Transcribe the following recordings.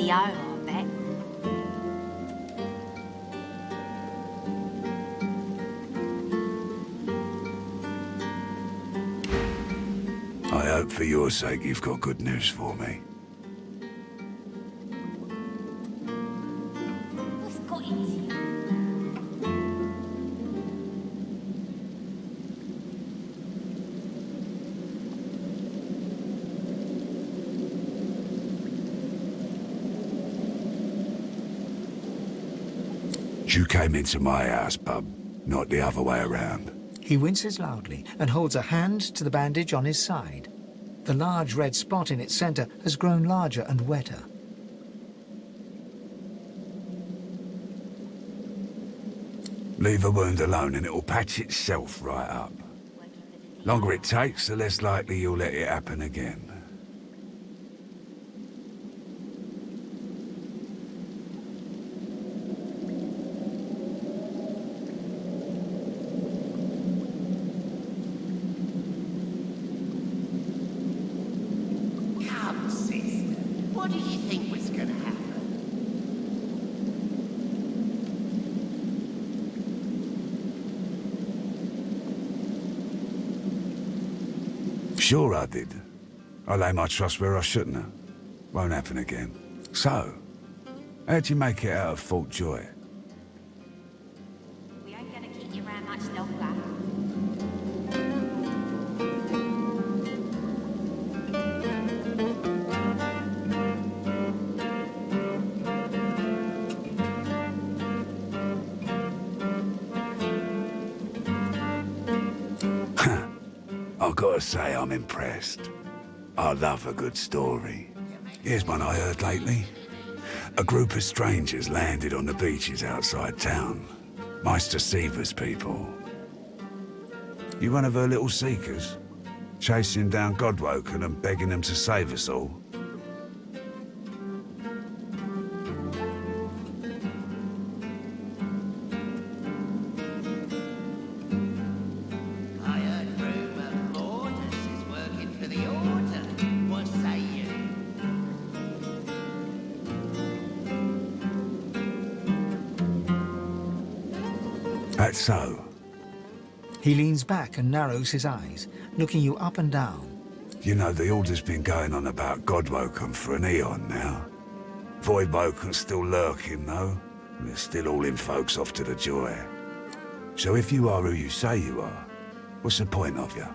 Righty-o, I bet. I hope for your sake you've got good news for me. What's got into you? You came into my house, bub, not the other way around. He winces loudly and holds a hand to the bandage on his side. The large red spot in its center has grown larger and wetter. Leave a wound alone and it'll patch itself right up. Longer it takes, the less likely you'll let it happen again. Come, sister. What did you think was gonna happen? Sure I did. I lay my trust where I shouldn't have. Won't happen again. So, how'd you make it out of Fort Joy? We ain't gonna keep you around much longer. I've got to say I'm impressed. I love a good story. Here's one I heard lately. A group of strangers landed on the beaches outside town. Meister Seaver's people. You one of her little seekers? Chasing down Godwoken and begging them to save us all? I heard rumour Mortis is working for the Order. What say you? That's so. He leans back and narrows his eyes, looking you up and down. You know, the Order's been going on about Godwoken for an eon now. Voidwoken's still lurking, though, and they're still hauling folks off to the Joy. So if you are who you say you are, what's the point of you?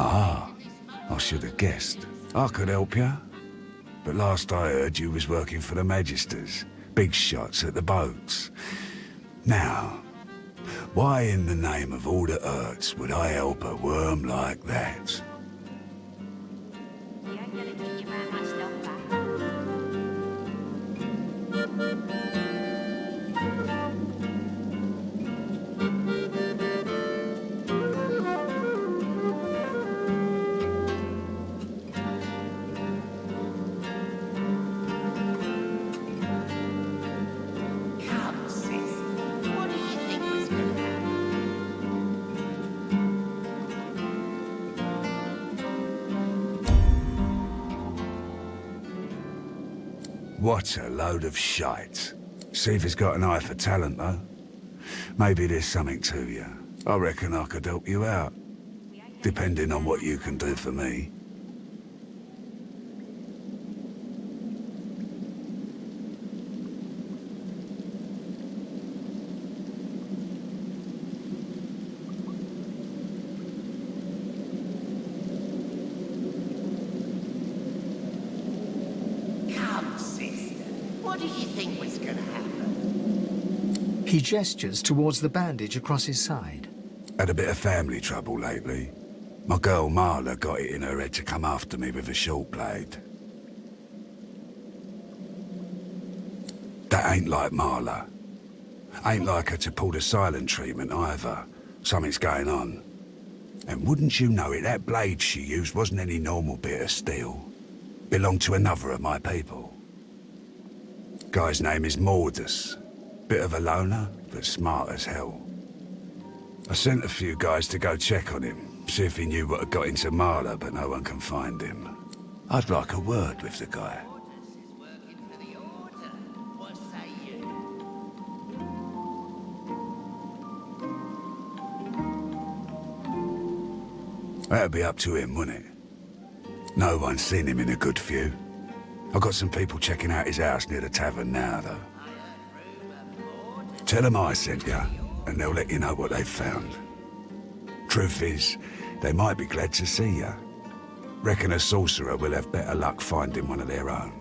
Ah, I should have guessed. I could help you. But last I heard you was working for the Magisters. Big shots at the boats. Now, why in the name of all the hurts would I help a worm like that? We ain't gonna keep you around much longer. Come, sister. What do you think was gonna happen? What a load of shite. Seaver's got an eye for talent, though. Maybe there's something to you. I reckon I could help you out, depending on what you can do for me. Come, sister. What do you think was gonna happen? He gestures towards the bandage across his side. Had a bit of family trouble lately. My girl Marla got it in her head to come after me with a short blade. That ain't like Marla. Ain't like her to pull the silent treatment either. Something's going on. And wouldn't you know it, that blade she used wasn't any normal bit of steel. Belonged to another of my people. Guy's name is Mordus. Bit of a loner, but smart as hell. I sent a few guys to go check on him, see if he knew what had got into Marla, but no one can find him. I'd like a word with the guy. Mortis is working for the Order. What say you? That'd be up to him, wouldn't it? No one's seen him in a good few. I've got some people checking out his house near the tavern now, though. Tell them I sent you, and they'll let you know what they've found. Truth is, they might be glad to see you. Reckon a sorcerer will have better luck finding one of their own.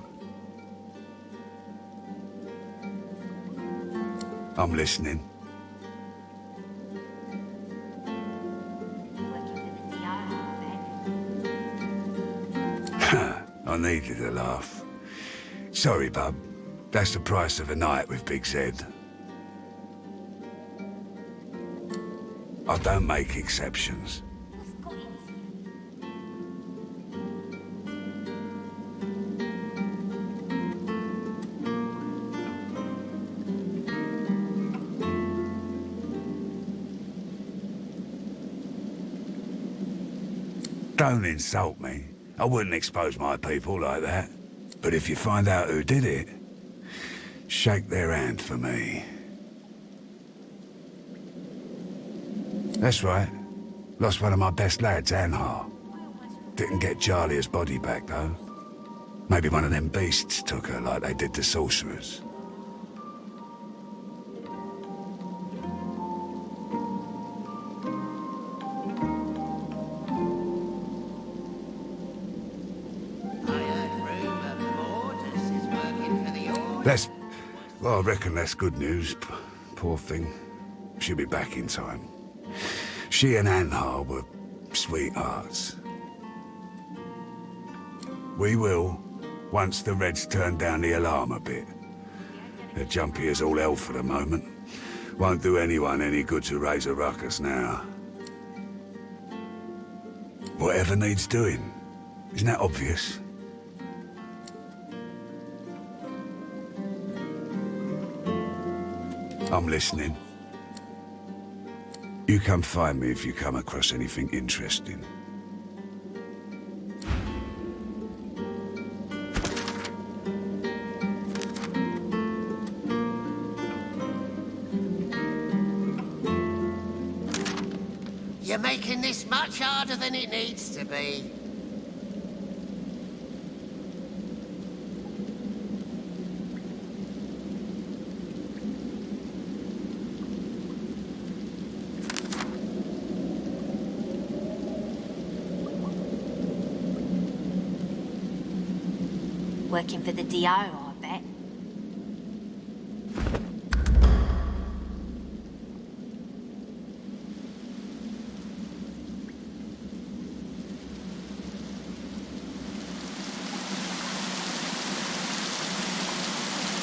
I'm listening. Working for the DO, I bet. I needed a laugh. Sorry, bub. That's the price of a night with Big Zed. I don't make exceptions. What's got into you? Don't insult me. I wouldn't expose my people like that. But if you find out who did it, shake their hand for me. That's right. Lost one of my best lads, Anhar. Didn't get Jalia's body back, though. Maybe one of them beasts took her like they did the sorcerers. I heard rumour Mortis is working for the Order. Well, I reckon that's good news. Poor thing. She'll be back in time. She and Anhar were sweethearts. We will, once the Reds turn down the alarm a bit. They're jumpy as all hell for the moment. Won't do anyone any good to raise a ruckus now. Whatever needs doing. Isn't that obvious? I'm listening. You come find me if you come across anything interesting. You're making this much harder than it needs to be. Working for the DO, I bet.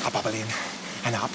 Up, in, and up.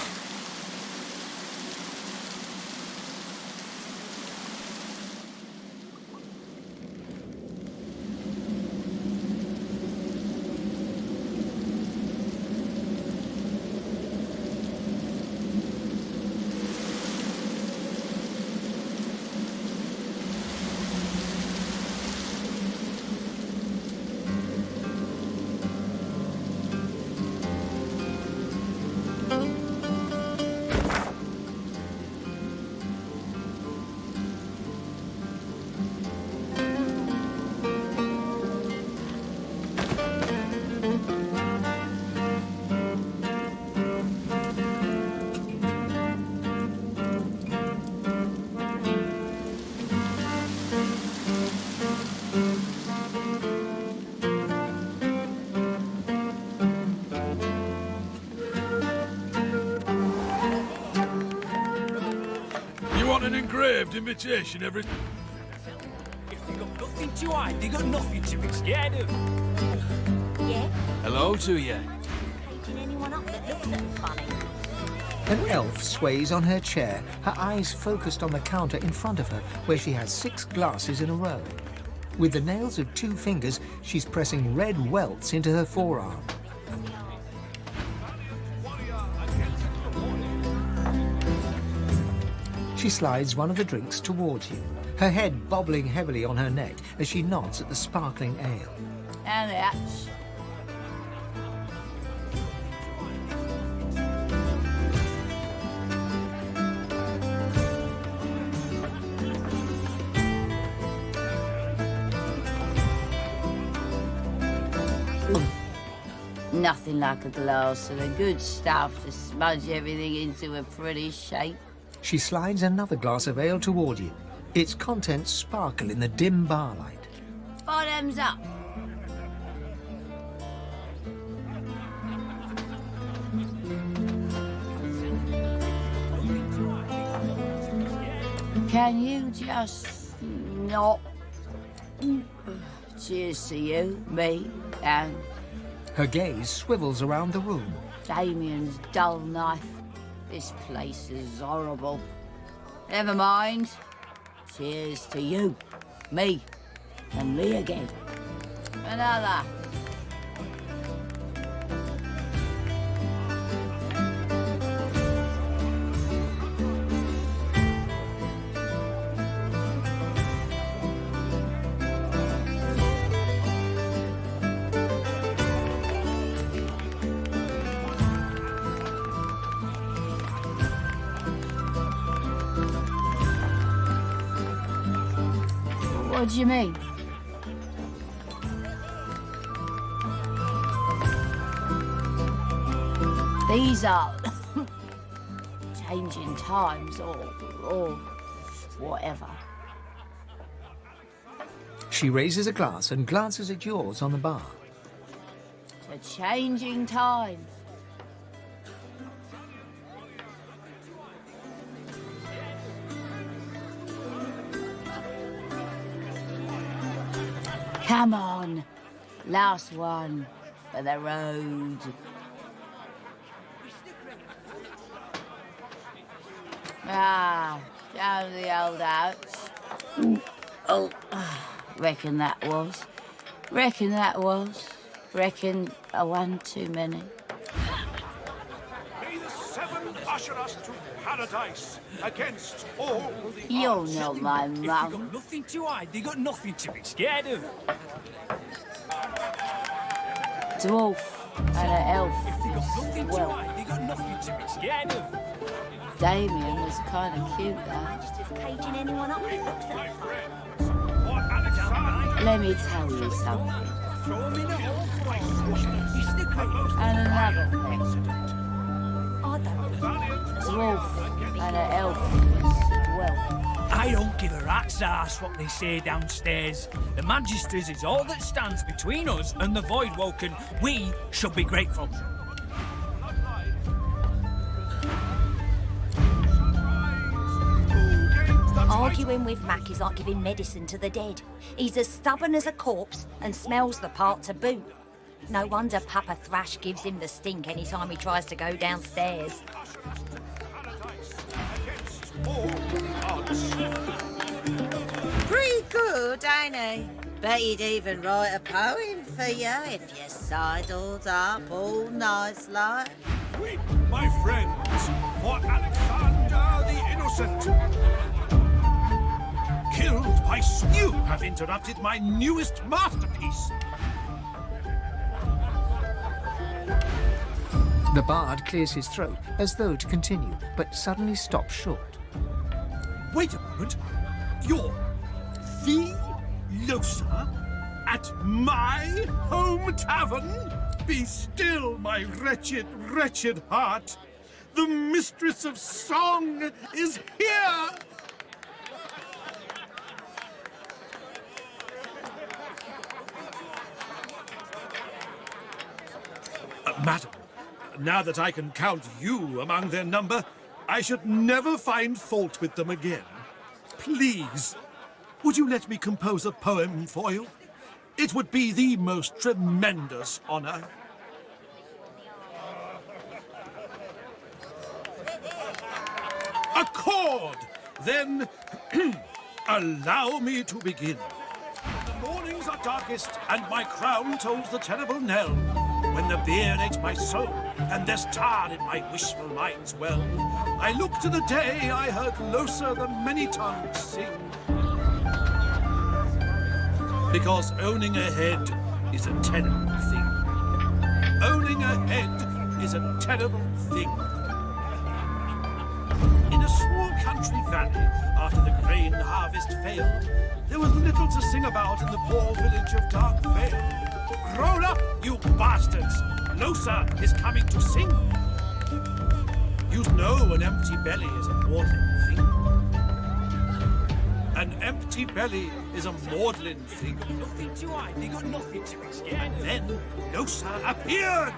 An engraved invitation every... If they got nothing to hide, they got nothing to be scared of. Yeah? Hello to you. Paging anyone up that looks at them funny. An elf sways on her chair, her eyes focused on the counter in front of her, where she has 6 glasses in a row. With the nails of 2 fingers, she's pressing red welts into her forearm. She slides one of the drinks towards you, her head bobbling heavily on her neck as she nods at the sparkling ale. And that's... Nothing like a glass of the good stuff to smudge everything into a pretty shape. She slides another glass of ale toward you. Its contents sparkle in the dim barlight. Bottoms up. Can you just not? Cheers to you, me, and Her gaze swivels around the room. Damien's dull knife. This place is horrible. Never mind. Cheers to you, me, and me again. Another. What do you mean? These are changing times or whatever. She raises a glass and glances at yours on the bar. To changing times. Come on, last one for the road. Ah, down the old ouch. Oh, reckon that was. Reckon a one too many. May the 7 usher us to paradise against all the You're not my If they mum. got nothing to hide, they got nothing to be scared of. Dwarf and an elf. If they got nothing to Well, hide, they got nothing to be scared of. Damien was kind of cute though. Just caging anyone up who looks at Let me tell you something. Throw 'em in a hole for ice. It's the greatest. And another thing. I don't know. Dwarf and an elf as well. I don't give a rat's ass what they say downstairs. The Magisters is all that stands between us and the Voidwoken. We should be grateful. Arguing with Mac is like giving medicine to the dead. He's as stubborn as a corpse and smells the part to boot. No wonder Papa Thrash gives him the stink anytime he tries to go downstairs. Pretty good, ain't he? Bet he'd even write a poem for you if you sidled up all nice like. Weep, my friends, for Alexander the Innocent. Killed by you have interrupted my newest masterpiece. The bard clears his throat as though to continue, but suddenly stops short. Wait a moment. You're the Losa at my home tavern? Be still, my wretched, wretched heart. The mistress of song is here. Madam, now that I can count you among their number, I should never find fault with them again. Please, would you let me compose a poem for you? It would be the most tremendous honor. sword. Then, allow me to begin. The mornings are darkest, and my crown tolls the terrible knell. When the beer ate my soul, and there's tar in my wishful mind's well, I look to the day I heard Losa the many-tongued sing. Because owning a head is a terrible thing. Owning a head is a terrible thing. In a small country valley, after the grain harvest failed, there was little to sing about in the poor village of Dark Vale. Grown up, you bastards! Losa is coming to sing. You know an empty belly is a maudlin thing. An empty belly is a maudlin thing. They got nothing to hide, they got nothing to escape. And then Losa appeared!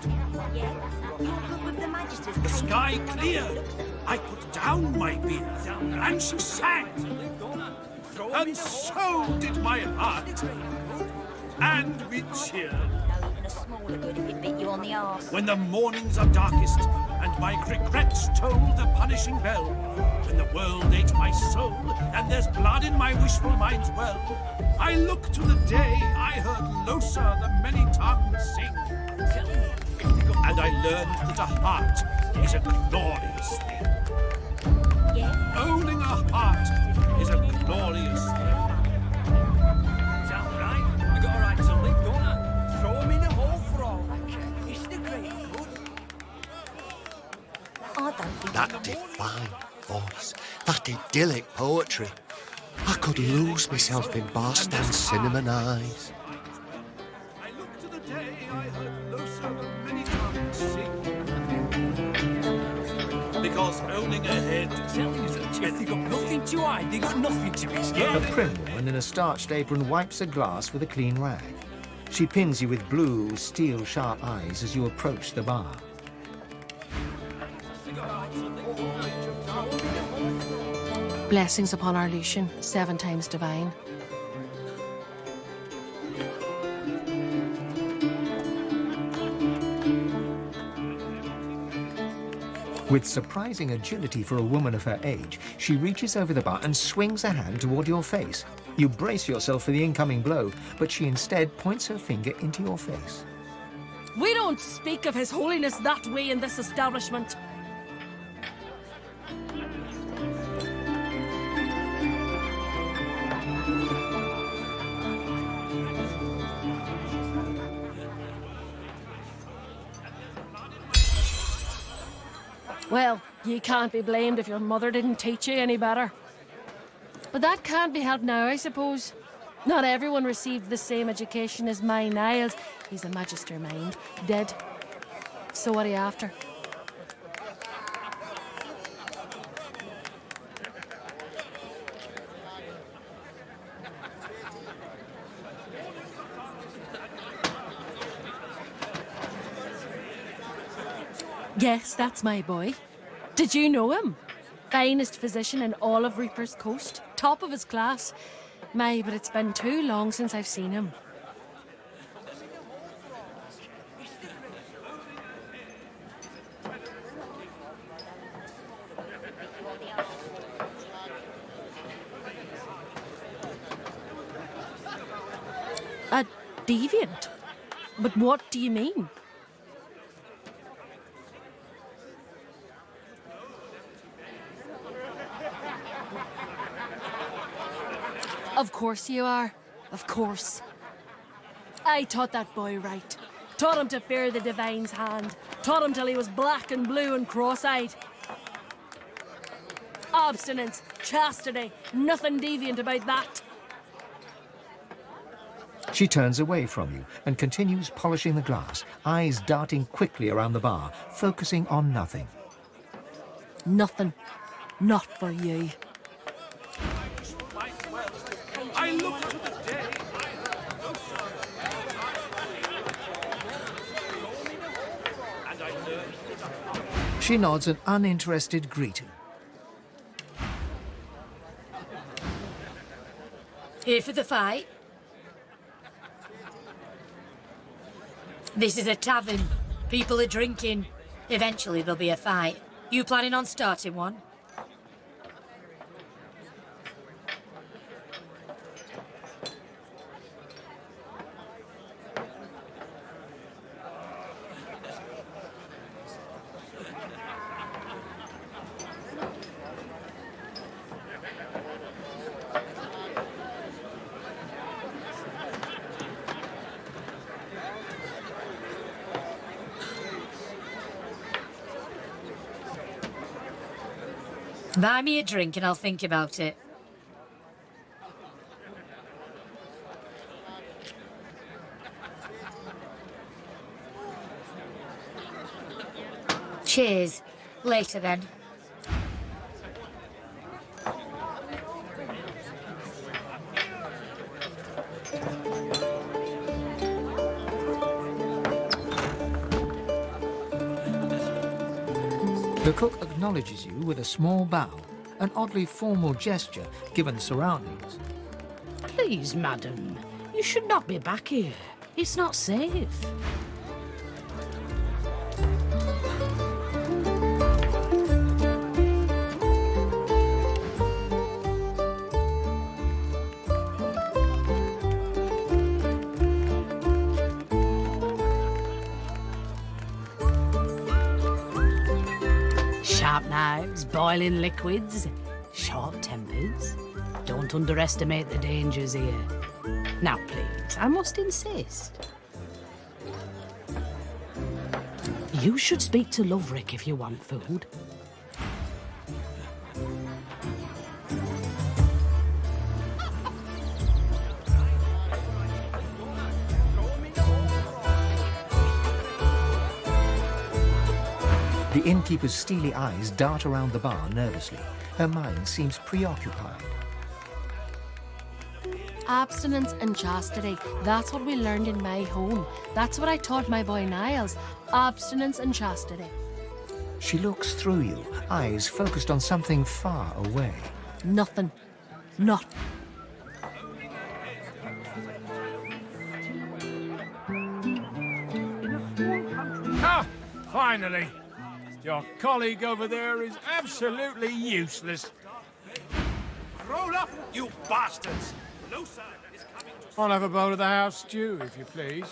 Yeah? You're good with the Magister's The sky cleared. I put down my beer, and she sang. And so did my heart. And we cheered. No, even a smaller good if it bit you on the arse. When the mornings are darkest, and my regrets toll the punishing bell. When the world ate my soul, and there's blood in my wishful mind's well. I look to the day I heard Losa the many-tongued sing. And I learned that a heart is a glorious thing. Yeah? Owning a heart is a glorious thing. Damn right, I got a right to live, don't I? Throw him in a hole for all I care. It's the great good. I don't think That divine voice, that idyllic poetry. I could lose myself in bar stand cinnamon eyes. I look to the day I heard Losa the many-tongued sing. Because owning a head is a They got nothing to hide, they got nothing to escape. A prim woman in a starched apron wipes a glass with a clean rag. She pins you with blue, steel-sharp eyes as you approach the bar. Blessings upon our Lucian, 7 times divine. With surprising agility for a woman of her age, she reaches over the bar and swings a hand toward your face. You brace yourself for the incoming blow, but she instead points her finger into your face. We don't speak of His Holiness that way in this establishment. Well, you can't be blamed if your mother didn't teach you any better. But that can't be helped now, I suppose. Not everyone received the same education as my Niles. He's a magister mind, dead. So what are you after? Yes, that's my boy. Did you know him? Finest physician in all of Reaper's Coast. Top of his class. My, but it's been too long since I've seen him. A deviant? But what do you mean? Of course you are. Of course. I taught that boy right. Taught him to fear the Divine's hand. Taught him till he was black and blue and cross-eyed. Obstinance, chastity, nothing deviant about that. She turns away from you and continues polishing the glass, eyes darting quickly around the bar, focusing on nothing. Nothing. Not for you. I look to the day I heard Losa. And I learned that She nods an uninterested greeting. Here for the fight? This is a tavern. People are drinking. Eventually there'll be a fight. You planning on starting one? Buy me a drink and I'll think about it. Cheers. Later then. The cook acknowledges you with a small bow, an oddly formal gesture given the surroundings. Please, madam, you should not be back here. It's not safe. Sharp knives, boiling liquids, short tempers. Don't underestimate the dangers here. Now, please, I must insist. You should speak to Loverick if you want food. The innkeeper's steely eyes dart around the bar nervously. Her mind seems preoccupied. Abstinence and chastity. That's what we learned in my home. That's what I taught my boy Niles. Abstinence and chastity. She looks through you, eyes focused on something far away. Nothing. Not. Ah! Finally! Your colleague over there is absolutely useless. Roll up, you bastards! No, sir, is coming to... I'll have a bowl of the house stew, if you please.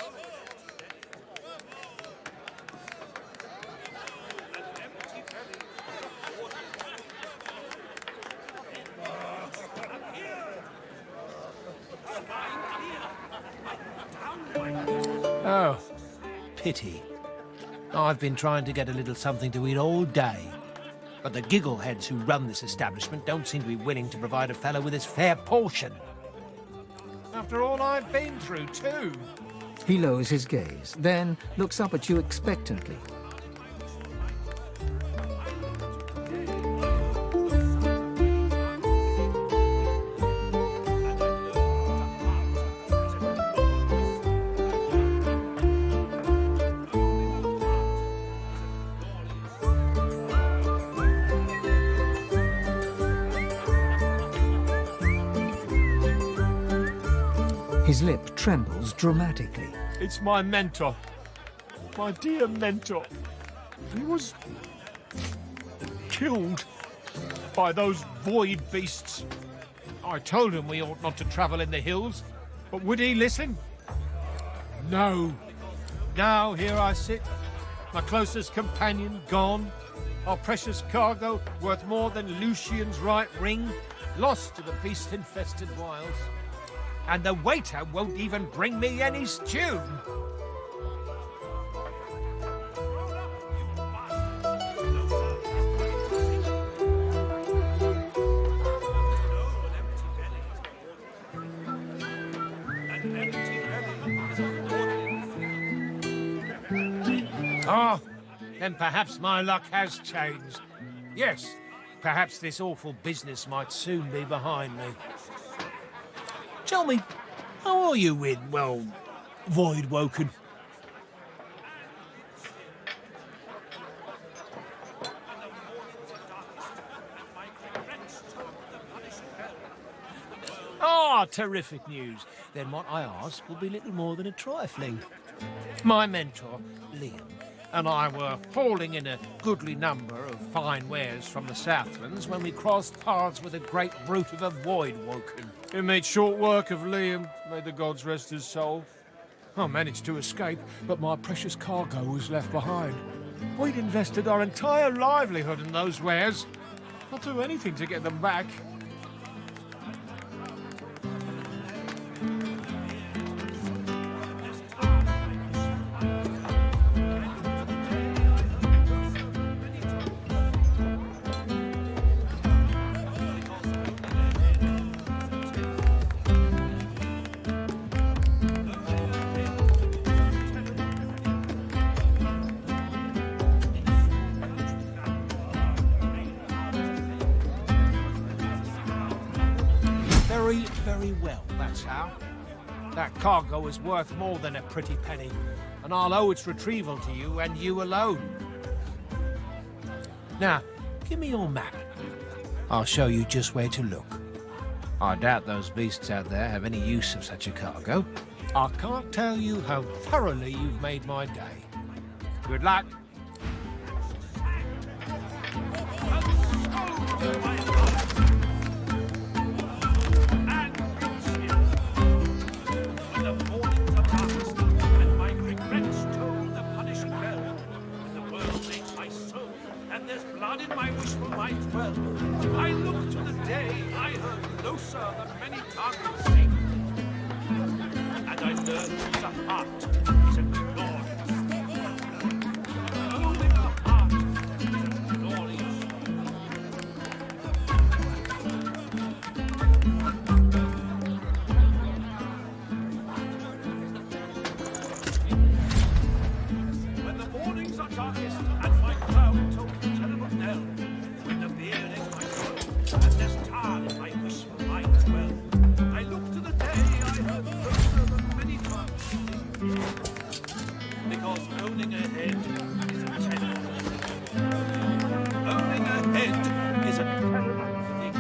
Oh, pity. I've been trying to get a little something to eat all day. But the giggleheads who run this establishment don't seem to be willing to provide a fellow with his fair portion. After all I've been through, too. He lowers his gaze, then looks up at you expectantly. His lip trembles dramatically. It's my mentor. My dear mentor. He was killed by those void beasts. I told him we ought not to travel in the hills, but would he listen? No. Now here I sit, my closest companion gone, our precious cargo worth more than Lucian's right ring, lost to the beast-infested wilds. And the waiter won't even bring me any stew. Ah, then perhaps my luck has changed. Yes, perhaps this awful business might soon be behind me. Tell me, how are you with, well, Void Woken? Ah, terrific news. Then what I ask will be little more than a trifling. My mentor, Liam, and I were hauling in a goodly number of fine wares from the Southlands when we crossed paths with a great brute of a Void Woken. It made short work of Liam, may the gods rest his soul. I managed to escape, but my precious cargo was left behind. We'd invested our entire livelihood in those wares. I'll do anything to get them back. that's how. That cargo is worth more than a pretty penny, and I'll owe its retrieval to you and you alone. Now, give me your map. I'll show you just where to look. I doubt those beasts out there have any use of such a cargo. I can't tell you how thoroughly you've made my day. Good luck. In my wishful mind dwell. I look to the day I heard closer than many tongues sing. And I learned that a heart is a glorious thing. Owning a heart is a glorious When the mornings are darkest and my cloud tokens when the beard is my soul, and there's tar in my wishful mind dwell. I look to the day I heard closer than many tongues sing. Because owning a head is a terrible thing. Owning a head is a terrible thing.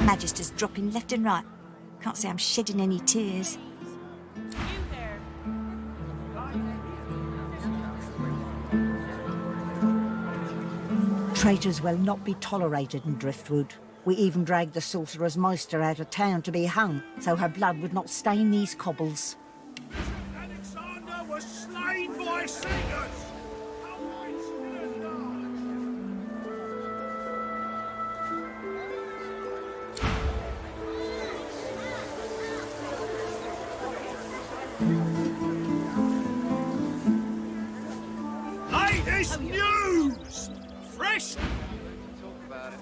Magister's dropping left and right. Can't say I'm shedding any tears. Traitors will not be tolerated in Driftwood. We even dragged the sorcerer's Meister out of town to be hung, so her blood would not stain these cobbles. Alexander was slain by singers! Latest news! Fresh! Talk about it.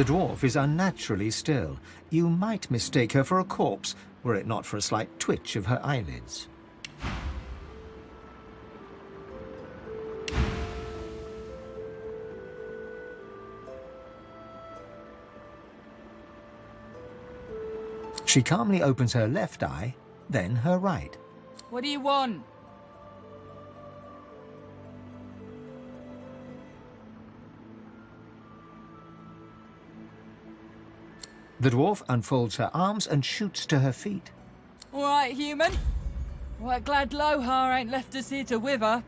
The dwarf is unnaturally still. You might mistake her for a corpse, were it not for a slight twitch of her eyelids. She calmly opens her left eye, then her right. What do you want? The dwarf unfolds her arms and shoots to her feet. All right, human. Right, glad Lohar ain't left us here to wither.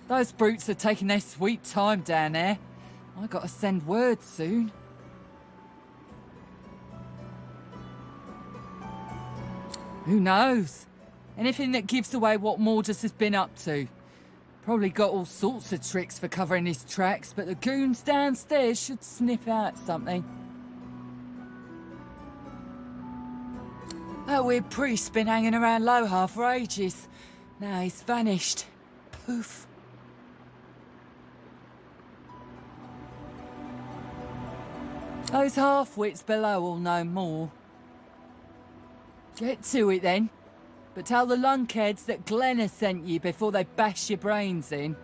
Those brutes are taking their sweet time down there. I gotta send word soon. Who knows? Anything that gives away what Mordus has been up to. Probably got all sorts of tricks for covering his tracks, but the goons downstairs should sniff out something. That weird priest's been hanging around Lohar for ages. Now he's vanished. Poof. Those half-wits below will know more. Get to it then. But tell the lunkheads that Glenn has sent you before they bash your brains in.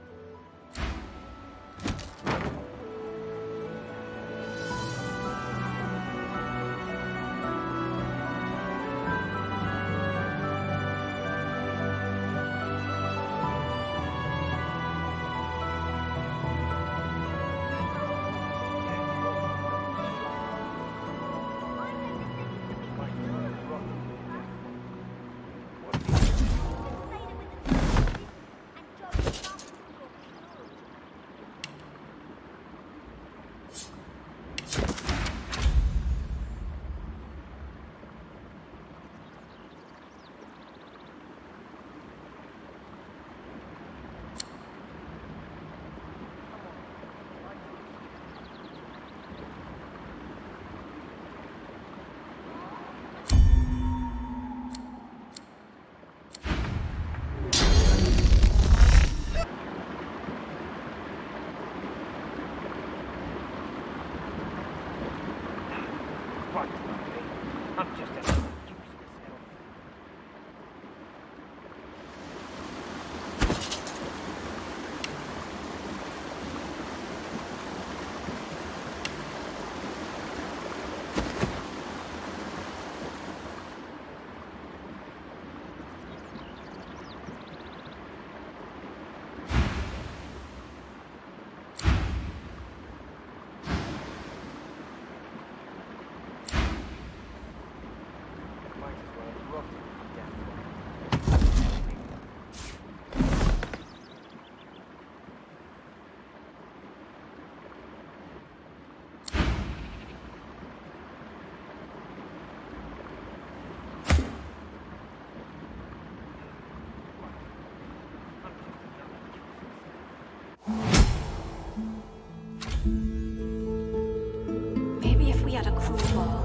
Maybe if we had a crowbar.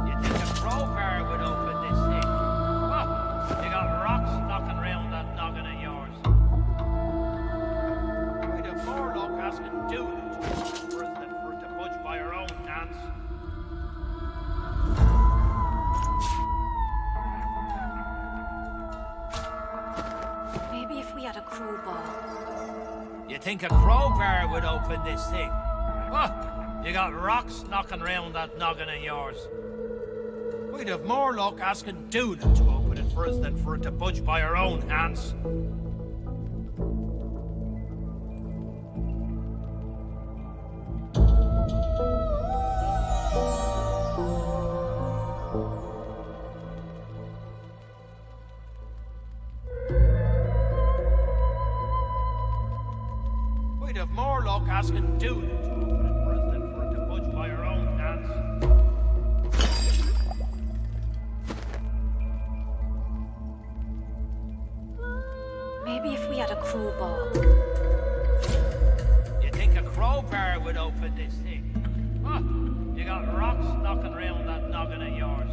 You think a crowbar would open this thing? What? You got rocks knocking round that noggin of yours. We'd have more luck asking Doolin to open it for us than for it to budge by our own hands. Maybe if we had a crowbar. You think a crowbar would open this thing? What? You got rocks knocking round that noggin of yours. We'd have more luck asking Doolin to open it for us than for it to budge by our own hands. We'd have more luck asking Doolin to open it for us than for it to budge by our own hands. Maybe if we had a crowbar. You think a crowbar would open this thing? What? You got rocks knocking round that noggin of yours.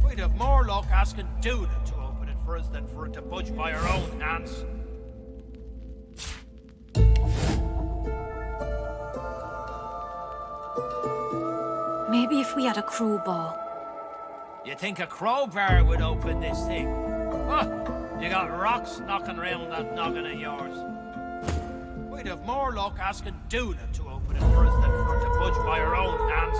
We'd have more luck asking Doolin to open it for us than for it to budge by our own hands. Maybe if we had a crowbar. You think a crowbar would open this thing? Oh, you got rocks knocking around that noggin of yours. We'd have more luck asking Duna to open it for us than for it to budge by our own hands.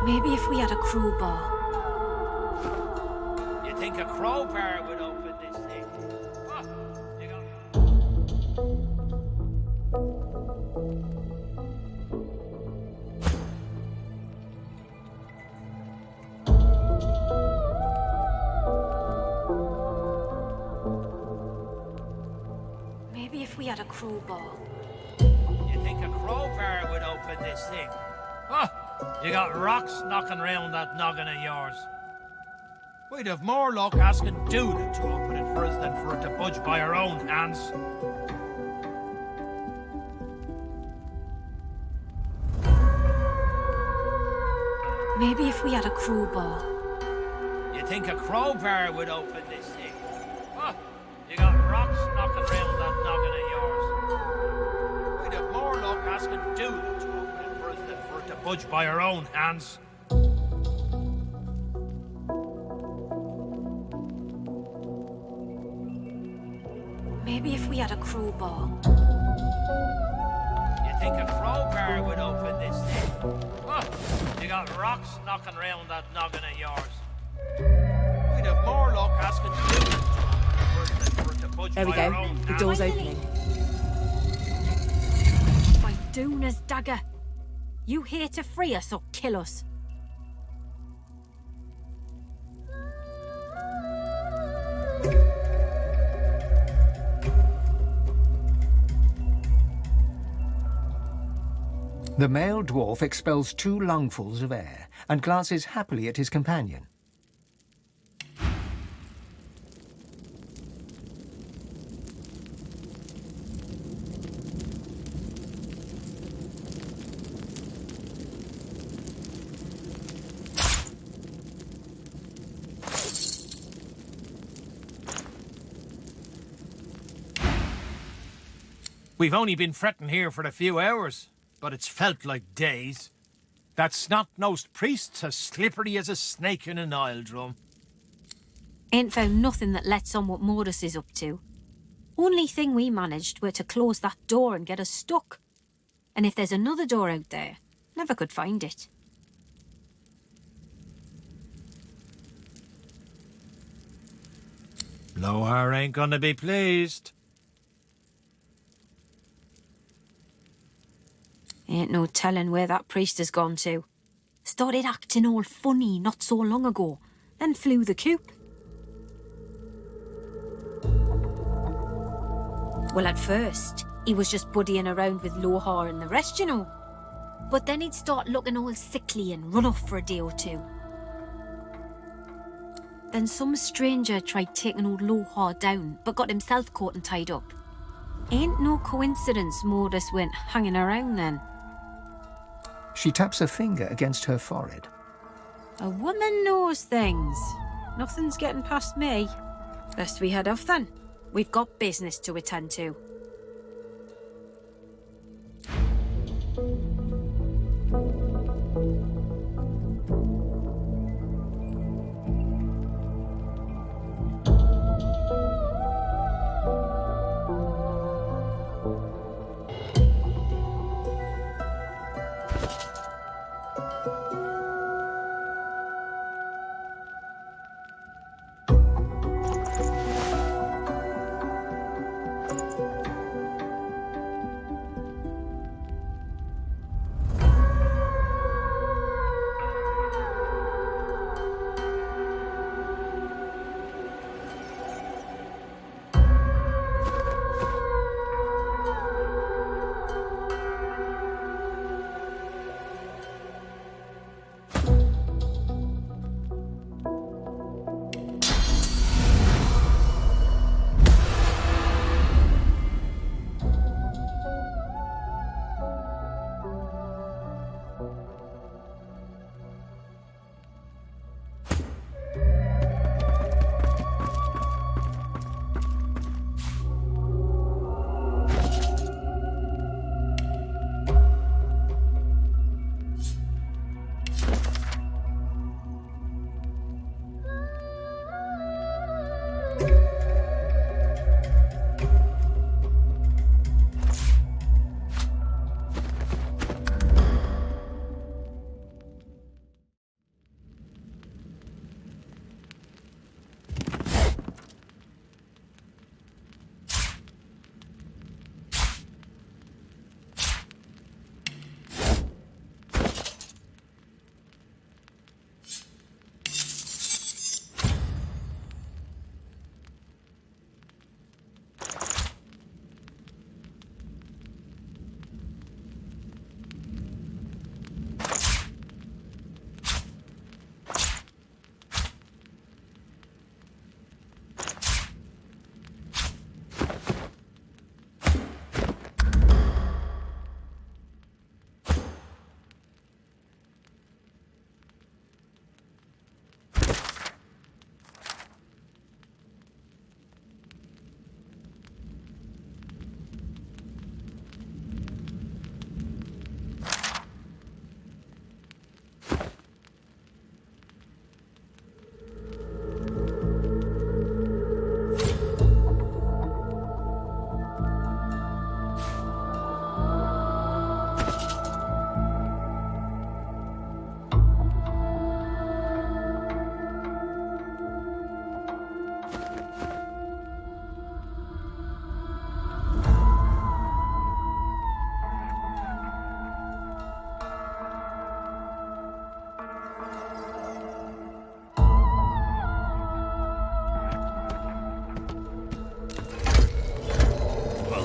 Maybe if we had a crowbar. You think a crowbar would open this thing? Oh, you got... Maybe if we had a crowbar. You think a crowbar would open this thing? Oh, you got rocks knocking around that noggin of yours. We'd have more luck asking Duna to open it for us than for it to budge by our own hands. Maybe if we had a crowbar. You think a crowbar would open this thing? Oh, you got rocks knocking around that noggin of yours. We'd have more luck asking Duna to open it for us than for it to budge by our own hands. Maybe if we had a crowbar. You think a crowbar would open this thing? Oh, you got rocks knocking around that noggin of yours. We'd have more luck asking Duna to open it than for it to budge There we by our go. own The hands. door's opening. By Duna's dagger. You here to free us or kill us? The male dwarf expels 2 lungfuls of air and glances happily at his companion. We've only been fretting here for a few hours, but it's felt like days. That snot-nosed priest's as slippery as a snake in an oil drum. Ain't found nothing that lets on what Mortis is up to. Only thing we managed were to close that door and get us stuck. And if there's another door out there, never could find it. Lohar ain't gonna be pleased. Ain't no telling where that priest has gone to. Started acting all funny not so long ago, then flew the coop. Well, at first, he was just buddying around with Lohar and the rest, you know. But then he'd start looking all sickly and run off for a day or 2. Then some stranger tried taking old Lohar down, but got himself caught and tied up. Ain't no coincidence Mortis went hanging around then. She taps a finger against her forehead. A woman knows things. Nothing's getting past me. Best we head off then. We've got business to attend to.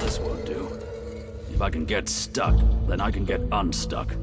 this won't do. If I can get stuck, then I can get unstuck.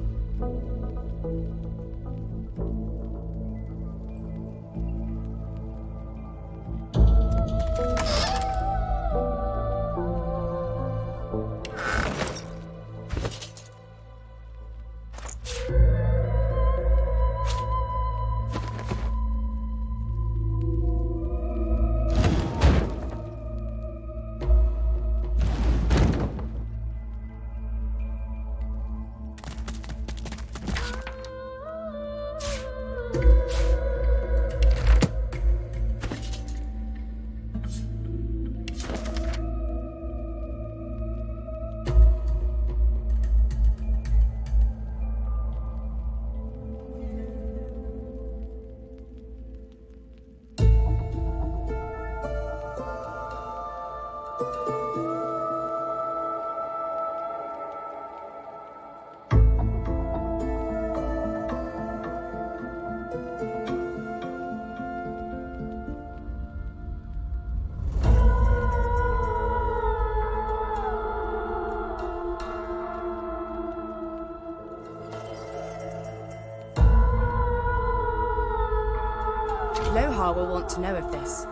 Lohar will want to know of this.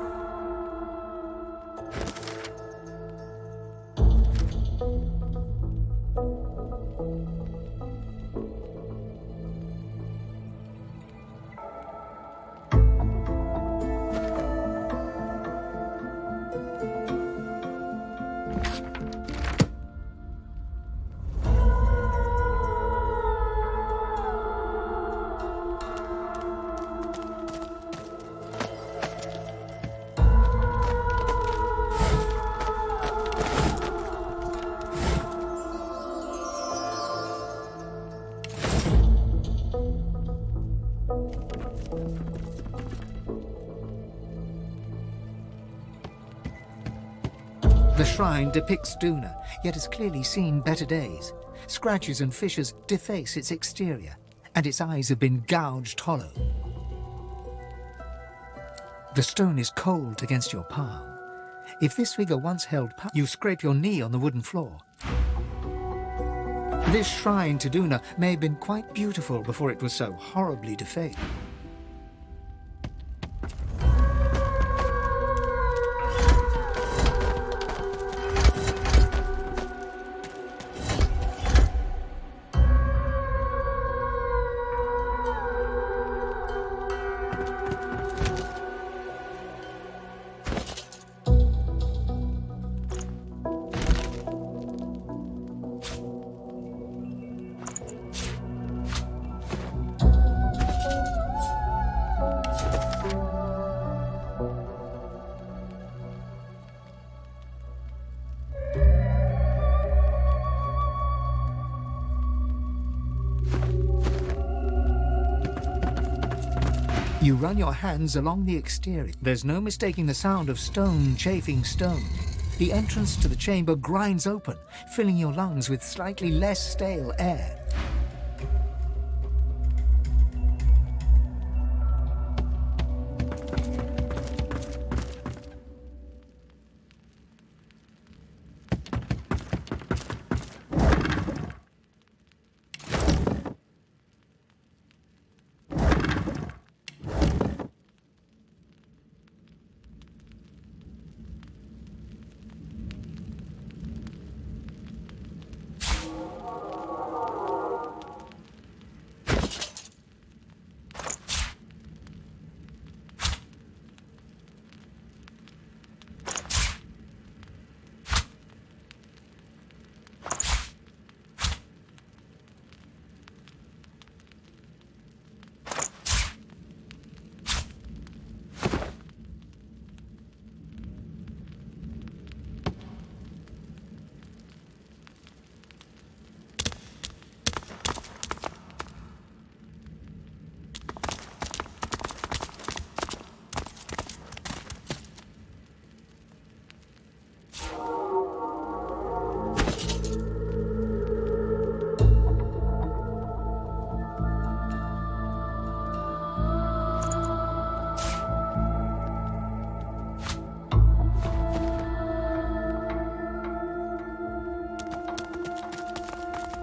The shrine depicts Duna, yet has clearly seen better days. Scratches and fissures deface its exterior, and its eyes have been gouged hollow. The stone is cold against your palm. If this figure once held power, you scrape your knee on the wooden floor. This shrine to Duna may have been quite beautiful before it was so horribly defaced. You run your hands along the exterior. There's no mistaking the sound of stone chafing stone. The entrance to the chamber grinds open, filling your lungs with slightly less stale air.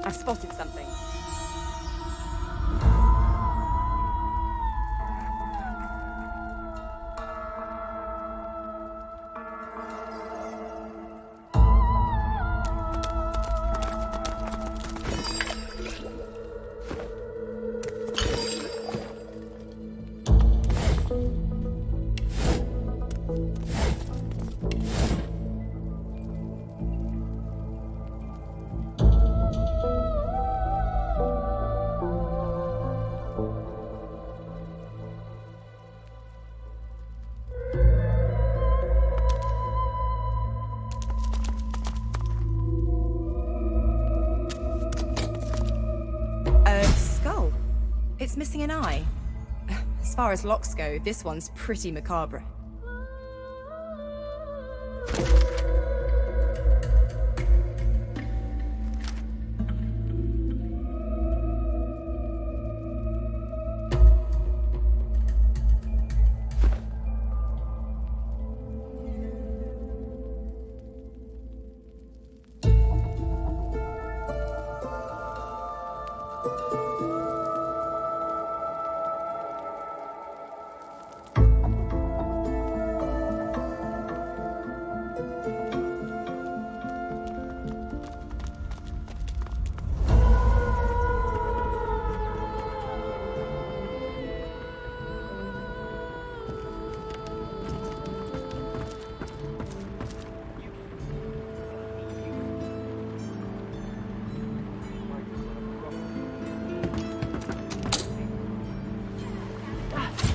I've spotted something. Skull. It's missing an eye. As far as locks go, this one's pretty macabre.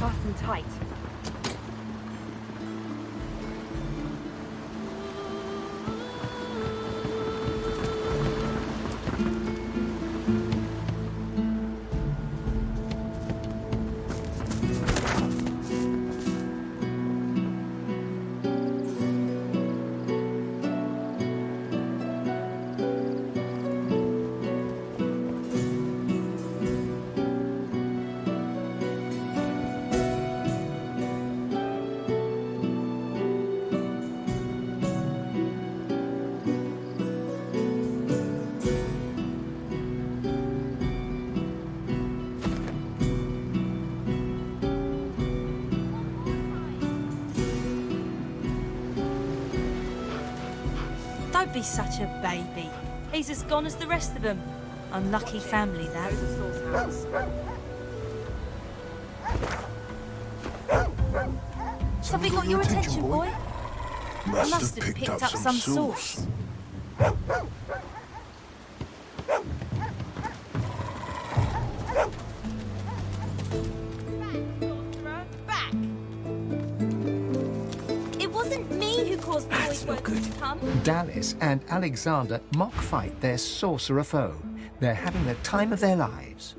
Fasten tight. Don't be such a baby. He's as gone as the rest of them. Unlucky family, that. Something got your attention, boy? I must have picked up some sauce. It wasn't me who caused the boys won't come. Dallas and Alexander mock fight their sorcerer foe. They're having the time of their lives.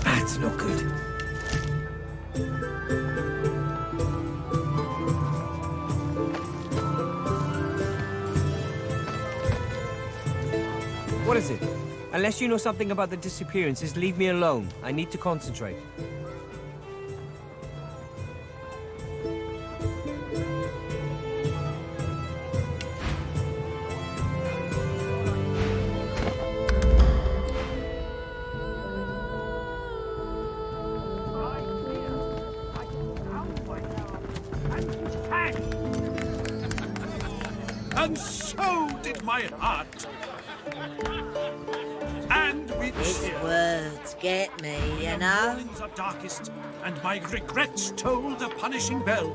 That's not good. What is it? Unless you know something about the disappearances, leave me alone. I need to concentrate. And so did my heart. And which His words get me, you know. mornings are darkest, and my regrets toll the punishing bell.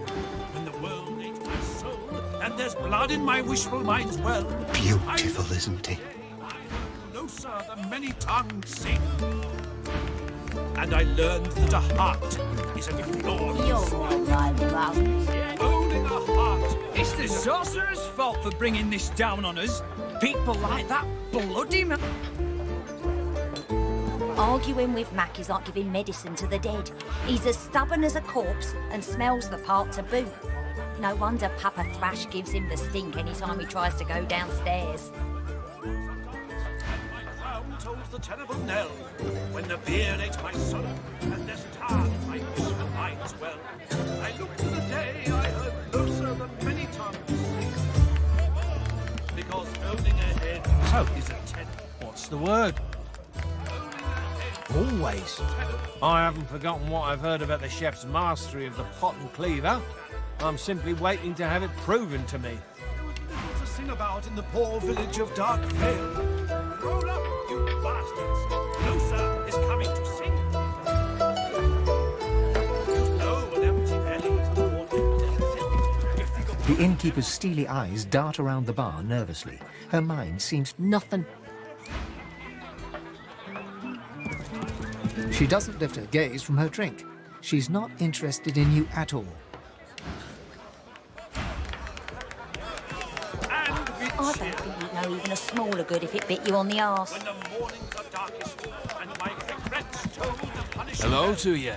When the world ate my soul, and there's blood in my wishful mind's well. Beautiful, isn't he? Closer the many-tongued sing. And I learned that a heart is a glorious owning a heart. It's the sorcerer's fault for bringing this down on us. People like that bloody man. Arguing with Mac is like giving medicine to the dead. He's as stubborn as a corpse and smells the part to boot. No wonder Papa Thrash gives him the stink any time he tries to go downstairs. My crown told sounds the terrible knell, when the beer ate my sorrow, and there's tar in my wishful mind's well. I look to the day I heard closer than many tongues, because owning a head is a tenor. What's the word? Always. I haven't forgotten what I've heard about the chef's mastery of the pot and cleaver. I'm simply waiting to have it proven to me. To sing about in the poor village of Dark Vale. Roll up, you bastards! Closer is coming to sing. You know an empty belly is more than The innkeeper's steely eyes dart around the bar nervously. Her mind seems Nothing. She doesn't lift her gaze from her drink. She's not interested in you at all. I don't think you'd know even a smaller good if it bit you on the arse. When the mornings are darkest and my regrets told the punishment. Hello to you.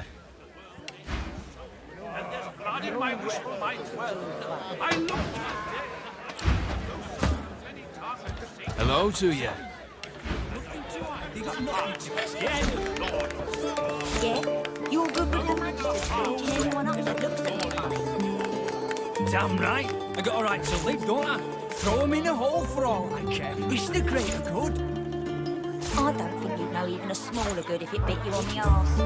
And there's blood in my wishful mind's well. I look to Hello to you. You got nothing to be scared of. Yeah? You're good with the magic. Anyone else that looks at me funny? Damn right. I got a right to live, don't I? Throw him in a hole for all I care. It's the greater good. I don't think you'd know even a smaller good if it bit you on the arse.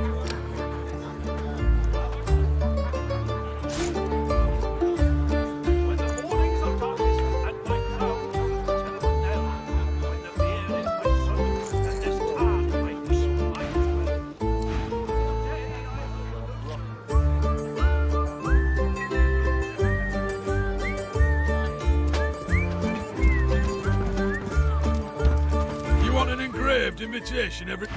Imitation every...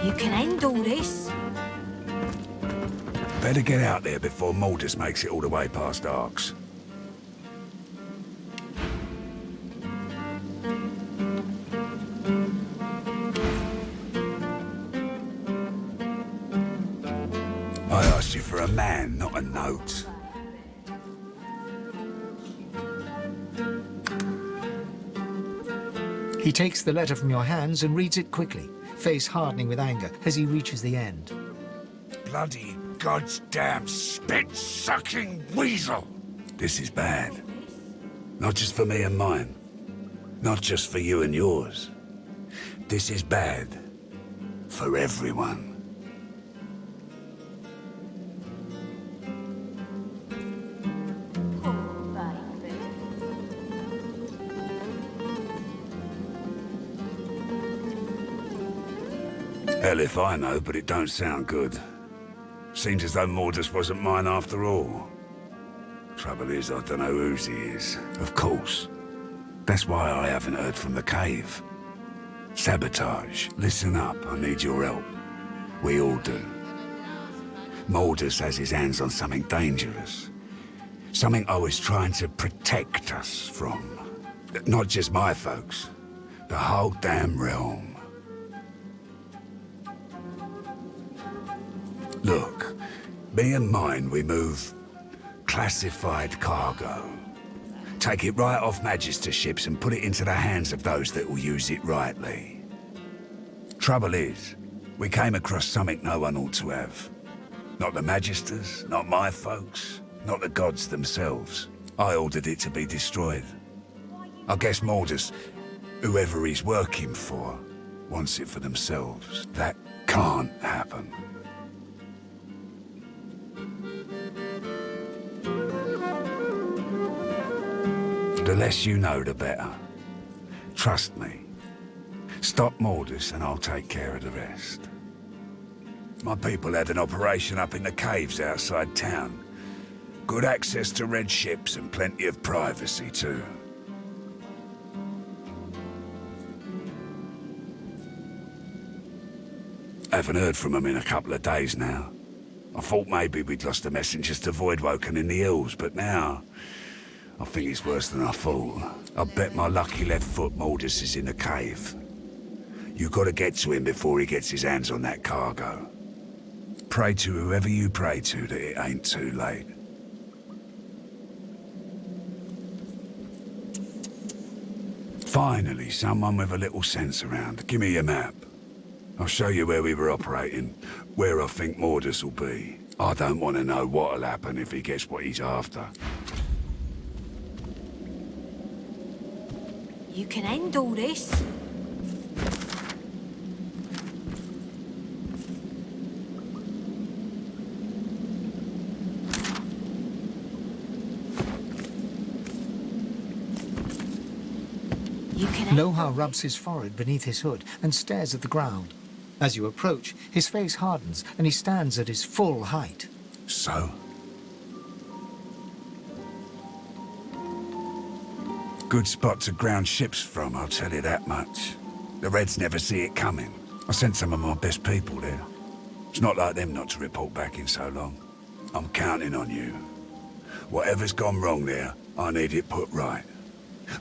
You can end all this. Better get out there before Maldus makes it all the way past Arks. I asked you for a man, not a note. He takes the letter from your hands and reads it quickly, face hardening with anger as he reaches the end. Bloody goddamn spit-sucking weasel! This is bad. Not just for me and mine. Not just for you and yours. This is bad. For everyone. Hell if I know, but it don't sound good. Seems as though Mordus wasn't mine after all. Trouble is, I don't know whose he is. Of course. That's why I haven't heard from the cave. Sabotage. Listen up, I need your help. We all do. Mordus has his hands on something dangerous. Something I was trying to protect us from. Not just my folks. The whole damn realm. Look, me and mine, we move classified cargo. Take it right off Magister ships and put it into the hands of those that will use it rightly. Trouble is, we came across something no one ought to have. Not the Magisters, not my folks, not the gods themselves. I ordered it to be destroyed. I guess Mordus, whoever he's working for, wants it for themselves. That can't happen. The less you know, the better. Trust me. Stop Mordus and I'll take care of the rest. My people had an operation up in the caves outside town. Good access to red ships and plenty of privacy, too. Haven't heard from them in a couple of days now. I thought maybe we'd lost the messengers to Voidwoken in the hills, but now I think it's worse than I thought. I bet my lucky left foot Mordus is in the cave. You gotta get to him before he gets his hands on that cargo. Pray to whoever you pray to that it ain't too late. Finally, someone with a little sense around. Give me your map. I'll show you where we were operating, where I think Mordus will be. I don't want to know what'll happen if he gets what he's after. You can handle this. Lohar rubs his forehead beneath his hood and stares at the ground. As you approach, his face hardens and he stands at his full height. So? Good spot to ground ships from, I'll tell you that much. The Reds never see it coming. I sent some of my best people there. It's not like them not to report back in so long. I'm counting on you. Whatever's gone wrong there, I need it put right.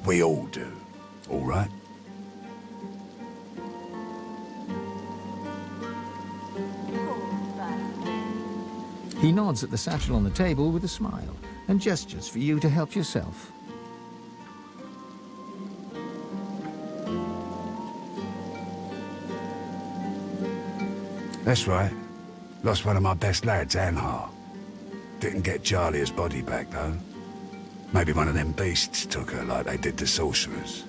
We all do. All right? He nods at the satchel on the table with a smile and gestures for you to help yourself. That's right. Lost one of my best lads, Anhar. Didn't get Jalia's body back, though. Maybe one of them beasts took her like they did the sorcerers.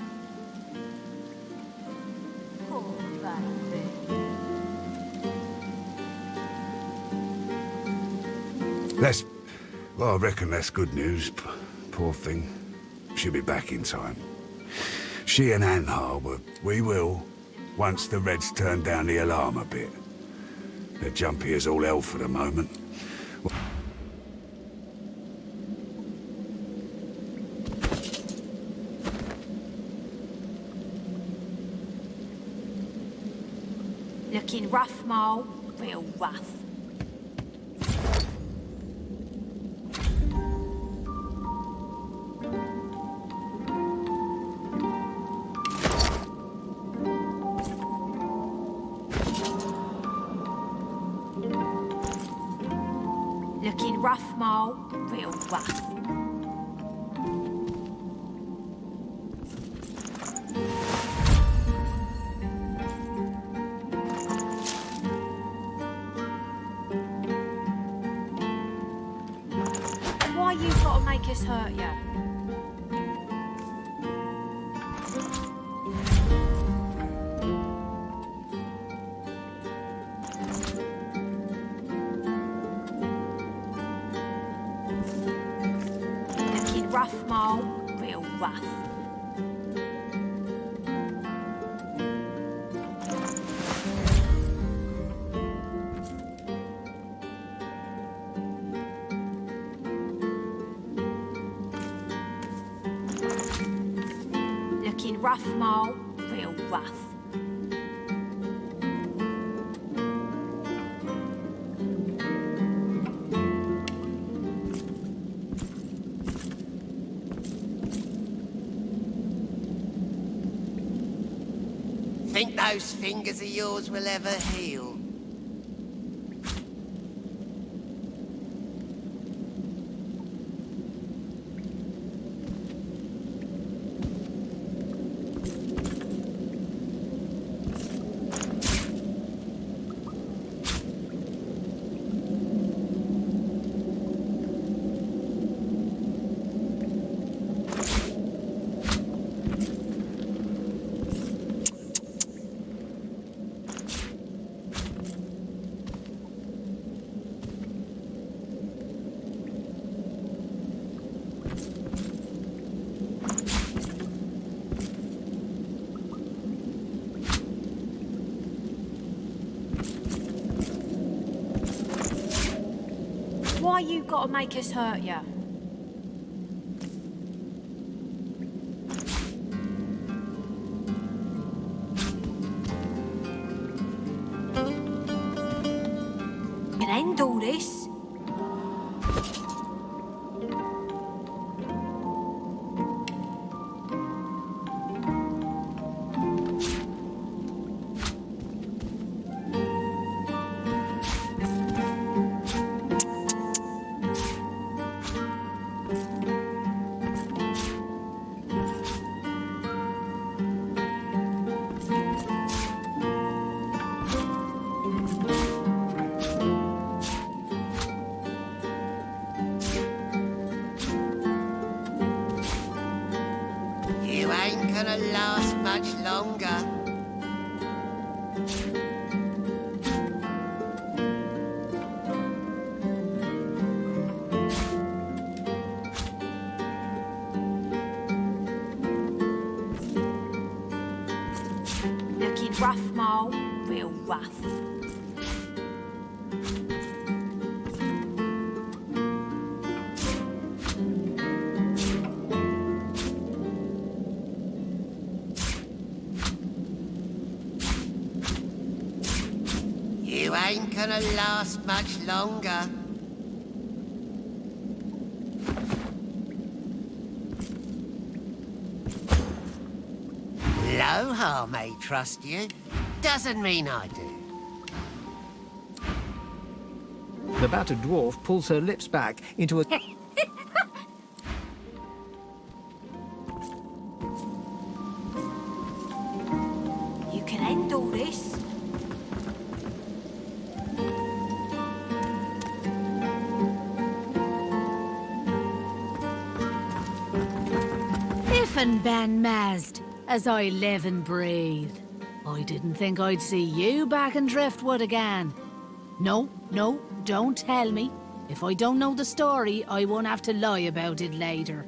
Well, I reckon that's good news. Poor thing. She'll be back in time. She and Anhar we will, once the Reds turn down the alarm a bit. They're jumpy as all hell for the moment. Looking rough, Mole. Real rough. Looking rough, Mole. Real rough. Why you gotta make us hurt ya? Looking rough, Mole. Real rough. Looking rough, Mole. Real rough. Think those fingers of yours will ever heal? Why you gotta make us hurt ya? end all this. You ain't gonna last much longer. Looking rough, Mole. Real rough. You ain't gonna last much longer. Loha may trust you. Doesn't mean I do. The battered dwarf pulls her lips back into a... You can end all this. If and Ben Mazd, as I live and breathe. I didn't think I'd see you back in Driftwood again. No, don't tell me. If I don't know the story, I won't have to lie about it later.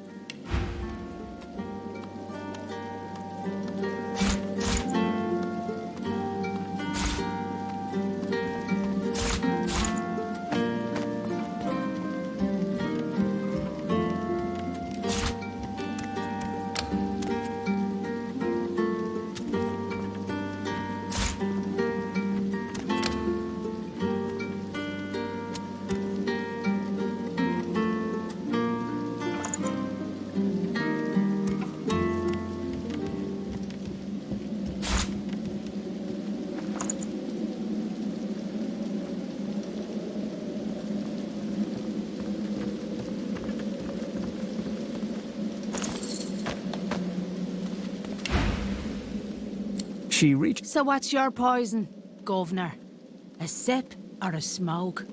She reaches... So what's your poison, Governor? A sip or a smoke?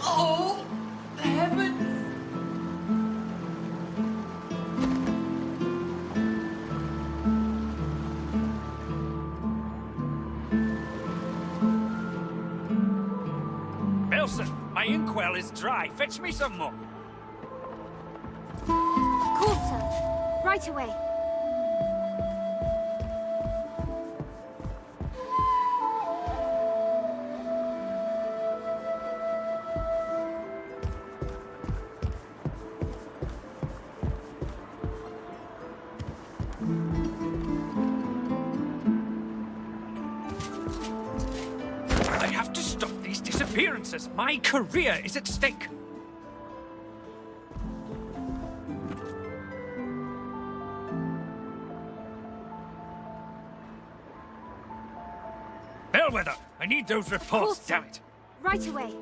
Oh, heavens! Elson, my inkwell is dry. Fetch me some more. Of course, sir. Right away. I have to stop these disappearances. My career is at stake. Bellwether, I need those reports, damn it. Right away.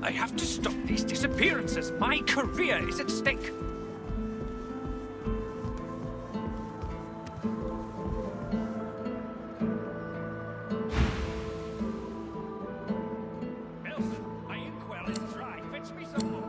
I have to stop these disappearances. My career is at stake. Nelson, my inkwell is dry. Fetch me some more.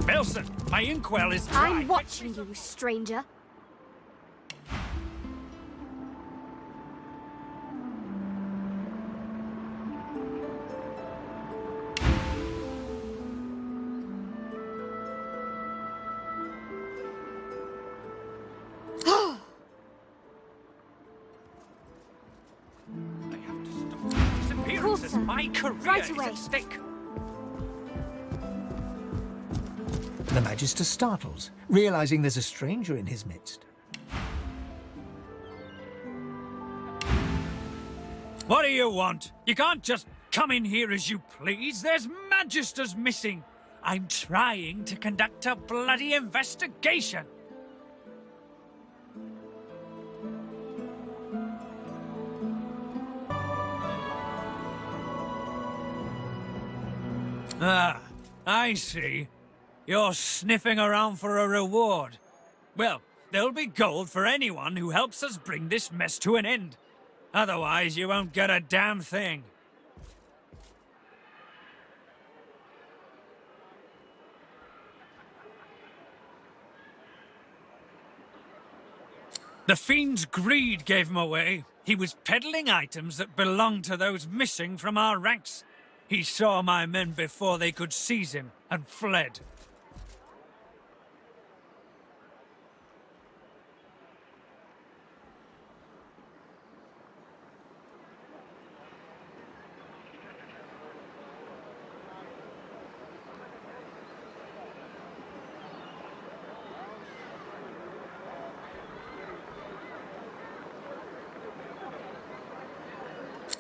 Nelson, my inkwell is dry. I'm watching you, stranger. Disappearances. My career is at stake. The Magister startles, realizing there's a stranger in his midst. What do you want? You can't just come in here as you please. There's Magisters missing. I'm trying to conduct a bloody investigation. Ah, I see. You're sniffing around for a reward. Well, there'll be gold for anyone who helps us bring this mess to an end. Otherwise, you won't get a damn thing. The Fiend's greed gave him away. He was peddling items that belonged to those missing from our ranks. He saw my men before they could seize him and fled.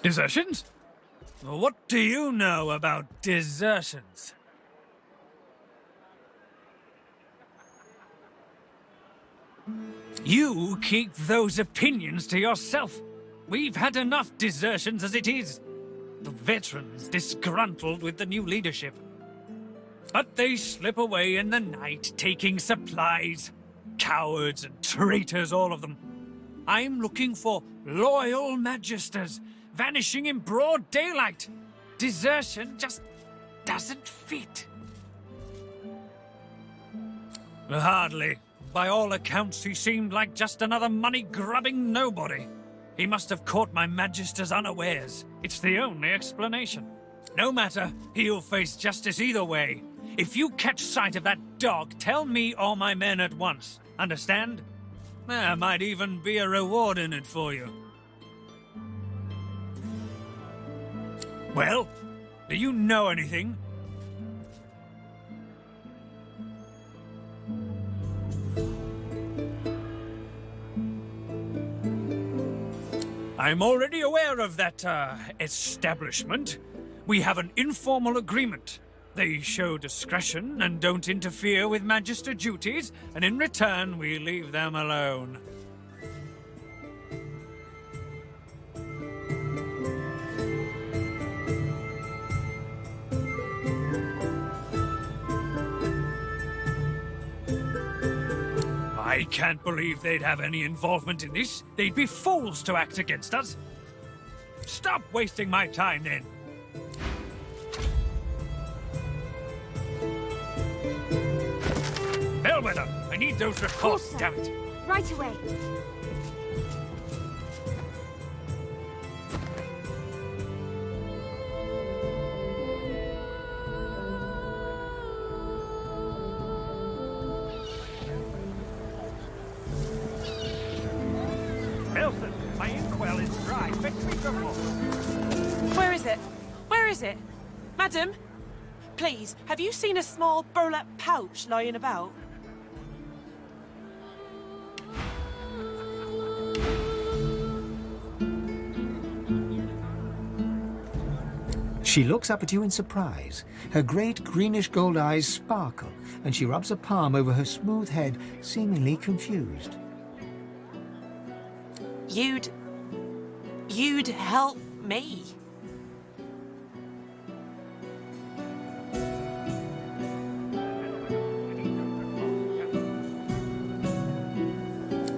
Desertions? What do you know about desertions? You keep those opinions to yourself. We've had enough desertions as it is. The veterans disgruntled with the new leadership. But they slip away in the night, taking supplies. Cowards and traitors, all of them. I'm looking for loyal Magisters, vanishing in broad daylight. Desertion just doesn't fit. Hardly. By all accounts, he seemed like just another money-grubbing nobody. He must have caught my Magisters unawares. It's the only explanation. No matter, he'll face justice either way. If you catch sight of that dog, tell me or my men at once. Understand? There might even be a reward in it for you. Well, do you know anything? I'm already aware of that, establishment. We have an informal agreement. They show discretion and don't interfere with Magister duties, and in return, we leave them alone. I can't believe they'd have any involvement in this. They'd be fools to act against us. Stop wasting my time, then. Bellwether, I need those reports, damn it. Right away. Where is it? Where is it? Madam? Please, have you seen a small burlap pouch lying about? She looks up at you in surprise. Her great greenish gold eyes sparkle, and she rubs a palm over her smooth head, seemingly confused. You'd help me.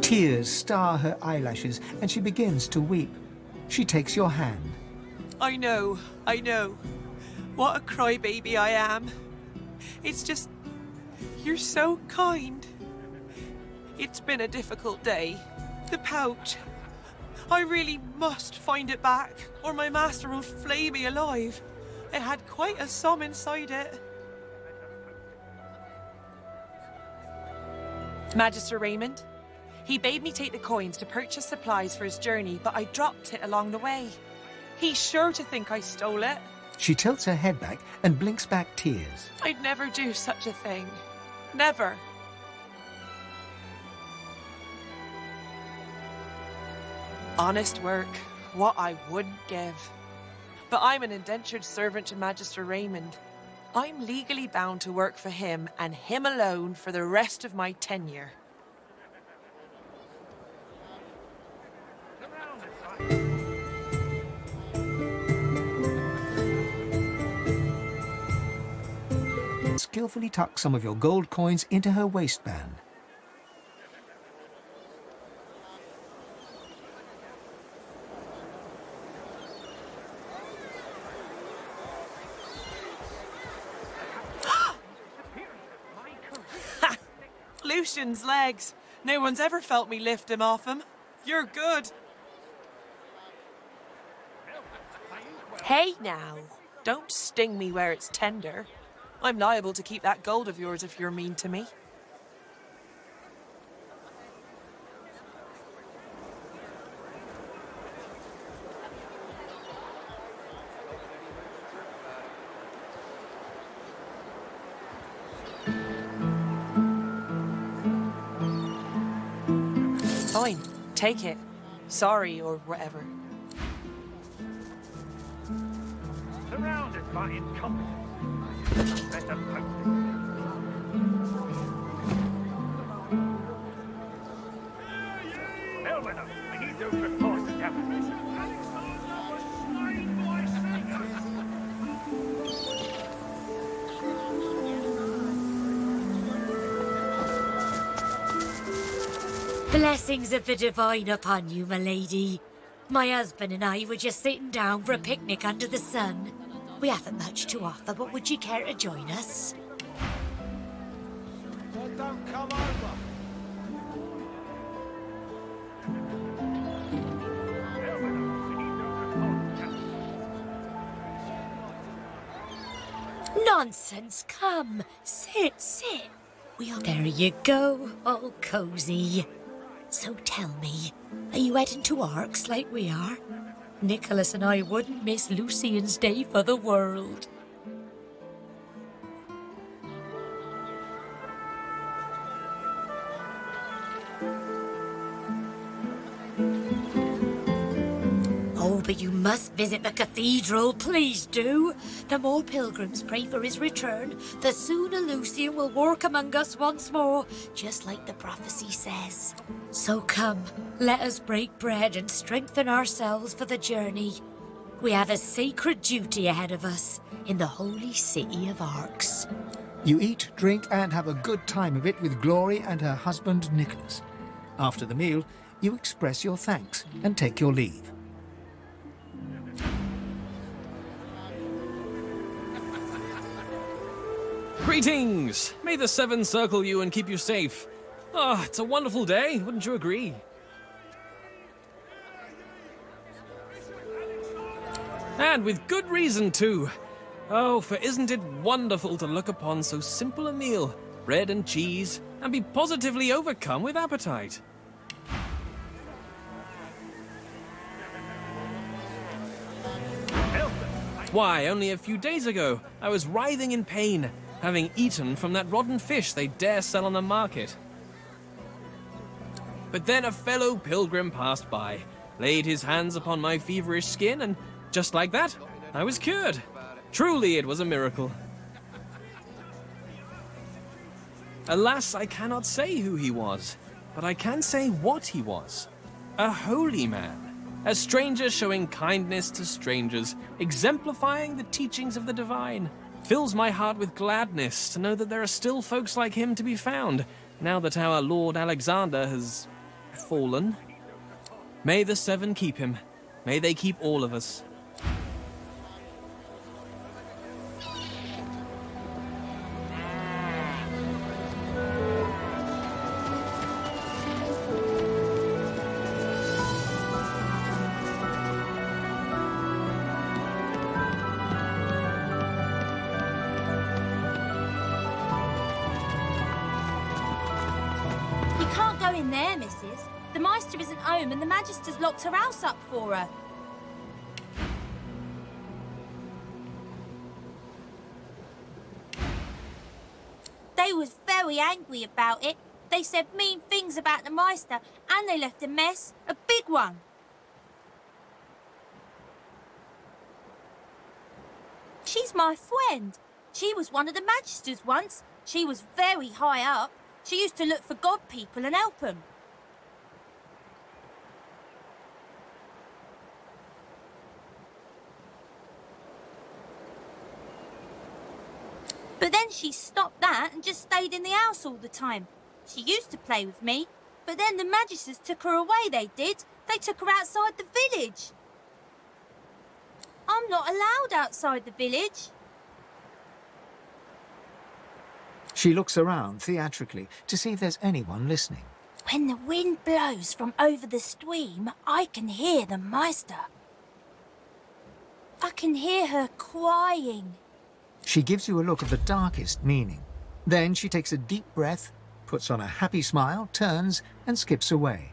Tears star her eyelashes, and she begins to weep. She takes your hand. I know. What a crybaby I am. It's just, you're so kind. It's been a difficult day. The pouch. I really must find it back, or my master will flay me alive. It had quite a sum inside it. Magister Raymond, he bade me take the coins to purchase supplies for his journey, but I dropped it along the way. He's sure to think I stole it. She tilts her head back and blinks back tears. I'd never do such a thing. Never. Honest work, what I wouldn't give. But I'm an indentured servant to Magister Raymond. I'm legally bound to work for him and him alone for the rest of my tenure. Skillfully tuck some of your gold coins into her waistband. Lucian's legs. No one's ever felt me lift him off him. You're good. Hey now, don't sting me where it's tender. I'm liable to keep that gold of yours if you're mean to me. Fine, take it. Sorry, or whatever. Surrounded by incompetence. Better post it. Melvin, I need those reports to captain. Blessings of the divine upon you, my lady. My husband and I were just sitting down for a picnic under the sun. We haven't much to offer, but would you care to join us? Don't come over. Nonsense, come. Sit. There you go, all cozy. So tell me, are you heading to Arks like we are? Nicholas and I wouldn't miss Lucian's day for the world. Oh, but you must visit the cathedral, please do. The more pilgrims pray for his return, the sooner Lucian will walk among us once more, just like the prophecy says. So come, let us break bread and strengthen ourselves for the journey. We have a sacred duty ahead of us in the holy city of Arks. You eat, drink, and have a good time of it with Glory and her husband Nicholas. After the meal, you express your thanks and take your leave. Greetings! May the Seven circle you and keep you safe. Ah, it's a wonderful day, wouldn't you agree? And with good reason, too. Oh, for isn't it wonderful to look upon so simple a meal, bread and cheese, and be positively overcome with appetite? Why, only a few days ago, I was writhing in pain, having eaten from that rotten fish they dare sell on the market. But then a fellow pilgrim passed by, laid his hands upon my feverish skin, and just like that, I was cured. Truly, it was a miracle. Alas, I cannot say who he was, but I can say what he was. A holy man. A stranger showing kindness to strangers, exemplifying the teachings of the divine. Fills my heart with gladness to know that there are still folks like him to be found, now that our Lord Alexander has fallen. May the Seven keep him. May they keep all of us. You can't go in there, missus. The Meister isn't home and the Magister's locked her house up for her. They was very angry about it. They said mean things about the Meister and they left a mess, a big one. She's my friend. She was one of the Magisters once. She was very high up. She used to look for God people and help them. But then she stopped that and just stayed in the house all the time. She used to play with me, but then the Magisters took her away, they did. They took her outside the village. I'm not allowed outside the village. She looks around theatrically to see if there's anyone listening. When the wind blows from over the stream, I can hear the Meister. I can hear her crying. She gives you a look of the darkest meaning. Then she takes a deep breath, puts on a happy smile, turns and skips away.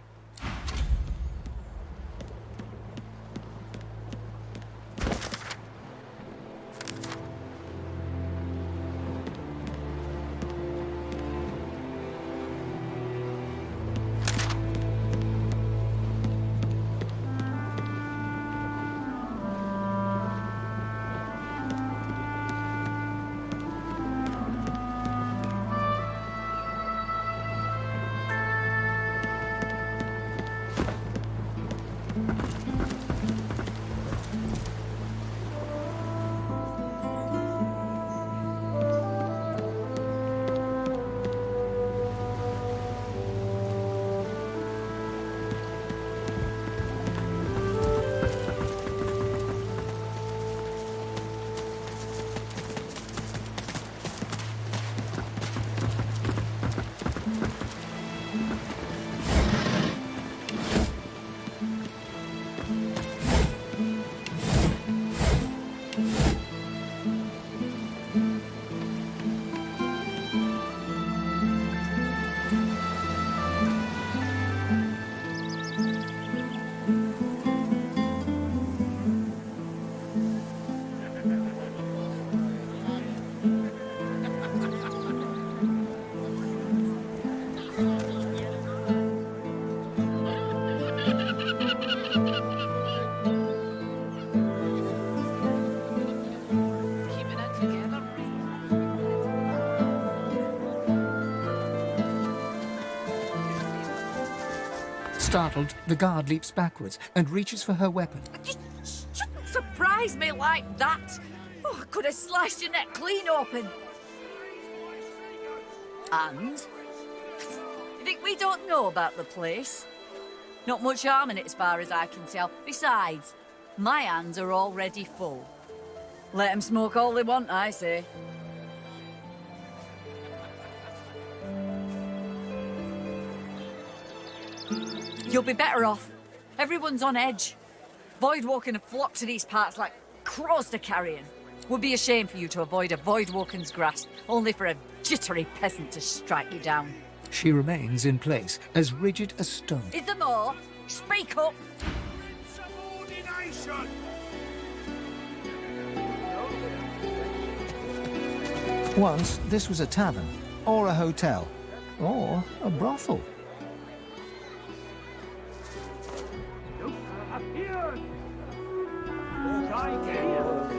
Startled, the guard leaps backwards and reaches for her weapon. You shouldn't surprise me like that. Oh, I could have sliced your neck clean open. And? You think we don't know about the place? Not much harm in it as far as I can tell. Besides, my hands are already full. Let them smoke all they want, I say. You'll be better off. Everyone's on edge. Voidwalking have flocked to these parts like crows to carrion. Would be a shame for you to avoid a Voidwalken's grasp, only for a jittery peasant to strike you down. She remains in place, as rigid as stone. Is there more? Speak up! Subordination! Once, this was a tavern, or a hotel, or a brothel.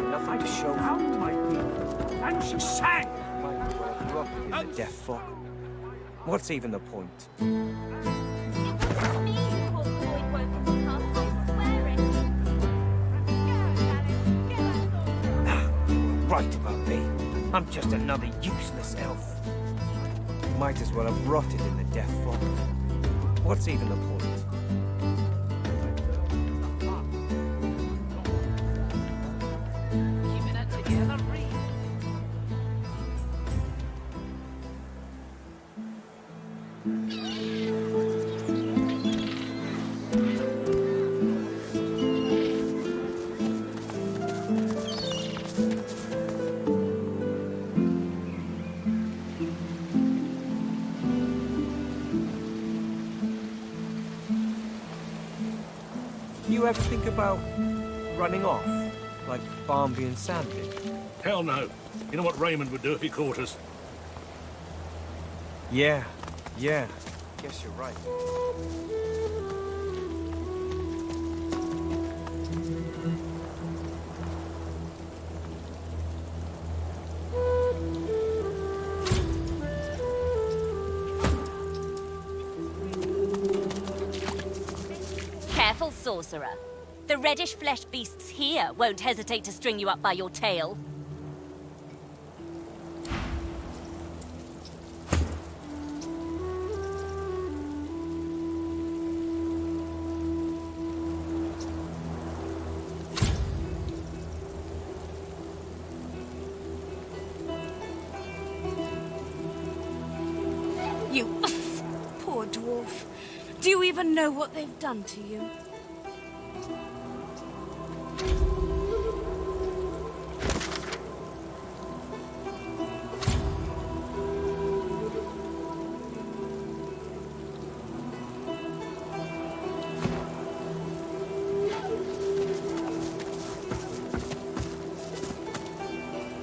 Nothing to show. And she sang! The deaf fuck. What's even the point? Right about me. I'm just another useless elf. Might as well have rotted in the deaf fog. What's even the point? Keeping it together, Reed. You ever think about running off, like Barnby and Sam did? Hell no. You know what Raymond would do if he caught us? Yeah. Guess you're right. Careful, sorcerer. The reddish flesh beasts here won't hesitate to string you up by your tail. You poor dwarf. Do you even know what they've done to you?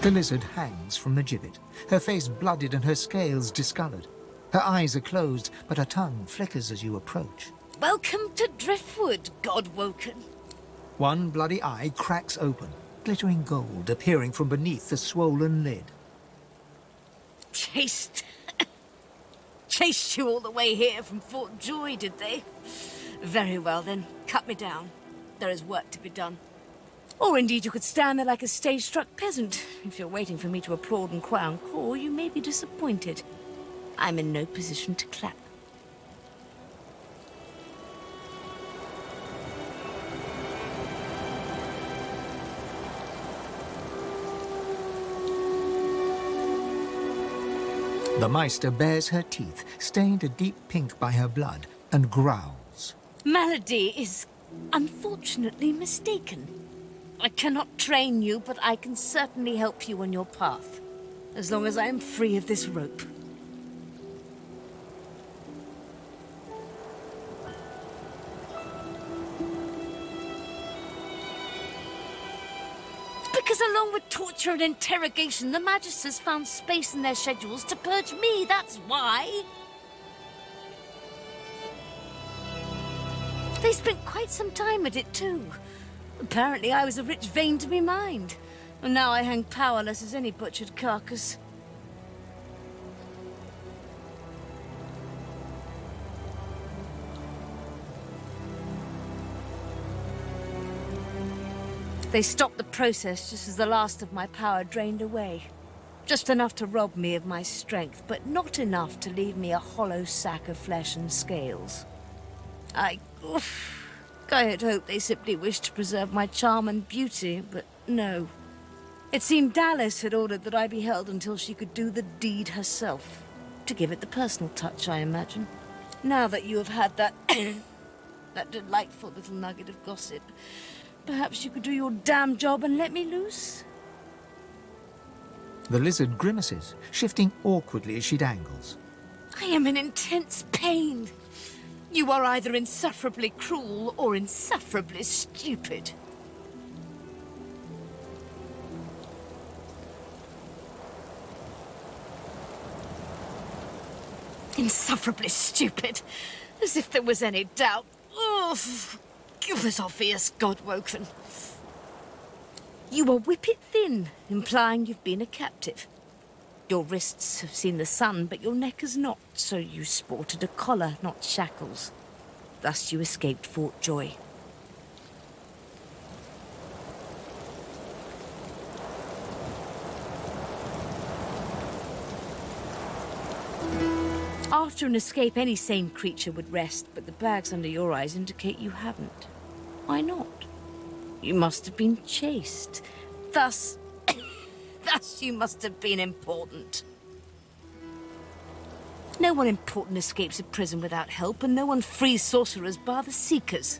The lizard hangs from the gibbet, her face blooded and her scales discoloured. Her eyes are closed, but her tongue flickers as you approach. Welcome to Driftwood, God-woken. One bloody eye cracks open, glittering gold appearing from beneath the swollen lid. Chased you all the way here from Fort Joy, did they? Very well then, cut me down. There is work to be done. Or indeed you could stand there like a stage-struck peasant. If you're waiting for me to applaud and cry encore, you may be disappointed. I'm in no position to clap. The Meister bares her teeth, stained a deep pink by her blood, and growls. Malady is unfortunately mistaken. I cannot train you, but I can certainly help you on your path, as long as I am free of this rope. Because along with torture and interrogation, the Magisters found space in their schedules to purge me, that's why. They spent quite some time at it, too. Apparently I was a rich vein to be mined, and now I hang powerless as any butchered carcass. They stopped the process just as the last of my power drained away. Just enough to rob me of my strength, but not enough to leave me a hollow sack of flesh and scales. I had hoped they simply wished to preserve my charm and beauty, but no. It seemed Dallas had ordered that I be held until she could do the deed herself. To give it the personal touch, I imagine. Now that you have had that that delightful little nugget of gossip, perhaps you could do your damn job and let me loose? The lizard grimaces, shifting awkwardly as she dangles. I am in intense pain. You are either insufferably cruel or insufferably stupid. Insufferably stupid. As if there was any doubt. Oh, it was obvious, Godwoken. You are whippet thin, implying you've been a captive. Your wrists have seen the sun, but your neck has not, so you sported a collar, not shackles. Thus you escaped Fort Joy. After an escape, any sane creature would rest, but the bags under your eyes indicate you haven't. Why not? You must have been chased. Thus you must have been important. No one important escapes a prison without help, and no one frees sorcerers bar the Seekers.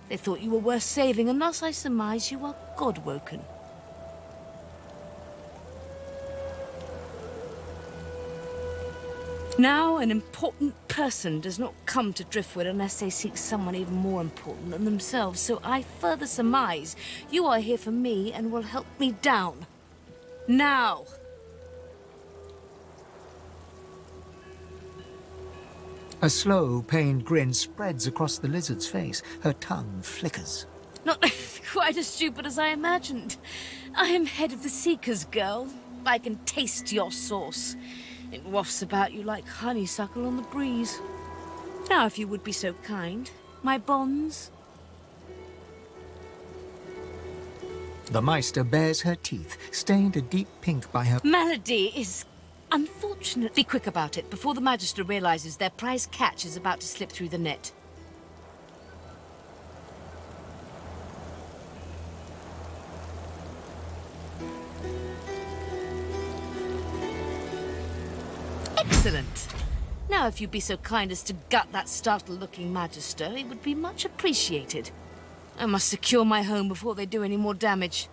They thought you were worth saving, and thus I surmise you are Godwoken. Now, an important person does not come to Driftwood unless they seek someone even more important than themselves, so I further surmise you are here for me and will help me down. Now! A slow, pained grin spreads across the lizard's face. Her tongue flickers. Not quite as stupid as I imagined. I am head of the Seekers, girl. I can taste your sauce. It wafts about you like honeysuckle on the breeze. Now, if you would be so kind, my bonds. The Meister bares her teeth, stained a deep pink by her... Malady is unfortunate. Be quick about it, before the Magister realizes their prize catch is about to slip through the net. Excellent. Now, if you'd be so kind as to gut that startled-looking Magister, it would be much appreciated. I must secure my home before they do any more damage.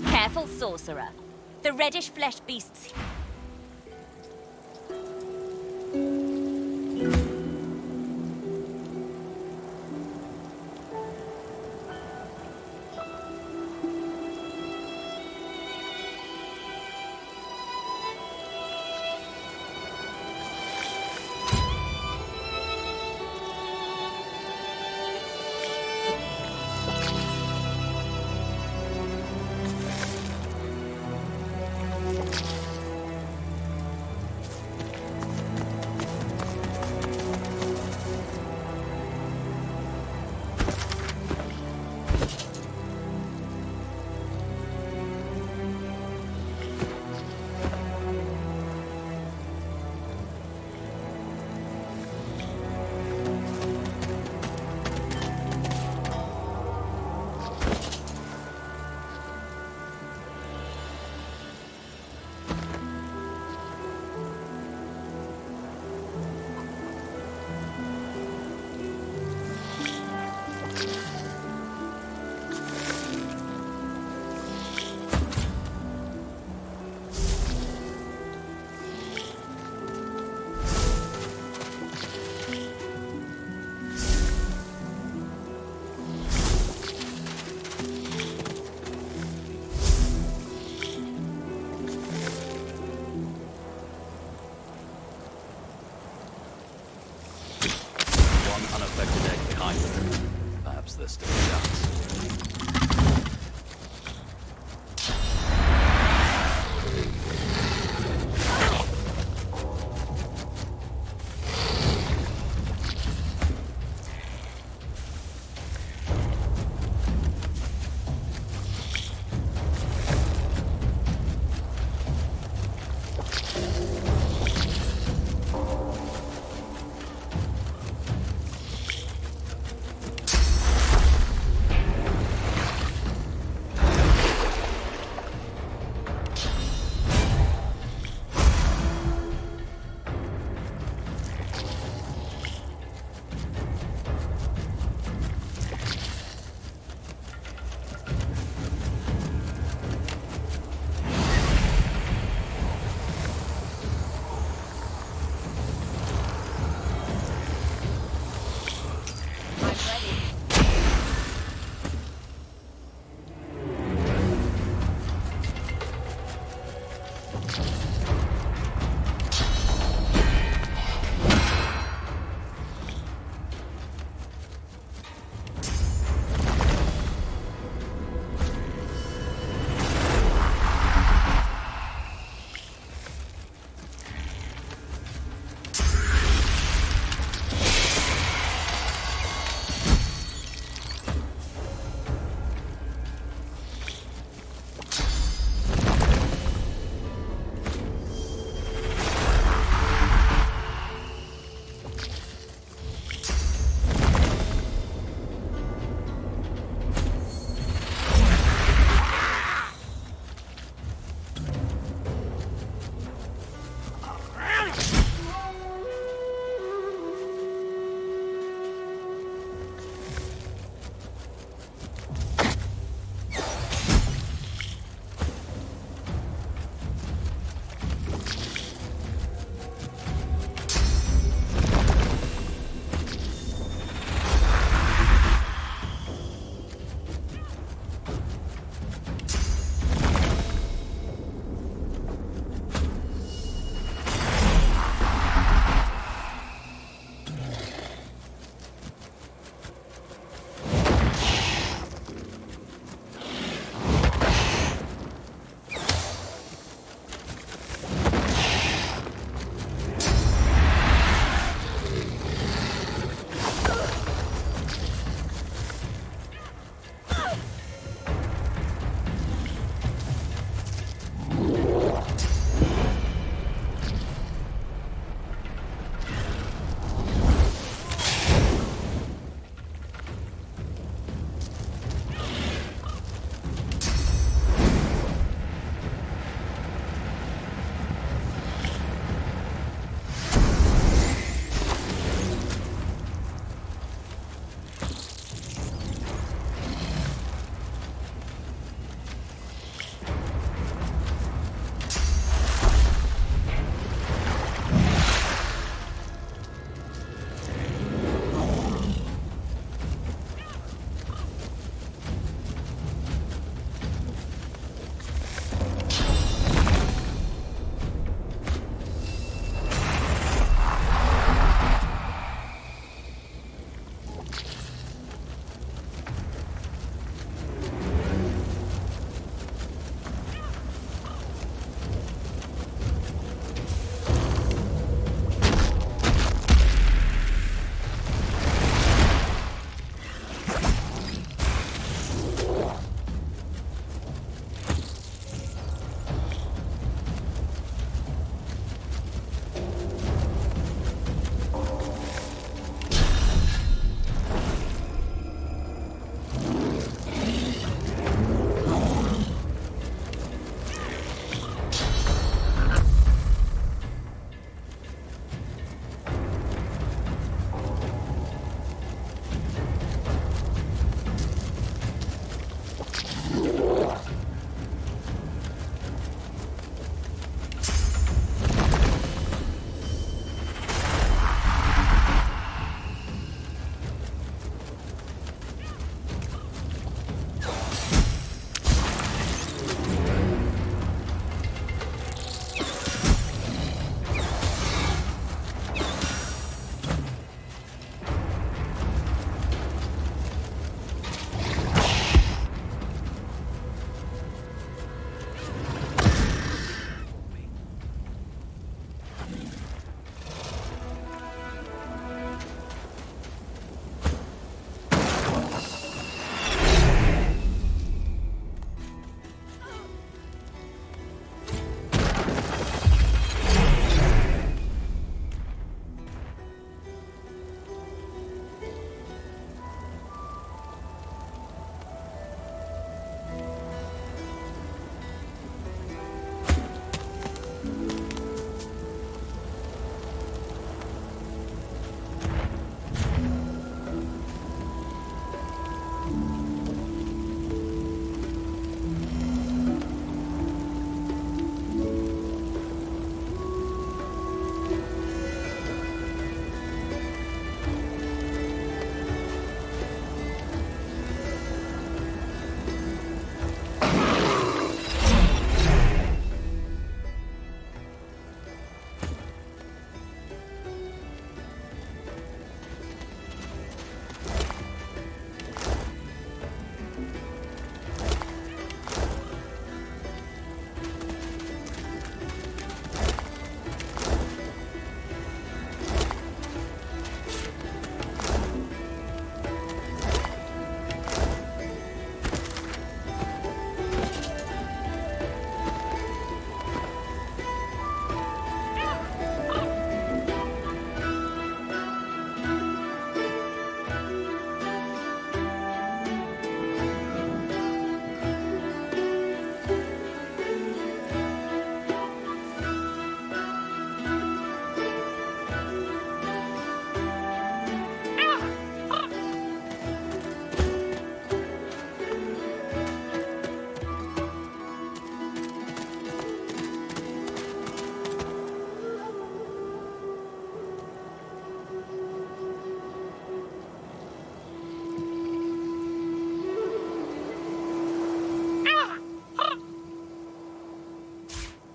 Careful, sorcerer. The reddish flesh beasts...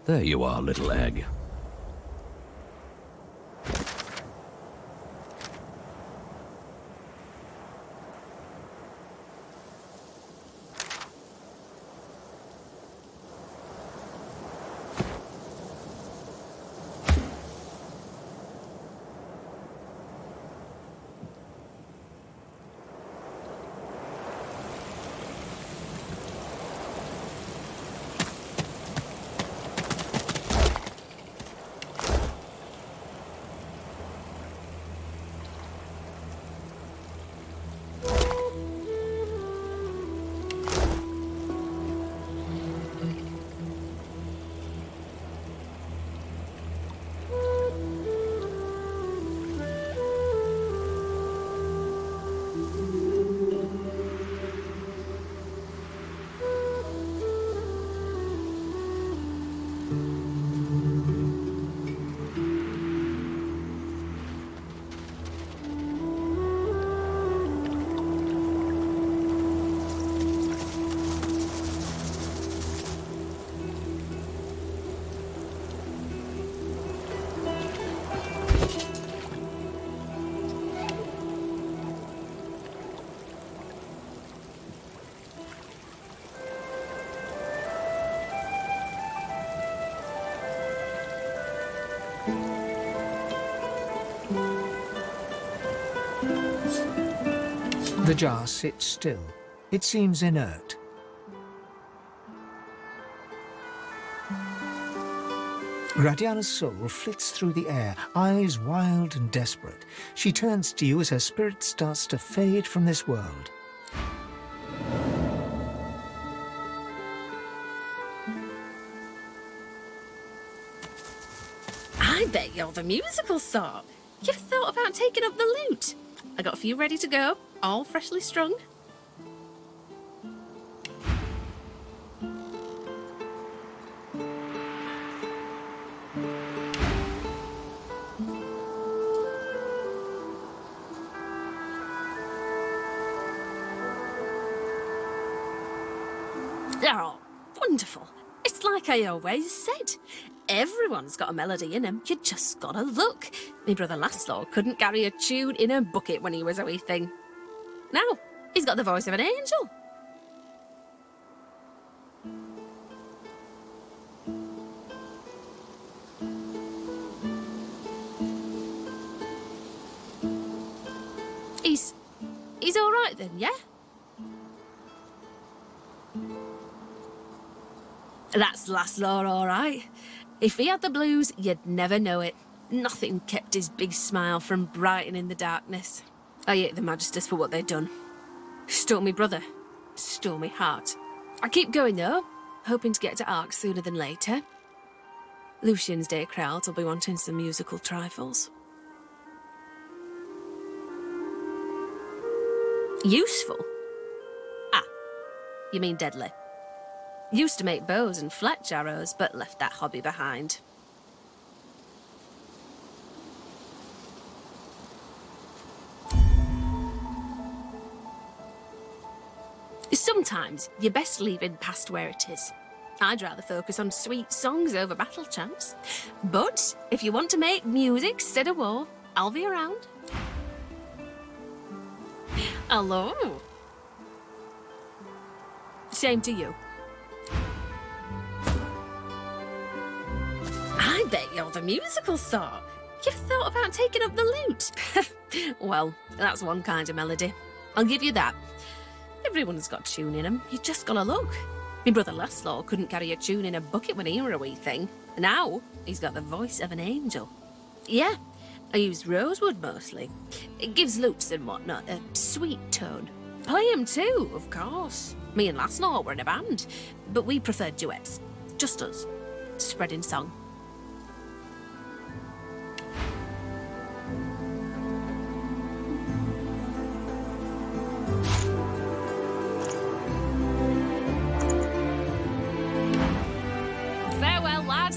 There you are, little egg. The jar sits still. It seems inert. Gradiana's soul flits through the air, eyes wild and desperate. She turns to you as her spirit starts to fade from this world. I bet you're the musical sort. You've thought about taking up the lute. I got a few ready to go, all freshly strung. Oh, wonderful. It's like I always said. Everyone's got a melody in him. You just gotta look. Me brother Laszlo couldn't carry a tune in a bucket when he was a wee thing. Now, he's got the voice of an angel. He's all right then, yeah? That's Laszlo, all right. If he had the blues, you'd never know it. Nothing kept his big smile from brightening the darkness. I hate the Magisters for what they'd done. Stole me brother. Stole me heart. I keep going, though, hoping to get to Ark sooner than later. Lucian's Day crowds will be wanting some musical trifles. Useful? Ah, you mean deadly. Used to make bows and fletch arrows, but left that hobby behind. Sometimes you're best leaving past where it is. I'd rather focus on sweet songs over battle chants. But if you want to make music instead of war, I'll be around. Hello. Same to you. I bet you're the musical sort. You've thought about taking up the lute. Well, that's one kind of melody. I'll give you that. Everyone's got a tune in them. You just gotta look. My brother Laszlo couldn't carry a tune in a bucket when he were a wee thing. Now, he's got the voice of an angel. Yeah, I use rosewood mostly. It gives lutes and whatnot a sweet tone. Play 'em too, of course. Me and Laszlo were in a band, but we preferred duets. Just us, spreading song. Farewell, lad.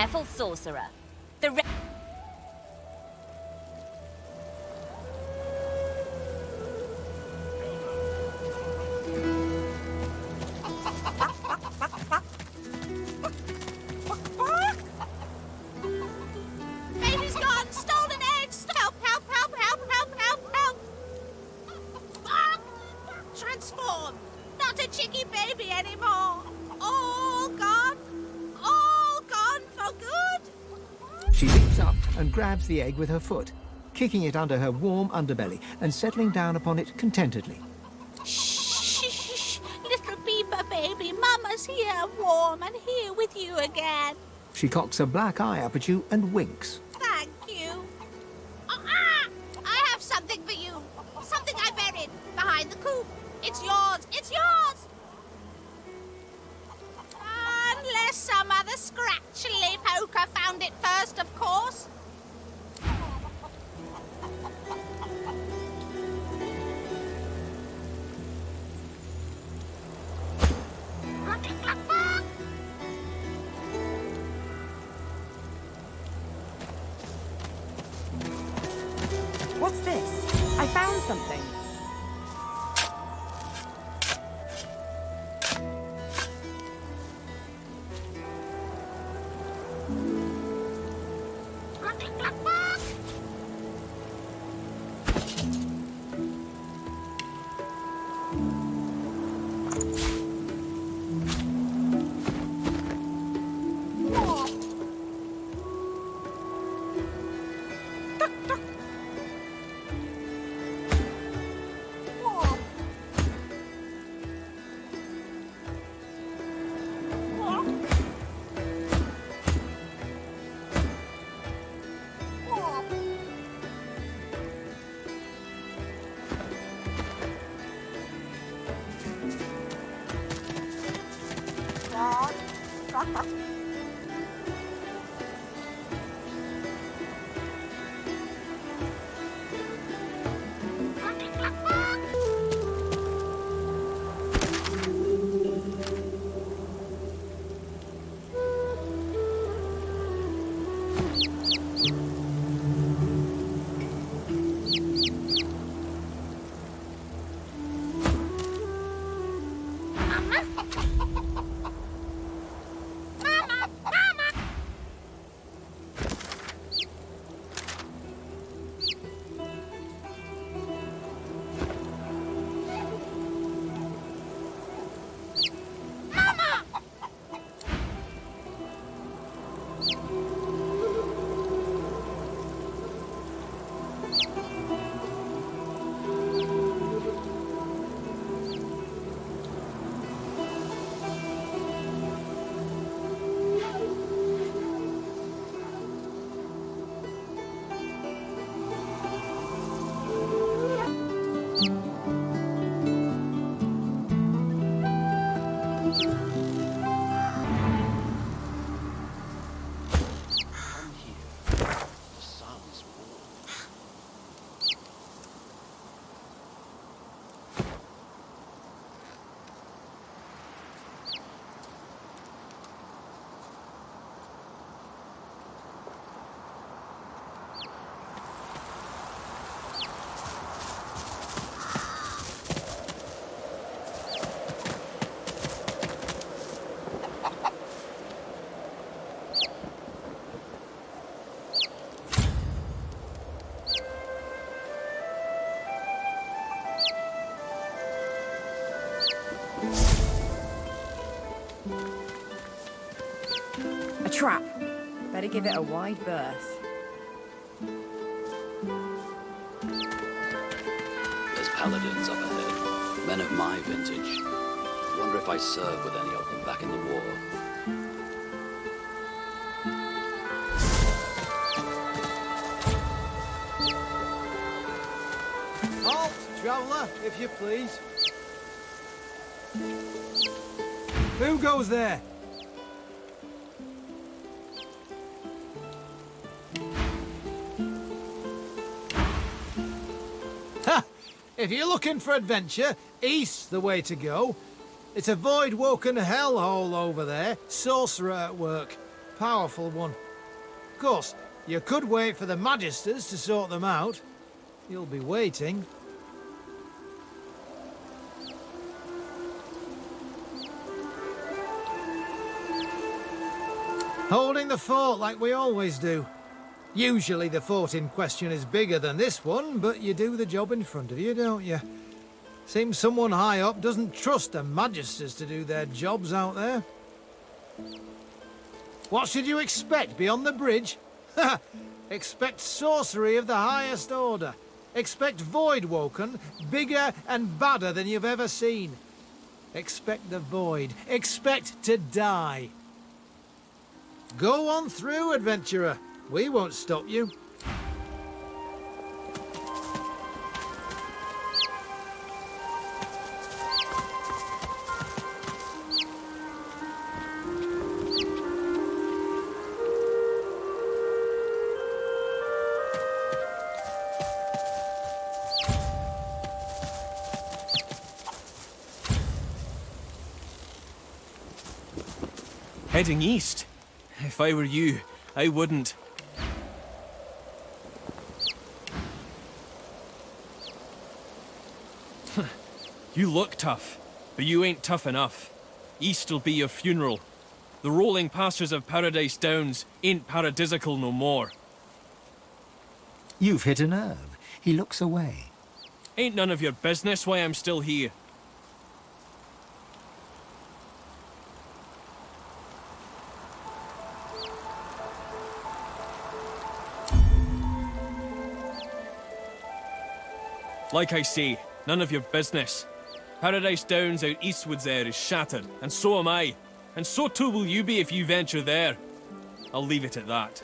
Careful, sorcerer. The Baby's gone! Stolen eggs! Help, help, help, help, help, help, help! Transform! Not a chicky baby anymore! All gone! All gone for good! She leaps up and grabs the egg with her foot, kicking it under her warm underbelly and settling down upon it contentedly. Shh! Little Beaver baby, Mama's here, warm and here with you again. She cocks a black eye up at you and winks. Thank you. I have something for you. Something I buried behind the coop. It's yours. It's yours. Unless some other scratchly poker found it first, of course. What's this? I found something. A trap. Better give it a wide berth. There's paladins up ahead. Men of my vintage. Wonder if I served with any of them back in the war. Halt, traveller, if you please. Who goes there? Ha! If you're looking for adventure, east's the way to go. It's a void-woken hellhole over there, sorcerer at work. powerful one. Of course, you could wait for the Magisters to sort them out. You'll be waiting. Holding the fort like we always do. Usually the fort in question is bigger than this one, but you do the job in front of you, don't you? Seems someone high up doesn't trust the Magisters to do their jobs out there. What should you expect beyond the bridge? Expect sorcery of the highest order. Expect Voidwoken, bigger and badder than you've ever seen. Expect the void. Expect to die. Go on through, adventurer. We won't stop you. Heading east? If I were you, I wouldn't. You look tough, but you ain't tough enough. East'll be your funeral. The rolling pastures of Paradise Downs ain't paradisical no more. You've hit a nerve. He looks away. Ain't none of your business why I'm still here. Like I say, none of your business. Paradise Downs out eastwards there is shattered, and so am I. And so too will you be if you venture there. I'll leave it at that.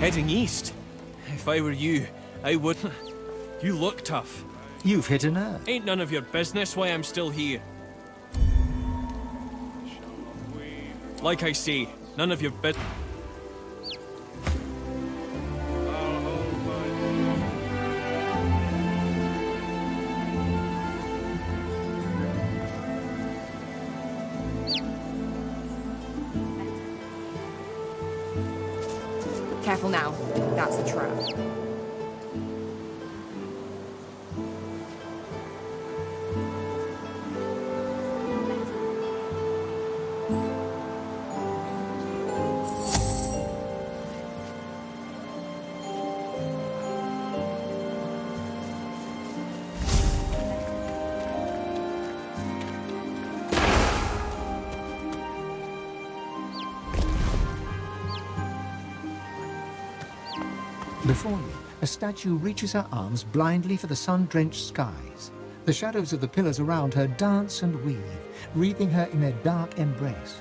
Heading east? If I were you, I wouldn't. You look tough. You've hit a nerve. Ain't none of your business why I'm still here. Like I say, none of your business. Careful now. That's a trap. Before you, a statue reaches her arms blindly for the sun-drenched skies. The shadows of the pillars around her dance and weave, wreathing her in their dark embrace.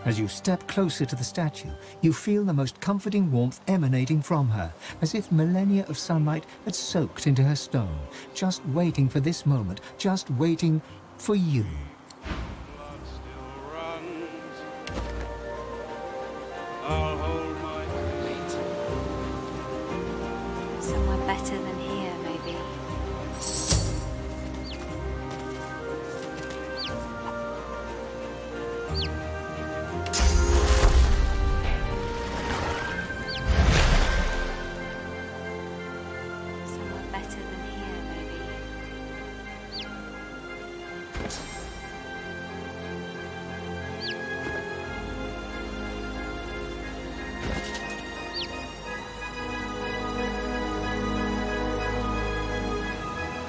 As you step closer to the statue, you feel the most comforting warmth emanating from her, as if millennia of sunlight had soaked into her stone, just waiting for this moment, just waiting for you. Somewhere better than here, maybe. Somewhere better than here, maybe.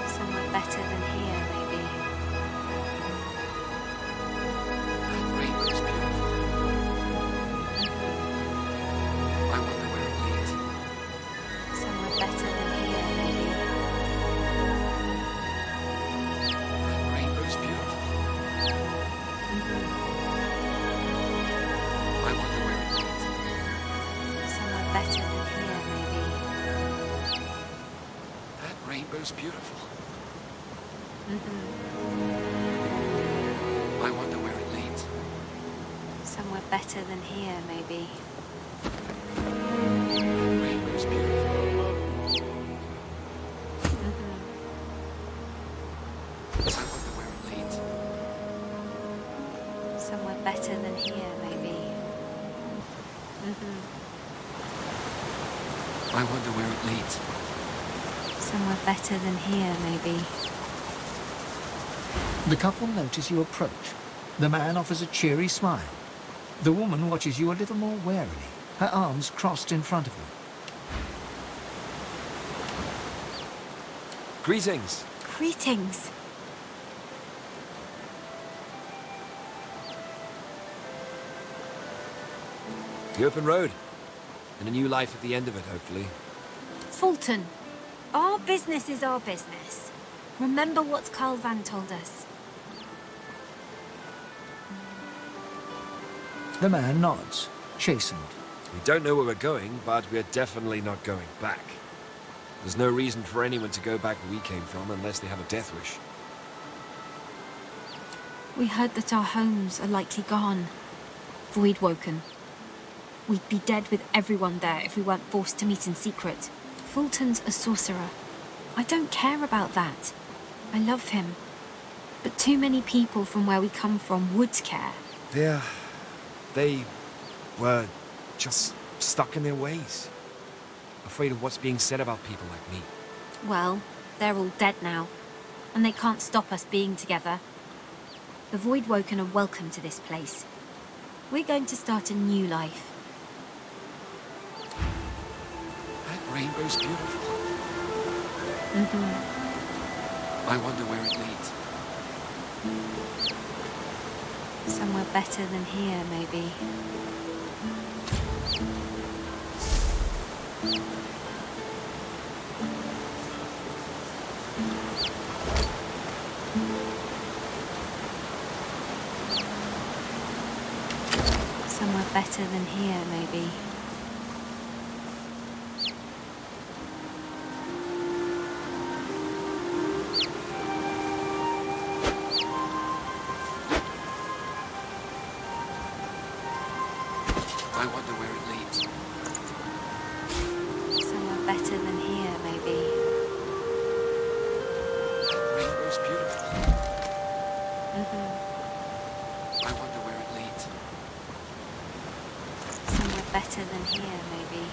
Somewhere better than here, maybe. That rainbow is beautiful. I wonder where it leads. Somewhere better than here, maybe. That rainbow is beautiful. rainbow's beautiful. Mm-hmm. I wonder where it leads. Somewhere better than here, maybe. Rainbow's beautiful. Mm-hmm. I wonder where it leads. Somewhere better than here, maybe. Mm-hmm. I wonder where it leads. Somewhere better than here, maybe. The couple notice you approach. The man offers a cheery smile. The woman watches you a little more warily, her arms crossed in front of her. Greetings. Greetings. The open road. And a new life at the end of it, hopefully. Fulton, our business is our business. Remember what Carl Van told us. The man nods, chastened. We don't know where we're going, but we're definitely not going back. There's no reason for anyone to go back where we came from unless they have a death wish. We heard that our homes are likely gone. Voidwoken. We'd be dead with everyone there if we weren't forced to meet in secret. Fulton's a sorcerer. I don't care about that. I love him. But too many people from where we come from would care. They were just stuck in their ways. Afraid of what's being said about people like me. Well, they're all dead now. And they can't stop us being together. The Voidwoken are welcome to this place. We're going to start a new life. That rainbow's beautiful. Mm-hmm. I wonder where it leads. Somewhere better than here, maybe. Somewhere better than here, maybe. I wonder where it leads. Somewhere better than here, maybe. Rainbow's beautiful. Mm-hmm. I wonder where it leads. Somewhere better than here, maybe.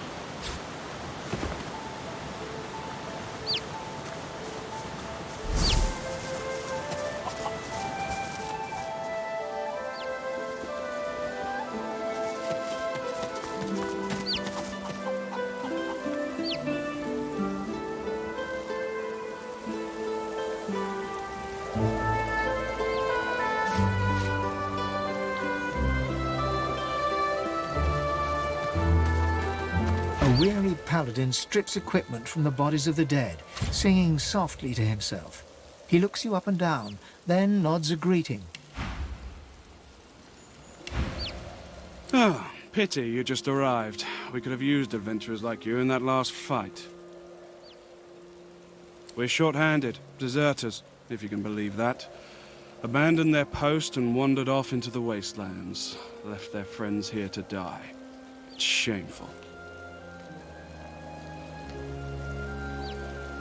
A weary paladin strips equipment from the bodies of the dead, singing softly to himself. He looks you up and down, then nods a greeting. Ah, pity you just arrived. We could have used adventurers like you in that last fight. We're short-handed, deserters, if you can believe that. Abandoned their post and wandered off into the wastelands. Left their friends here to die. It's shameful.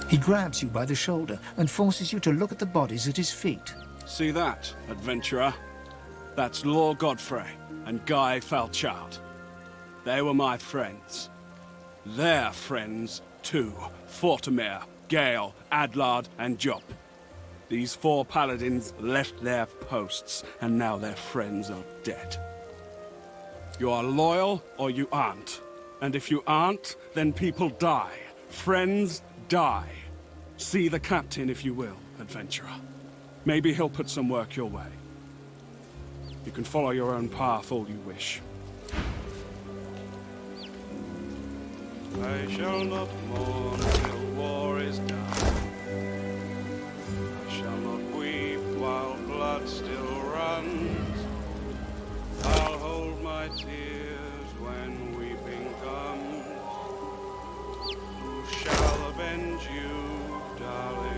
He grabs you by the shoulder and forces you to look at the bodies at his feet. See that, adventurer? That's Lord Godfrey and Guy Falchart. They were my friends. Their friends, too. Fortimere, Gale, Adlard, and Job. These 4 paladins left their posts, and now their friends are dead. You are loyal, or you aren't. And if you aren't, then people die. Friends die. See the captain, if you will, adventurer. Maybe he'll put some work your way. You can follow your own path all you wish. I shall not mourn till war is done. I shall not weep while blood still runs. I'll hold my tears when weeping comes. Who shall avenge you, darling?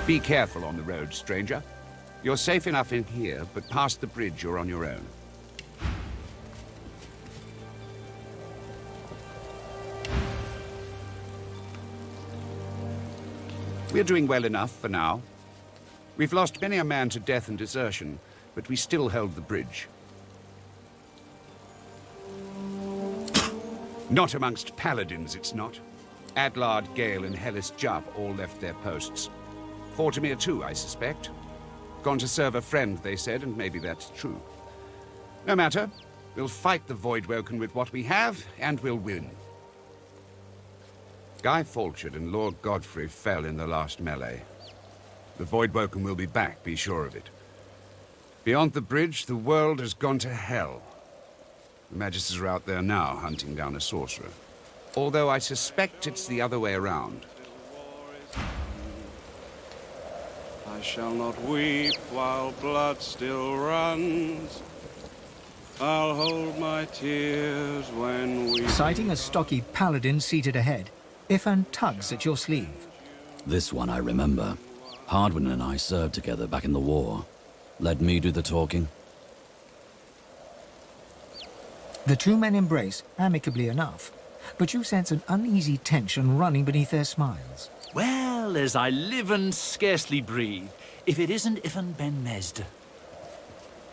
Be careful on the road, stranger. You're safe enough in here, but past the bridge you're on your own. We're doing well enough for now. We've lost many a man to death and desertion, but we still held the bridge. Not amongst paladins, it's not. Adlard, Gale, and Hellis Jubb all left their posts. Fortimere too, I suspect. Gone to serve a friend, they said, and maybe that's true. No matter. We'll fight the Voidwoken with what we have, and we'll win. Guy Falchard and Lord Godfrey fell in the last melee. The Voidwoken will be back, be sure of it. Beyond the bridge, the world has gone to hell. The Magisters are out there now, hunting down a sorcerer. Although I suspect it's the other way around. I shall not weep while blood still runs. I'll hold my tears when we... Sighting a stocky paladin seated ahead, Ifan tugs at your sleeve. This one I remember. Hardwin and I served together back in the war. Let me do the talking. The two men embrace, amicably enough, but you sense an uneasy tension running beneath their smiles. Well, as I live and scarcely breathe, if it isn't Ifan Ben Mesd.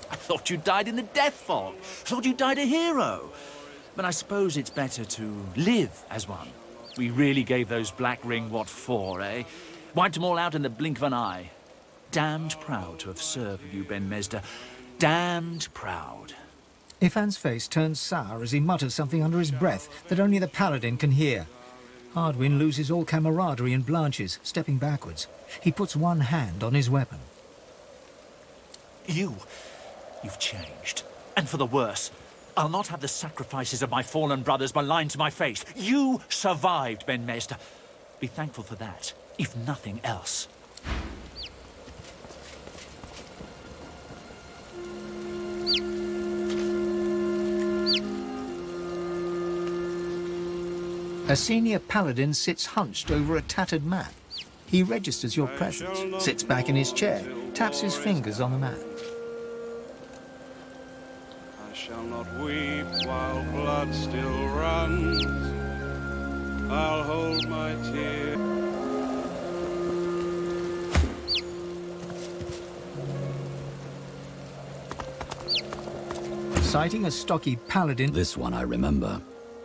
I thought you died in the death fog. Thought you died a hero. But I suppose it's better to live as one. We really gave those Black Ring what for, eh? Wiped them all out in the blink of an eye. Damned proud to have served you, Ben Mesd. Damned proud. Ifan's face turns sour as he mutters something under his breath that only the paladin can hear. Hardwin loses all camaraderie and blanches, stepping backwards. He puts one hand on his weapon. You've changed. And for the worse. I'll not have the sacrifices of my fallen brothers maligned to my face. You survived, Ben Mesd. Be thankful for that, if nothing else. A senior paladin sits hunched over a tattered map. He registers your presence, sits back in his chair, taps his fingers on the map. I shall not weep while blood still runs. I'll hold my tears. Sighting a stocky paladin... This one I remember.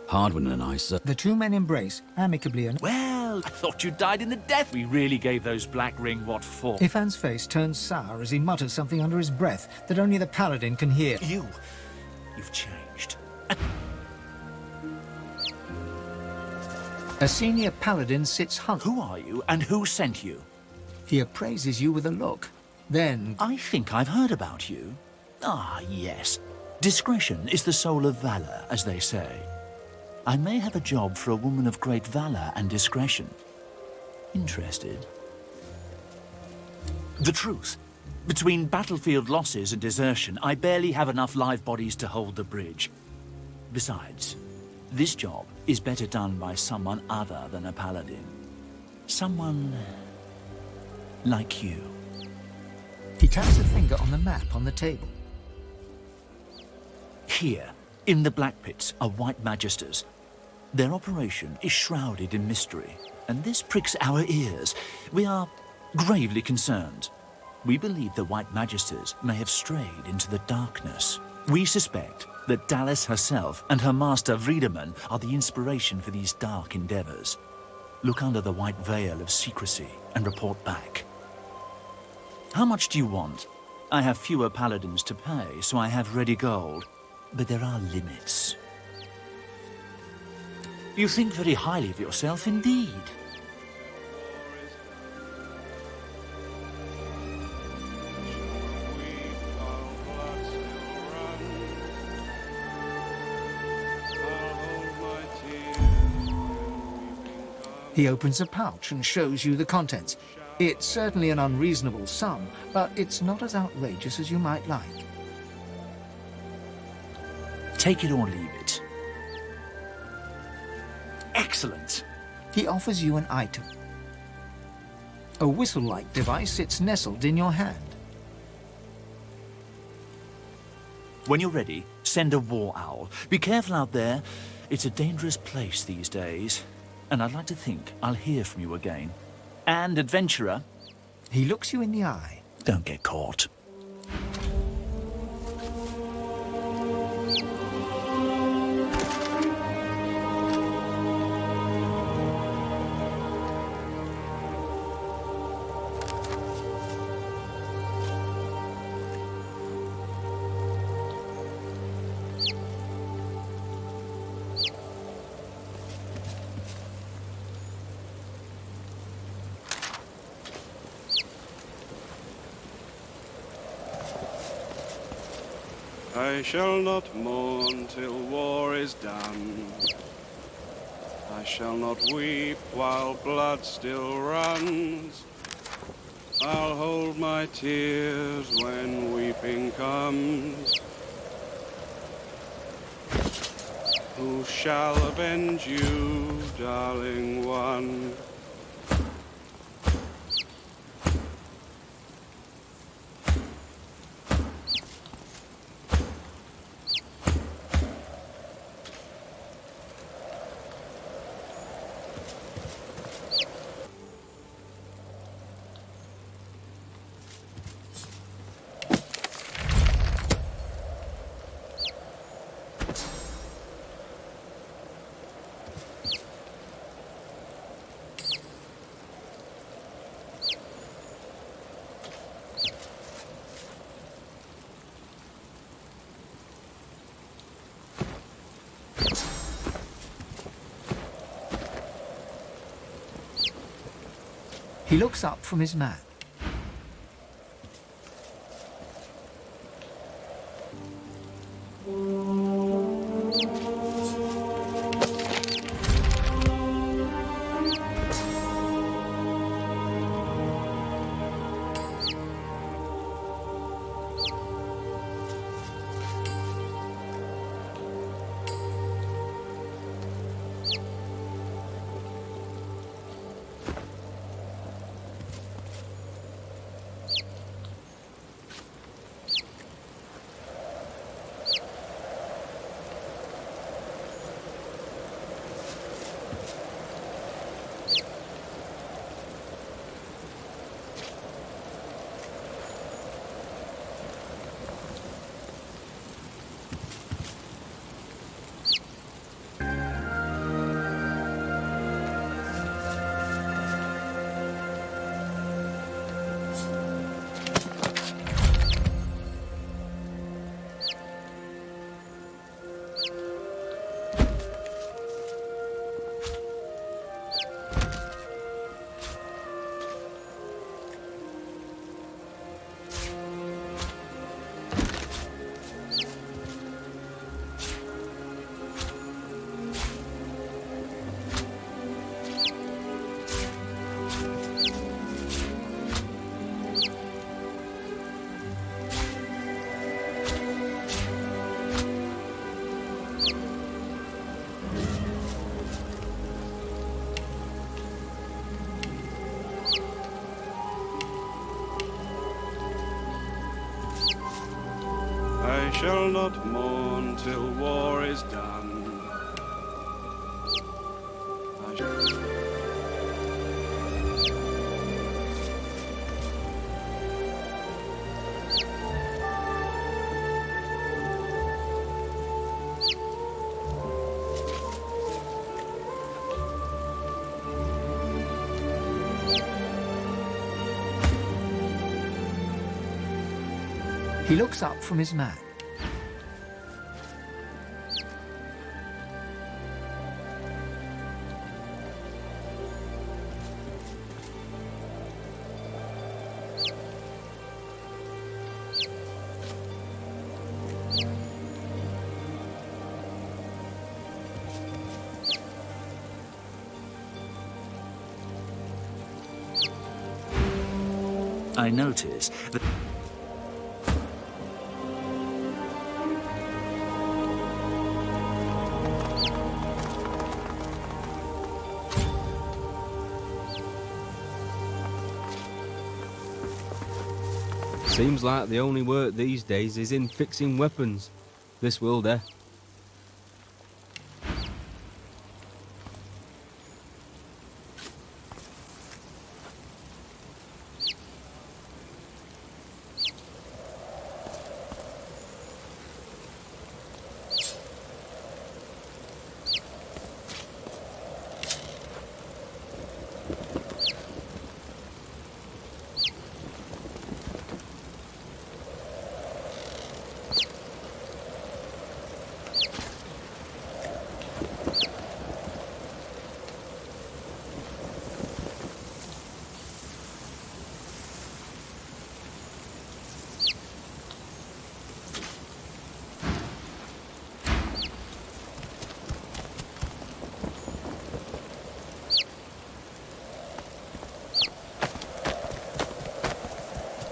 Hardwin and I, sir. The two men embrace, amicably and... Well, I thought you died in the death. We really gave those Black Ring what for. Ifan's face turns sour as he mutters something under his breath that only the paladin can hear. You've changed. A senior paladin sits hunched. Who are you and who sent you? He appraises you with a look. Then... I think I've heard about you. Ah, yes. Discretion is the soul of valor, as they say. I may have a job for a woman of great valor and discretion. Interested? The truth. Between battlefield losses and desertion, I barely have enough live bodies to hold the bridge. Besides, this job is better done by someone other than a paladin. Someone... like you. He taps a finger on the map on the table. Here, in the Black Pits, are White Magisters. Their operation is shrouded in mystery, and this pricks our ears. We are gravely concerned. We believe the White Magisters may have strayed into the darkness. We suspect that Dallas herself and her master Rivellon are the inspiration for these dark endeavors. Look under the white veil of secrecy and report back. How much do you want? I have fewer paladins to pay, so I have ready gold. But there are limits. You think very highly of yourself indeed. He opens a pouch and shows you the contents. It's certainly an unreasonable sum, but it's not as outrageous as you might like. Take it or leave it. Excellent. He offers you an item. A whistle-like device sits nestled in your hand. When you're ready, send a war owl. Be careful out there. It's a dangerous place these days. And I'd like to think I'll hear from you again. And, adventurer... He looks you in the eye. Don't get caught. I shall not mourn till war is done. I shall not weep while blood still runs. I'll hold my tears when weeping comes. Who shall avenge you, darling one? He looks up from his map. I shall not mourn till war is done. I shall... He looks up from his map. I notice that... Seems like the only work these days is in fixing weapons. This will do.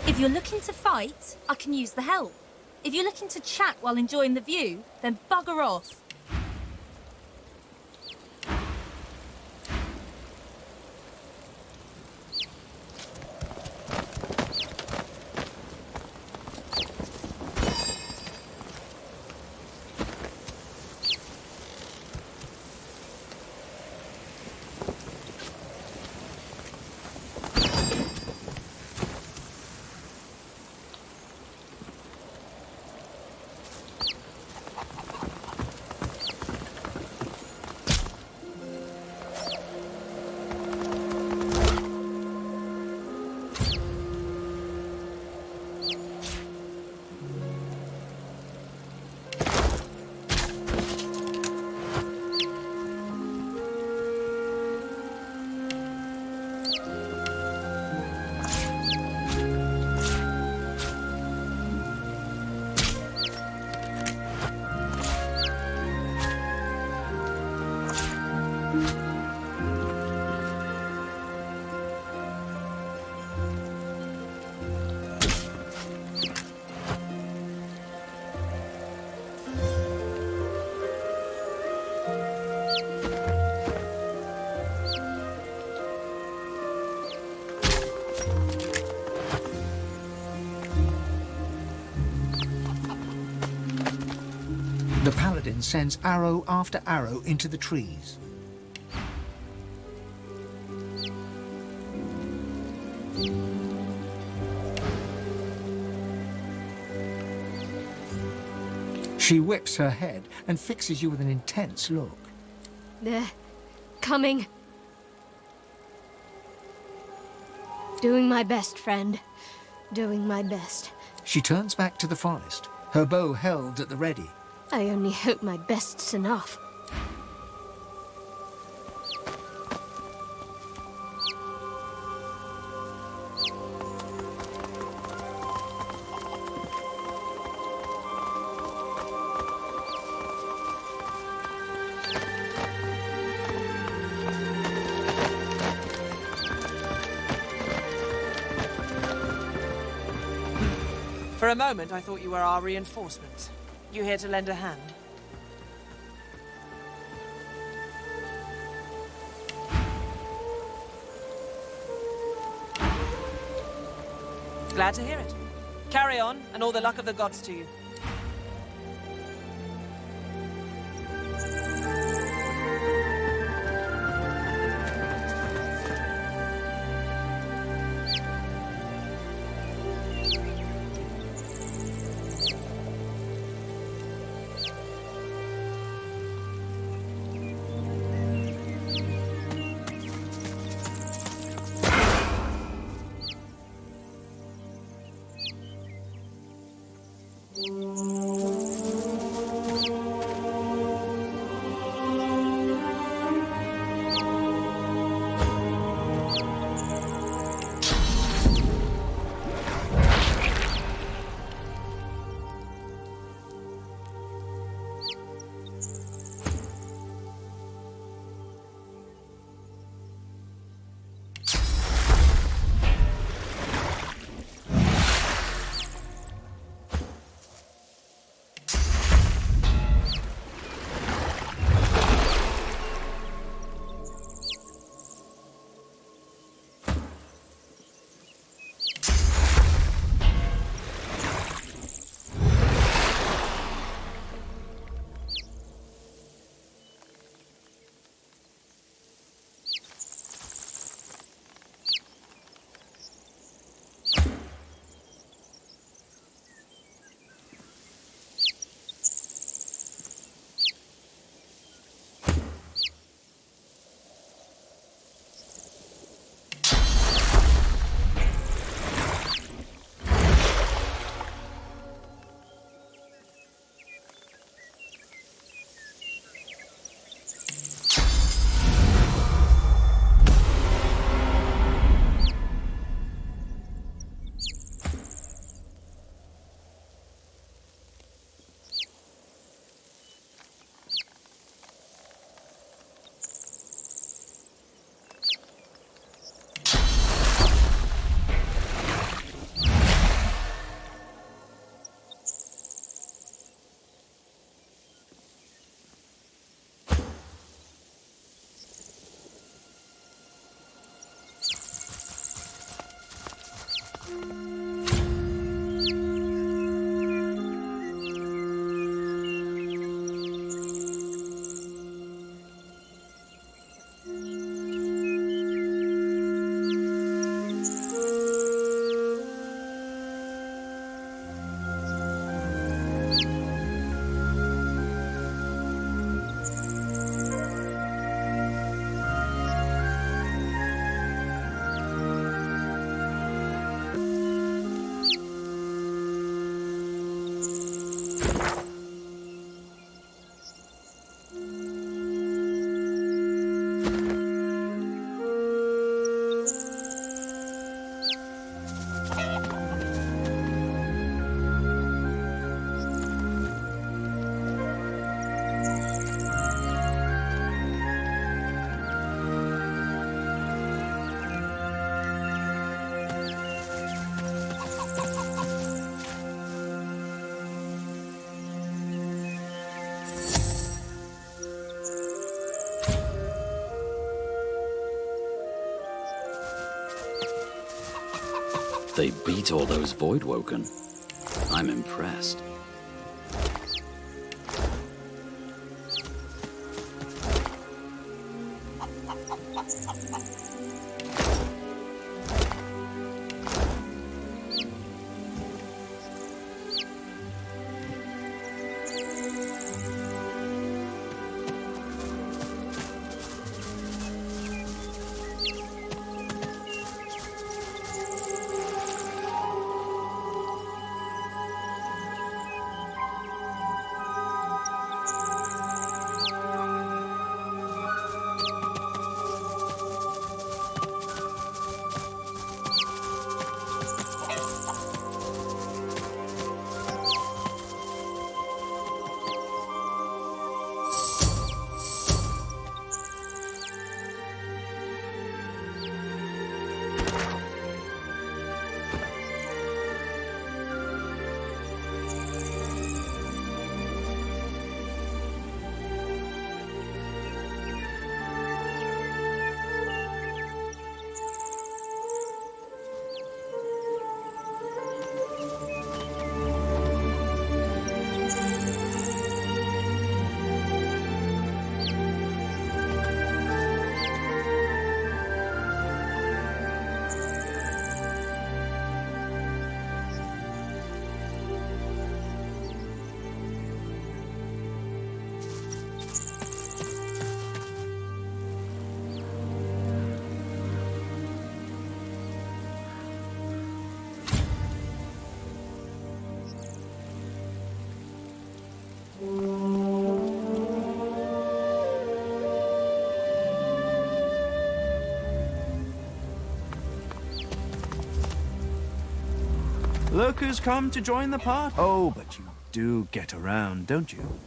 If you're looking to fight, I can use the help. If you're looking to chat while enjoying the view, then bugger off. The paladin sends arrow after arrow into the trees. She whips her head and fixes you with an intense look. They're coming. Doing my best, friend. Doing my best. She turns back to the forest, her bow held at the ready. I only hope my best's enough. For a moment, I thought you were our reinforcements. You here to lend a hand? Glad to hear it. Carry on, and all the luck of the gods to you. They beat all those Voidwoken. I'm impressed. Look who's come to join the party. Oh, but you do get around, don't you?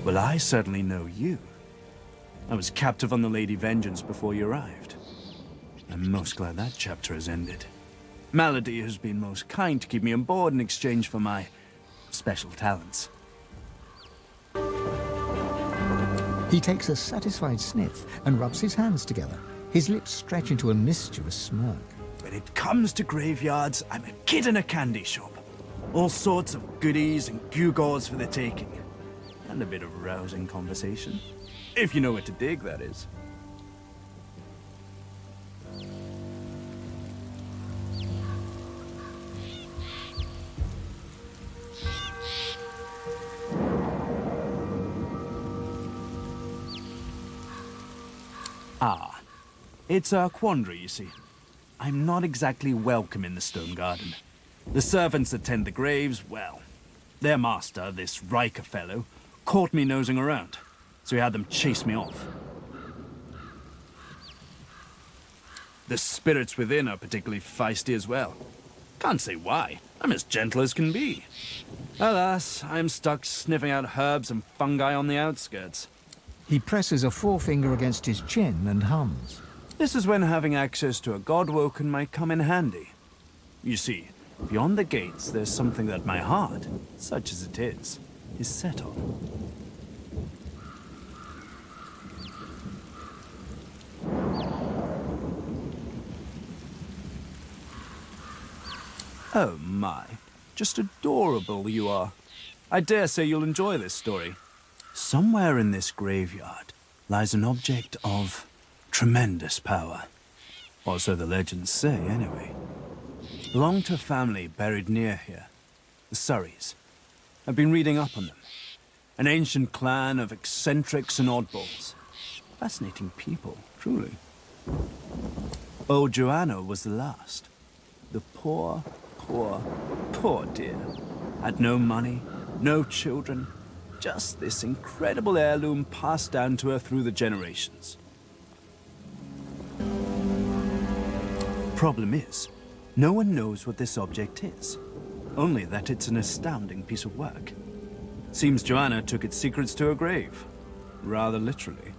Well, I certainly know you. I was captive on the Lady Vengeance before you arrived. I'm most glad that chapter has ended. Malady has been most kind to keep me on board in exchange for my special talents. He takes a satisfied sniff and rubs his hands together. His lips stretch into a mischievous smirk. When it comes to graveyards, I'm a kid in a candy shop. All sorts of goodies and gewgaws for the taking. And a bit of rousing conversation. If you know what to dig, that is. Ah, it's a quandary, you see. I'm not exactly welcome in the Stone Garden. The servants that tend the graves, well, their master, this Riker fellow, caught me nosing around, so he had them chase me off. The spirits within are particularly feisty as well. Can't say why. I'm as gentle as can be. Alas, I'm stuck sniffing out herbs and fungi on the outskirts. He presses a forefinger against his chin and hums. This is when having access to a God-woken might come in handy. You see, beyond the gates, there's something that my heart, such as it is set on. Oh my, just adorable you are. I dare say you'll enjoy this story. Somewhere in this graveyard lies an object of tremendous power. Or so the legends say, anyway. Belonged to a family buried near here, the Surreys. I've been reading up on them. An ancient clan of eccentrics and oddballs. Fascinating people, truly. Old Joanna was the last. The poor dear. Had no money, no children, just this incredible heirloom passed down to her through the generations. Problem is, no one knows what this object is, only that it's an astounding piece of work. Seems Joanna took its secrets to her grave, rather literally.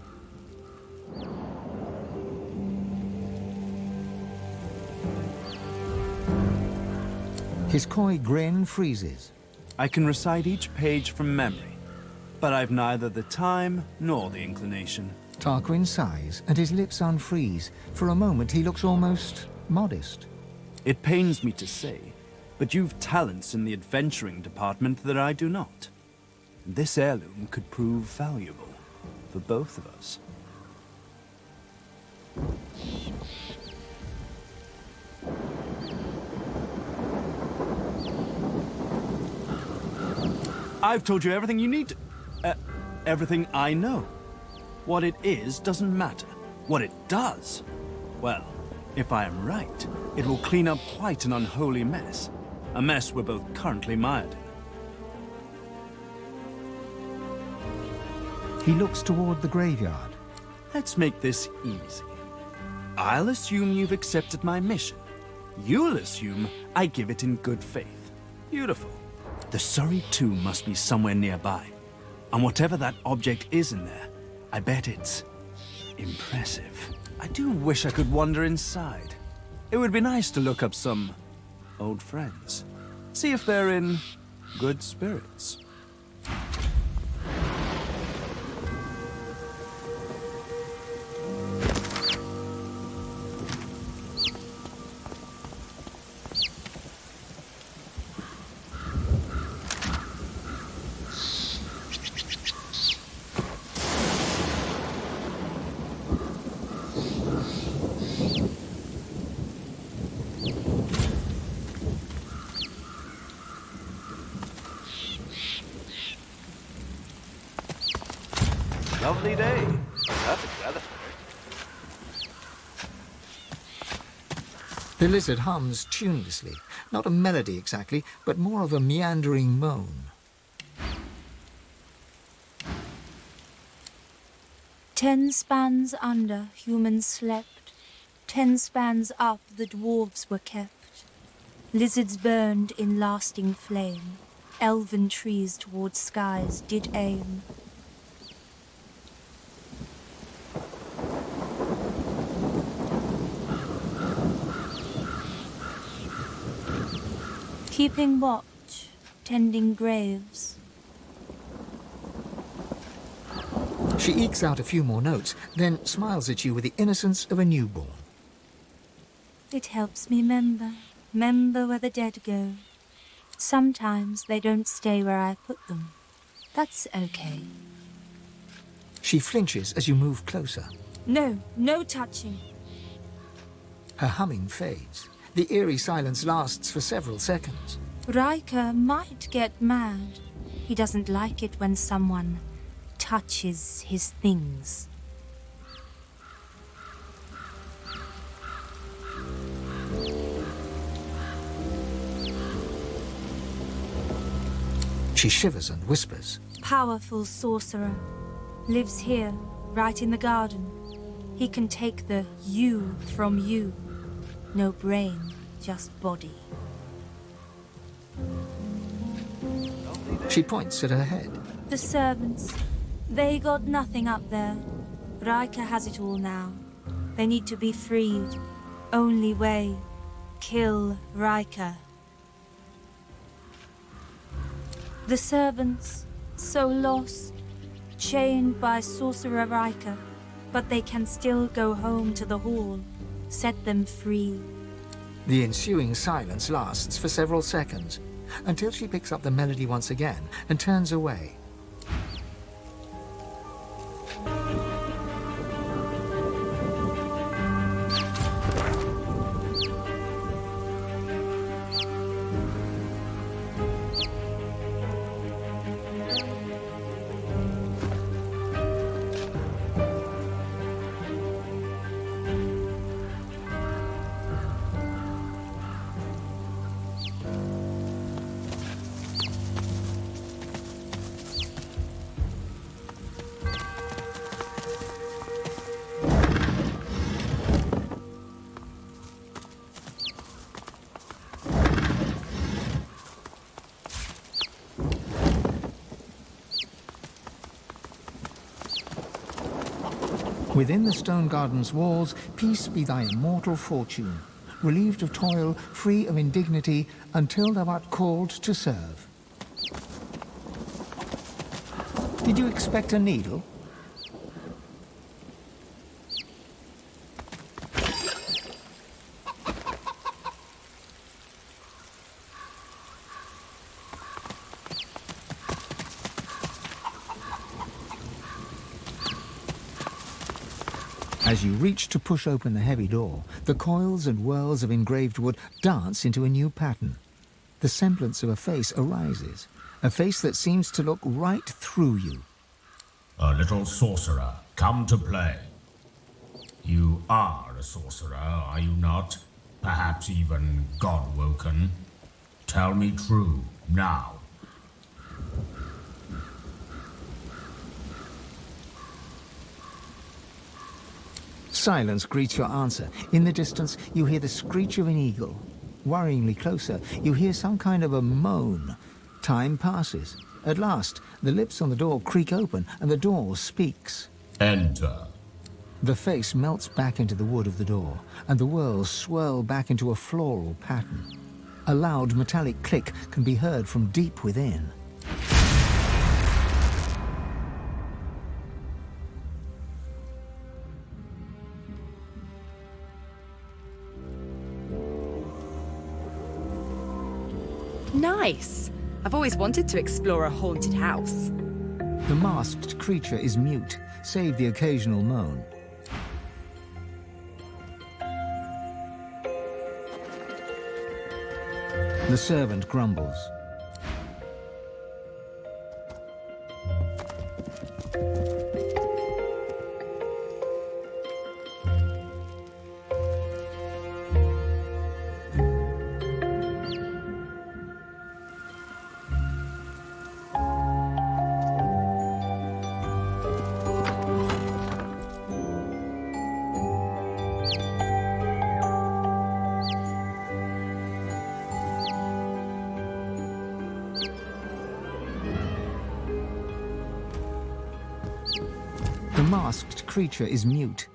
His coy grin freezes. I can recite each page from memory, but I've neither the time nor the inclination. Tarquin sighs, and his lips unfreeze. For a moment, he looks almost modest. It pains me to say, but you've talents in the adventuring department that I do not. This heirloom could prove valuable for both of us. I've told you everything you need to... everything I know. What it is doesn't matter. What it does, well, if I am right, it will clean up quite an unholy mess. A mess we're both currently mired in. He looks toward the graveyard. Let's make this easy. I'll assume you've accepted my mission. You'll assume I give it in good faith. Beautiful. The Surrey tomb must be somewhere nearby. And whatever that object is in there, I bet it's impressive. I do wish I could wander inside. It would be nice to look up some old friends. See if they're in good spirits. Lovely day. Perfect weather for it. The lizard hums tunelessly. Not a melody exactly, but more of a meandering moan. 10 spans under, humans slept. 10 spans up, the dwarves were kept. Lizards burned in lasting flame. Elven trees towards skies did aim. Keeping watch, tending graves. She ekes out a few more notes, then smiles at you with the innocence of a newborn. It helps me remember where the dead go. Sometimes they don't stay where I put them. That's okay. She flinches as you move closer. No, no touching. Her humming fades. The eerie silence lasts for several seconds. Riker might get mad. He doesn't like it when someone touches his things. She shivers and whispers. Powerful sorcerer. Lives here, right in the garden. He can take the you from you. No brain, just body. She points at her head. The servants. They got nothing up there. Riker has it all now. They need to be freed. Only way. Kill Riker. The servants, so lost, chained by Sorcerer Riker, but they can still go home to the hall. Set them free. The ensuing silence lasts for several seconds, until she picks up the melody once again and turns away. Within the stone garden's walls, peace be thy immortal fortune, relieved of toil, free of indignity, until thou art called to serve. Did you expect a needle? As you reach to push open the heavy door, the coils and whirls of engraved wood dance into a new pattern. The semblance of a face arises, a face that seems to look right through you. A little sorcerer, come to play. You are a sorcerer, are you not? Perhaps even God-woken? Tell me true, now. Silence greets your answer. In the distance, you hear the screech of an eagle. Worryingly closer, you hear some kind of a moan. Time passes. At last, the lips on the door creak open, and the door speaks. Enter. The face melts back into the wood of the door, and the whirls swirl back into a floral pattern. A loud metallic click can be heard from deep within. Nice! I've always wanted to explore a haunted house. The masked creature is mute, save the occasional moan. The servant grumbles. The masked creature is mute.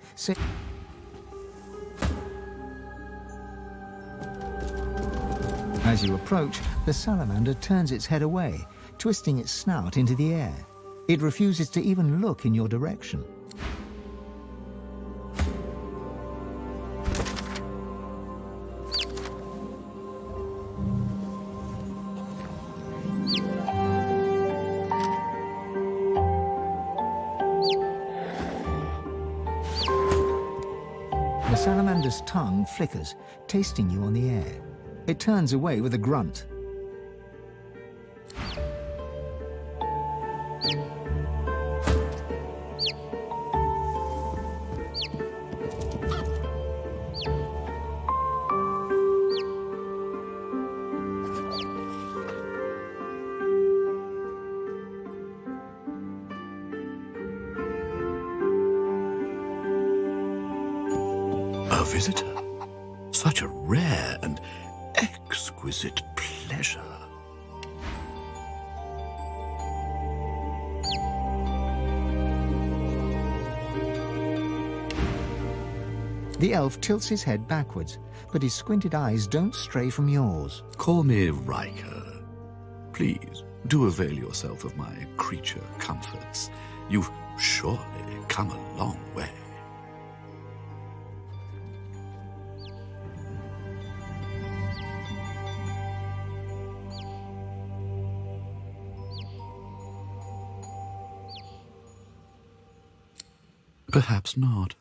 As you approach, the salamander turns its head away, twisting its snout into the air. It refuses to even look in your direction. The salamander's tongue flickers, tasting you on the air. It turns away with a grunt. A visitor. Such a rare and exquisite pleasure. The elf tilts his head backwards, but his squinted eyes don't stray from yours. Call me Riker. Please, do avail yourself of my creature comforts. You've surely come a long way. Perhaps not.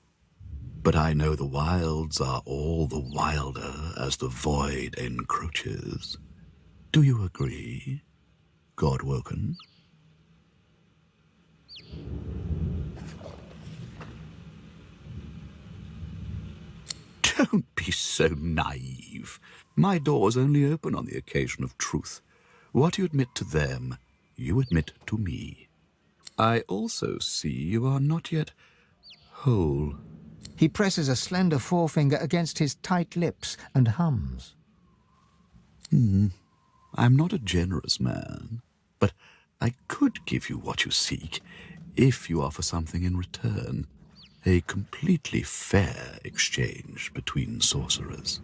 But I know the wilds are all the wilder as the void encroaches. Do you agree, Godwoken? Don't be so naive. My doors only open on the occasion of truth. What you admit to them, you admit to me. I also see you are not yet whole. He presses a slender forefinger against his tight lips and hums. I'm not a generous man, but I could give you what you seek if you offer something in return. A completely fair exchange between sorcerers.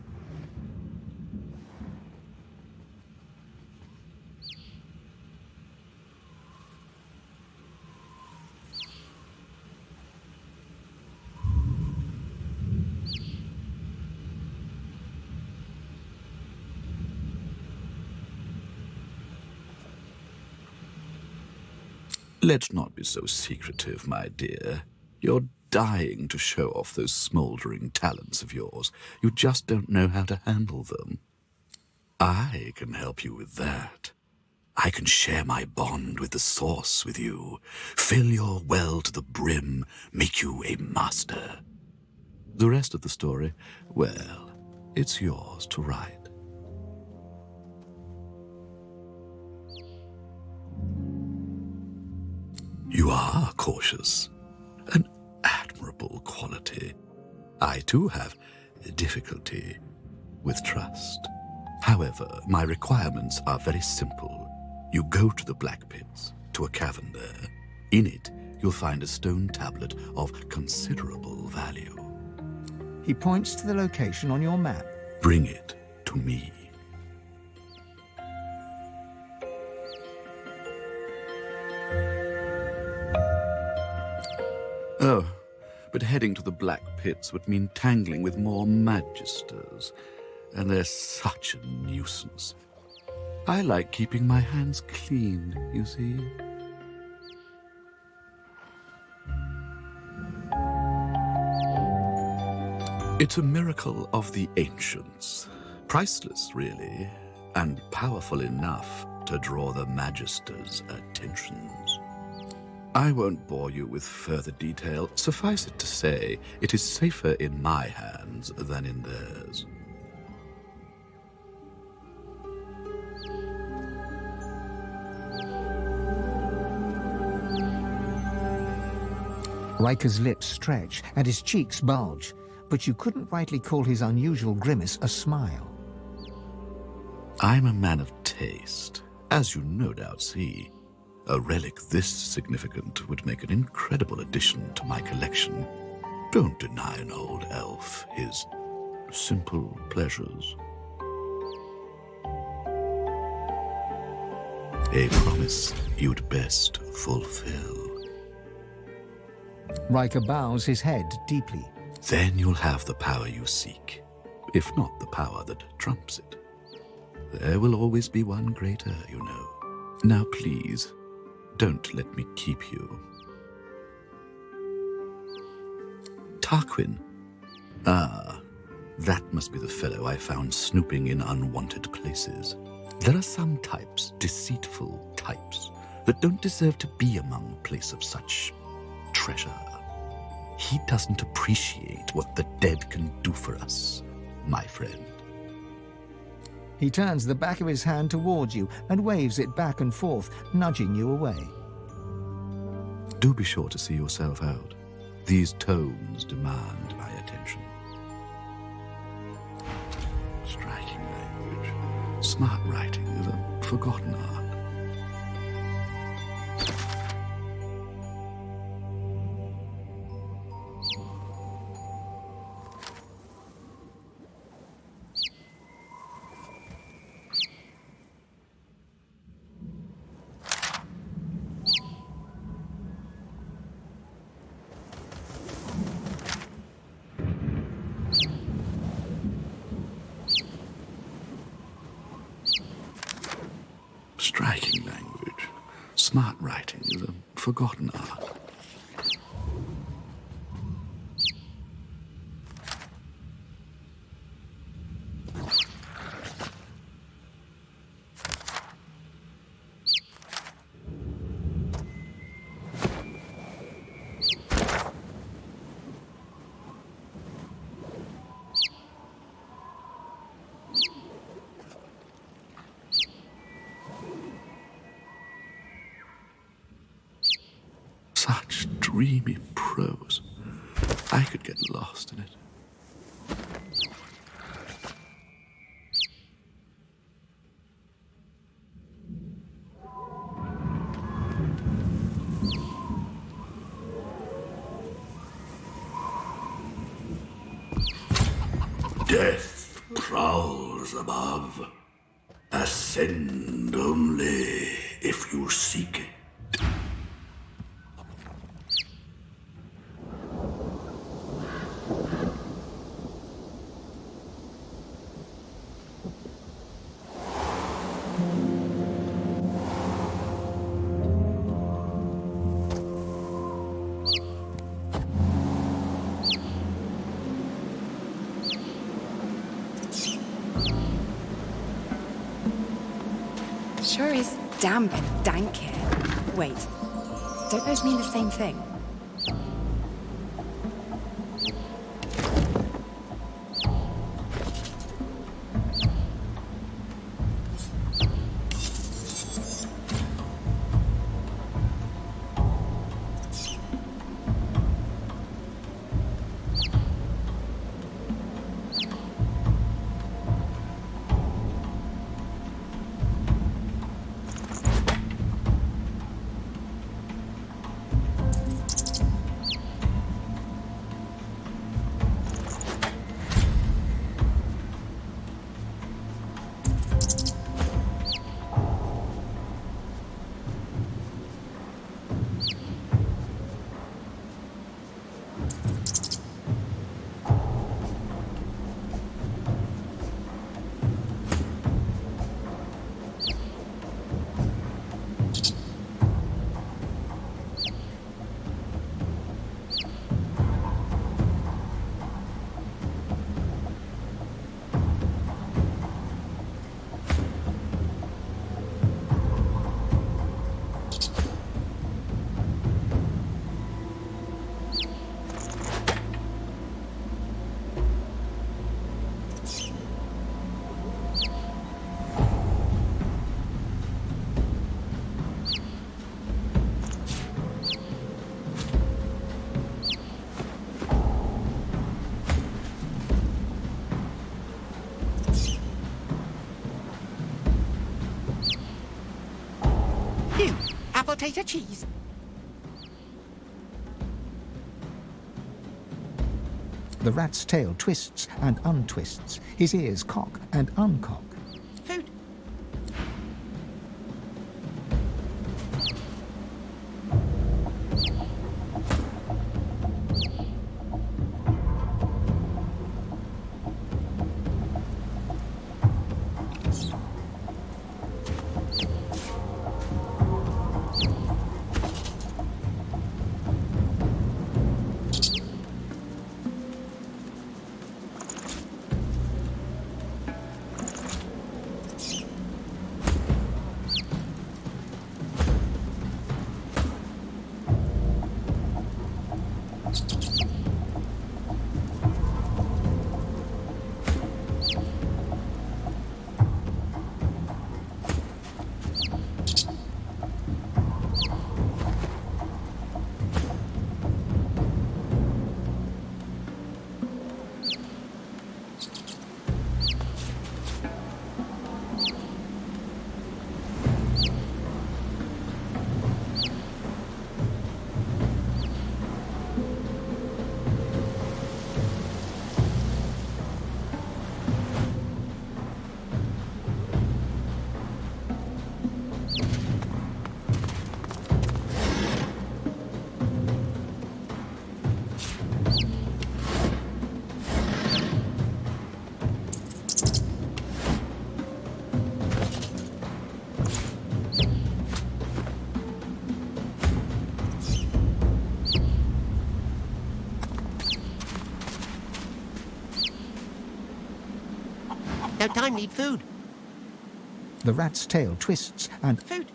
Let's not be so secretive, my dear. You're dying to show off those smouldering talents of yours. You just don't know how to handle them. I can help you with that. I can share my bond with the Source with you, fill your well to the brim, make you a master. The rest of the story, well, it's yours to write. You are cautious. An admirable quality. I, too, have difficulty with trust. However, my requirements are very simple. You go to the Black Pits, to a cavern there. In it, you'll find a stone tablet of considerable value. He points to the location on your map. Bring it to me. Oh, but heading to the Black Pits would mean tangling with more magisters, and they're such a nuisance. I like keeping my hands clean, you see. It's a miracle of the ancients. Priceless, really, and powerful enough to draw the magisters' attentions. I won't bore you with further detail. Suffice it to say, it is safer in my hands than in theirs. Riker's lips stretch and his cheeks bulge, but you couldn't rightly call his unusual grimace a smile. I'm a man of taste, as you no doubt see. A relic this significant would make an incredible addition to my collection. Don't deny an old elf his simple pleasures. A promise you'd best fulfill. Riker bows his head deeply. Then you'll have the power you seek, if not the power that trumps it. There will always be one greater, you know. Now please, don't let me keep you. Tarquin. Ah, that must be the fellow I found snooping in unwanted places. There are some types, deceitful types, that don't deserve to be among a place of such treasure. He doesn't appreciate what the dead can do for us, my friend. He turns the back of his hand towards you and waves it back and forth, nudging you away. Do be sure to see yourself out. These tomes demand my attention. Striking language. Smart writing is a forgotten art. Striking language. Smart writing is a forgotten art. Such dreamy prose. I could get lost in it. Death prowls above. Ascend only if you seek it. Sure is damp and dank here. Wait, don't those mean the same thing? Potato cheese. The rat's tail twists and untwists. His ears cock and uncock. Food. No time, need food. The rat's tail twists and... Food.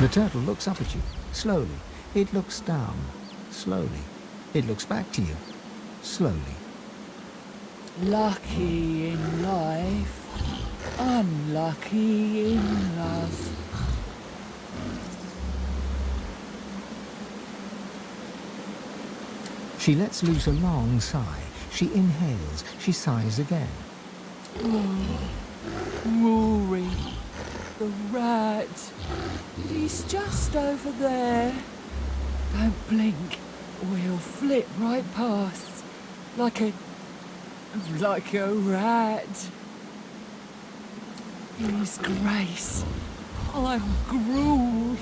The turtle looks up at you, slowly. It looks down, slowly. It looks back to you, slowly. Lucky in life, unlucky in love. She lets loose a long sigh. She inhales. She sighs again. Oh, Rory, the rat. He's just over there. Don't blink, or he'll flit right past, like a rat. He's Grace. I'm Gruel.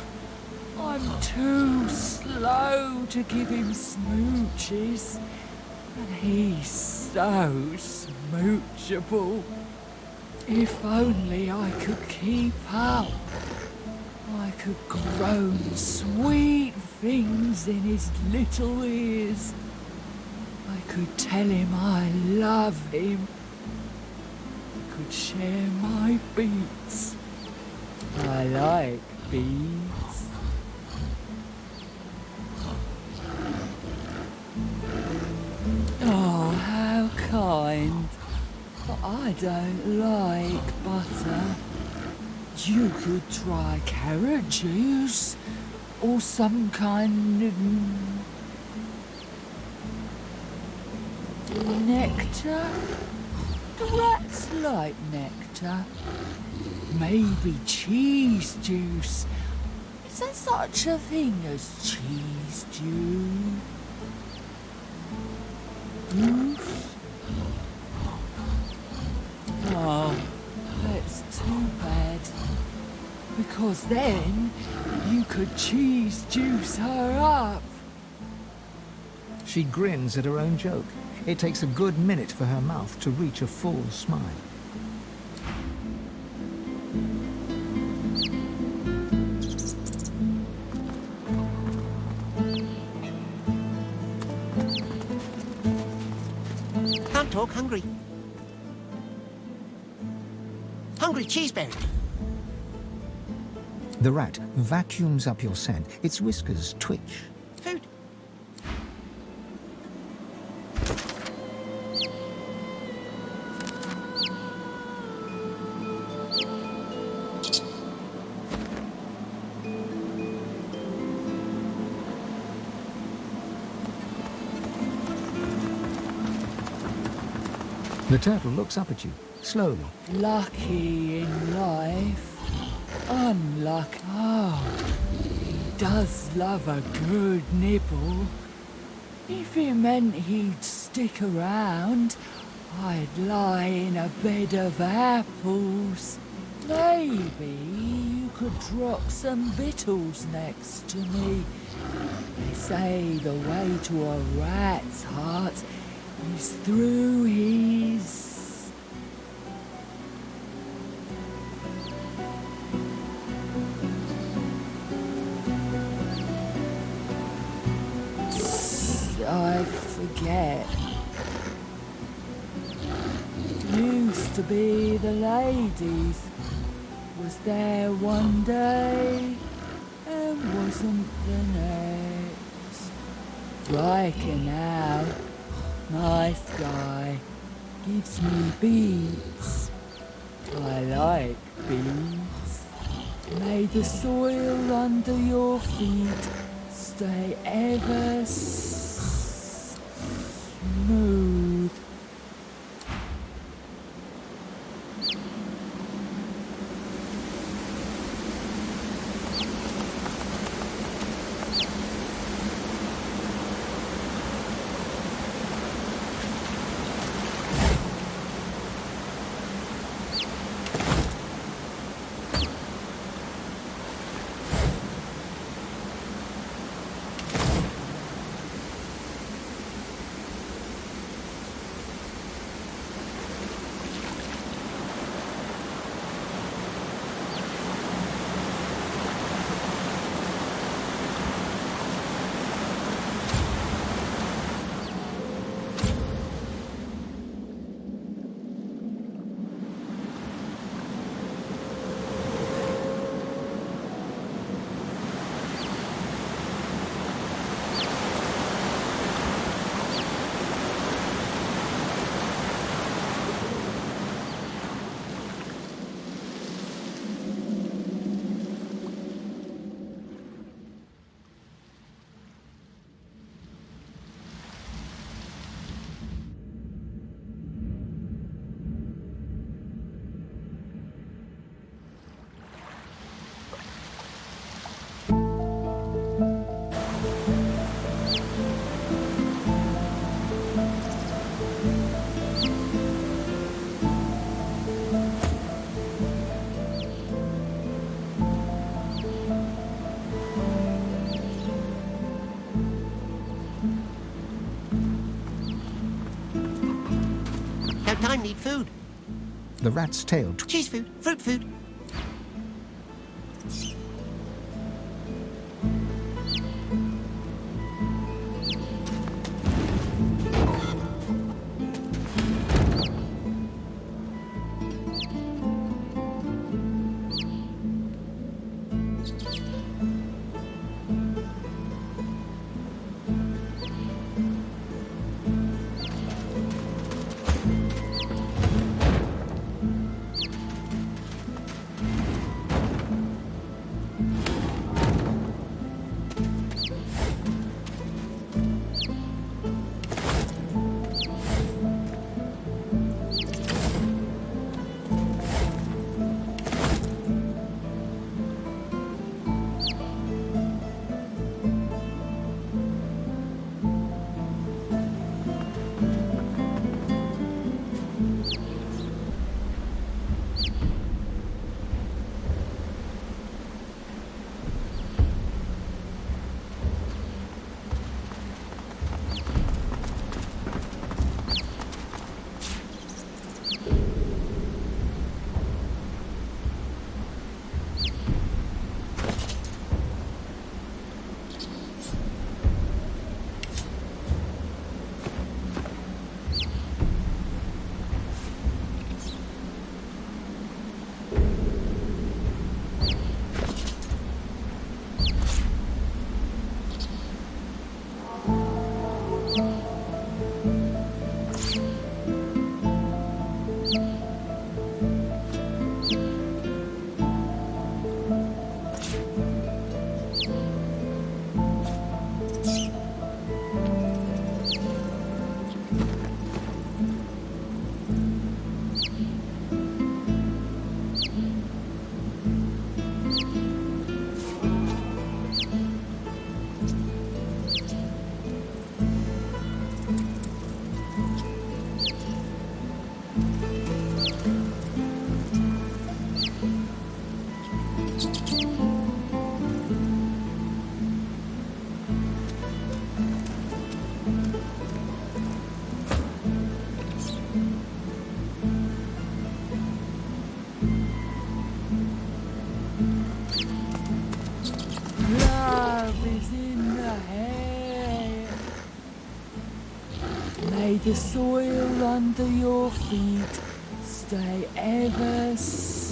I'm too slow to give him smooches, and he's so smoochable. If only I could keep up. I could groan sweet things in his little ears. I could tell him I love him. I could share my beats. I like beats. Oh, how kind. But I don't like butter. You could try carrot juice or some kind of nectar. The rats like nectar. Maybe cheese juice. Is there such a thing as cheese juice? Oh, that's too bad. Because then you could cheese juice her up. She grins at her own joke. It takes a good minute for her mouth to reach a full smile. Can't talk, hungry. Hungry cheeseberry. The rat vacuums up your scent. Its whiskers twitch. Food. The turtle looks up at you, slowly. Lucky in life, unlucky. Oh, he does love a good nibble. If it meant he'd stick around, I'd lie in a bed of apples. Maybe you could drop some victuals next to me. They say the way to a rat's heart is through his... I forget. Used to be the ladies. Was there one day and wasn't the next. Riker now, nice guy, gives me beats. I like beats. May the soil under your feet stay ever smooth. time, need food. The rat's tail Cheese food, fruit food. Love is in the air. May the soil under your feet stay ever smooth.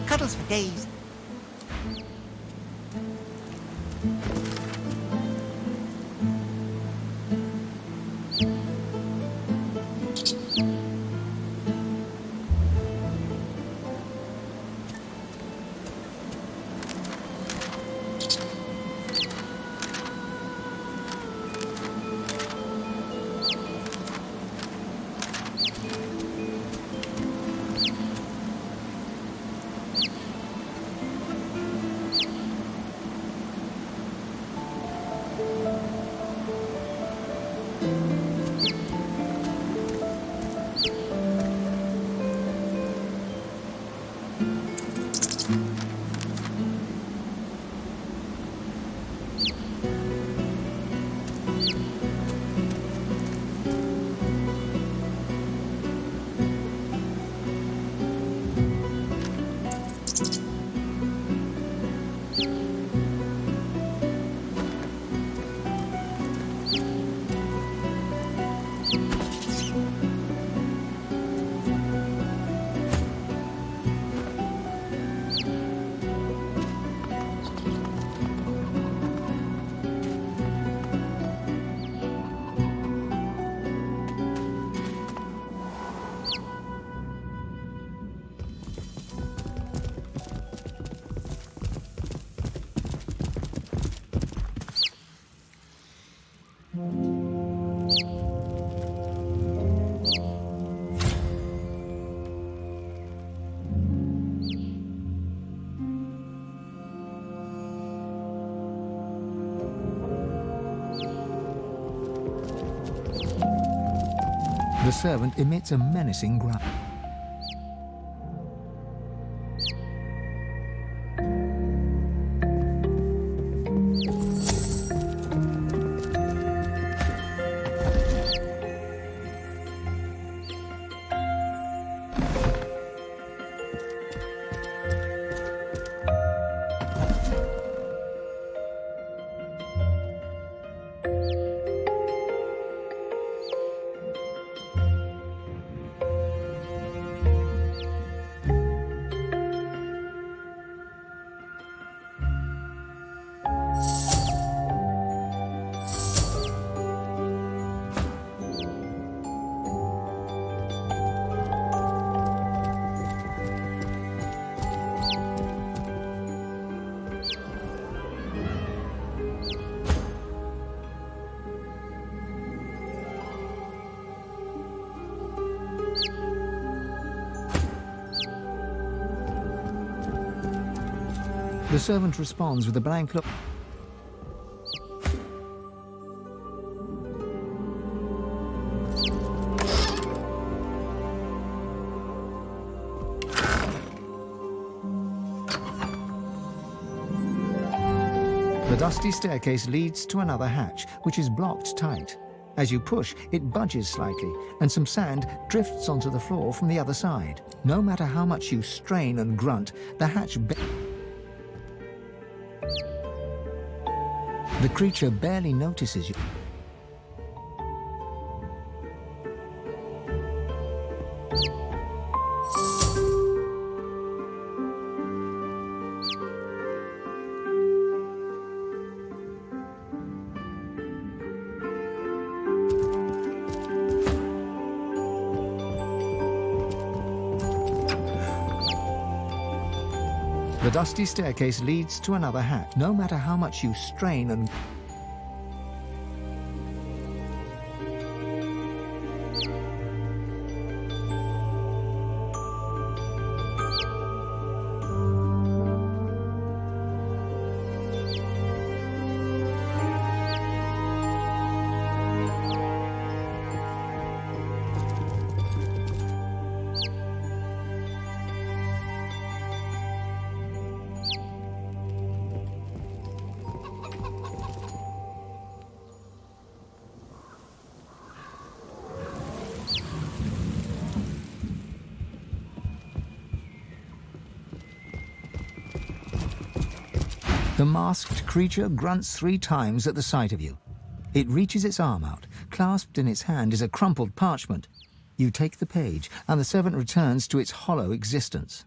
Cuddles for days. The servant emits a menacing growl. The servant responds with a blank look. The dusty staircase leads to another hatch, which is blocked tight. As you push, it budges slightly, and some sand drifts onto the floor from the other side. No matter how much you strain and grunt, the hatch the creature barely notices you. The dusty staircase leads to another hatch. No matter how much you strain and... The masked creature grunts 3 times at the sight of you. It reaches its arm out. Clasped in its hand is a crumpled parchment. You take the page, and the servant returns to its hollow existence.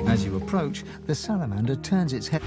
As you approach, the salamander turns its head.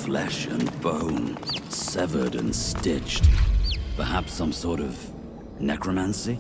Flesh and bone, severed and stitched. Perhaps some sort of necromancy?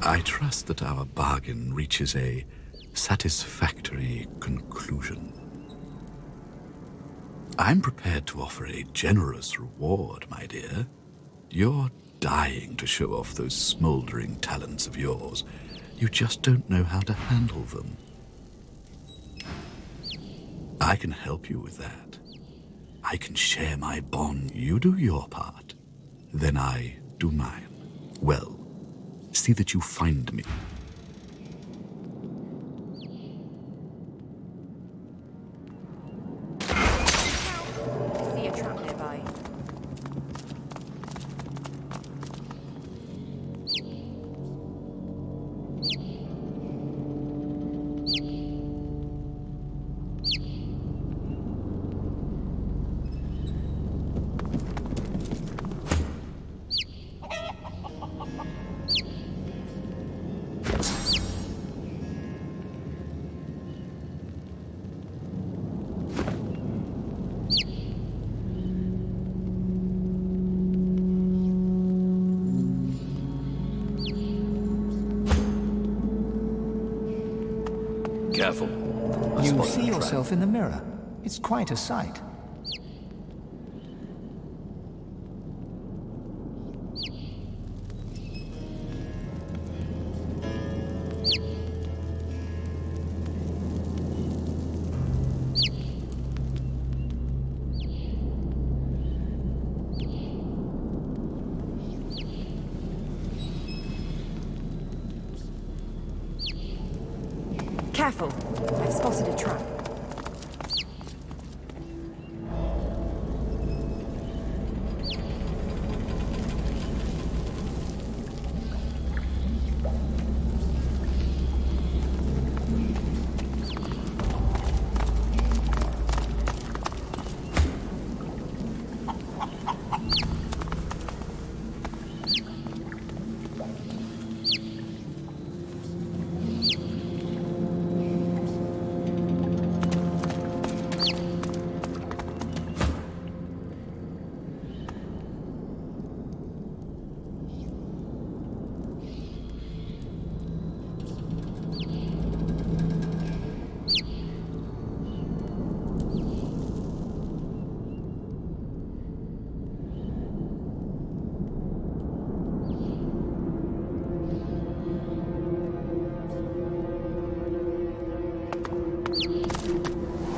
I trust that our bargain reaches a satisfactory conclusion. I'm prepared to offer a generous reward, my dear. You're dying to show off those smoldering talents of yours. You just don't know how to handle them. I can help you with that. I can share my bond. You do your part. Then I do mine. Well, see that you find me. I see a trap nearby. Careful. I You spotted see a trap. yourself in the mirror. It's quite a sight. Careful. I've spotted a trap.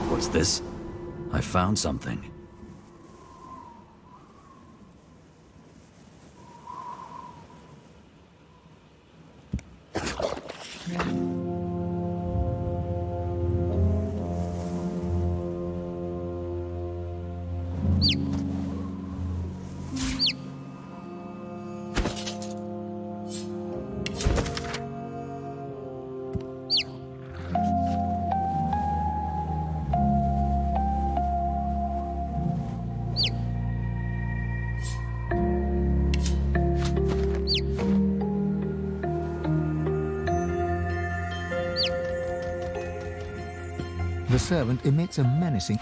What's this? I found something. The servant emits a menacing...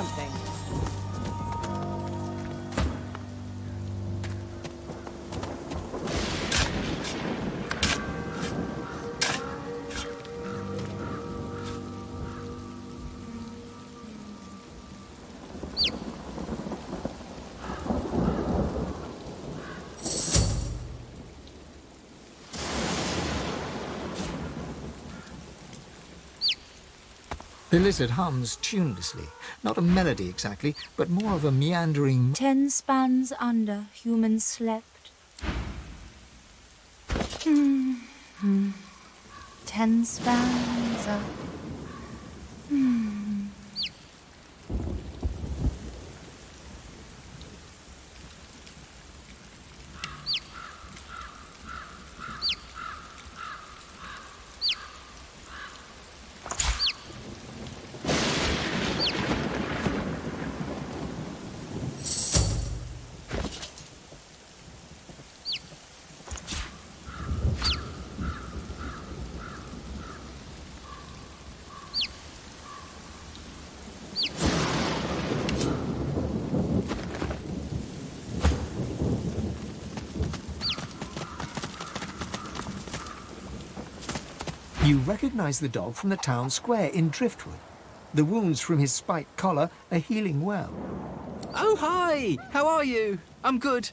something. The lizard hums tunelessly, not a melody exactly, but more of a meandering... 10 spans under, humans slept. 10 spans up. You recognize the dog from the town square in Driftwood. The wounds from his spiked collar are healing well. Oh, hi! How are you? I'm good.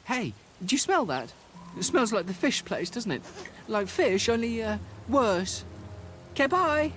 Hey, do you smell that? It smells like the fish place, doesn't it? Like fish, only, worse. Okay, bye!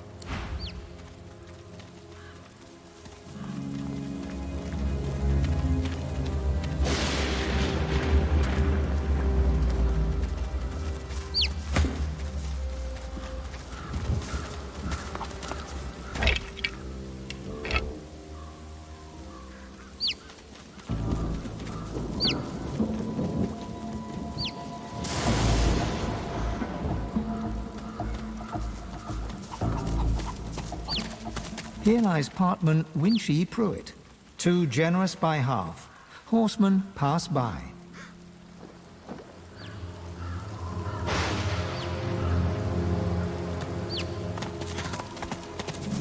Here lies partman Winchy Pruitt. Too generous by half. Horsemen pass by.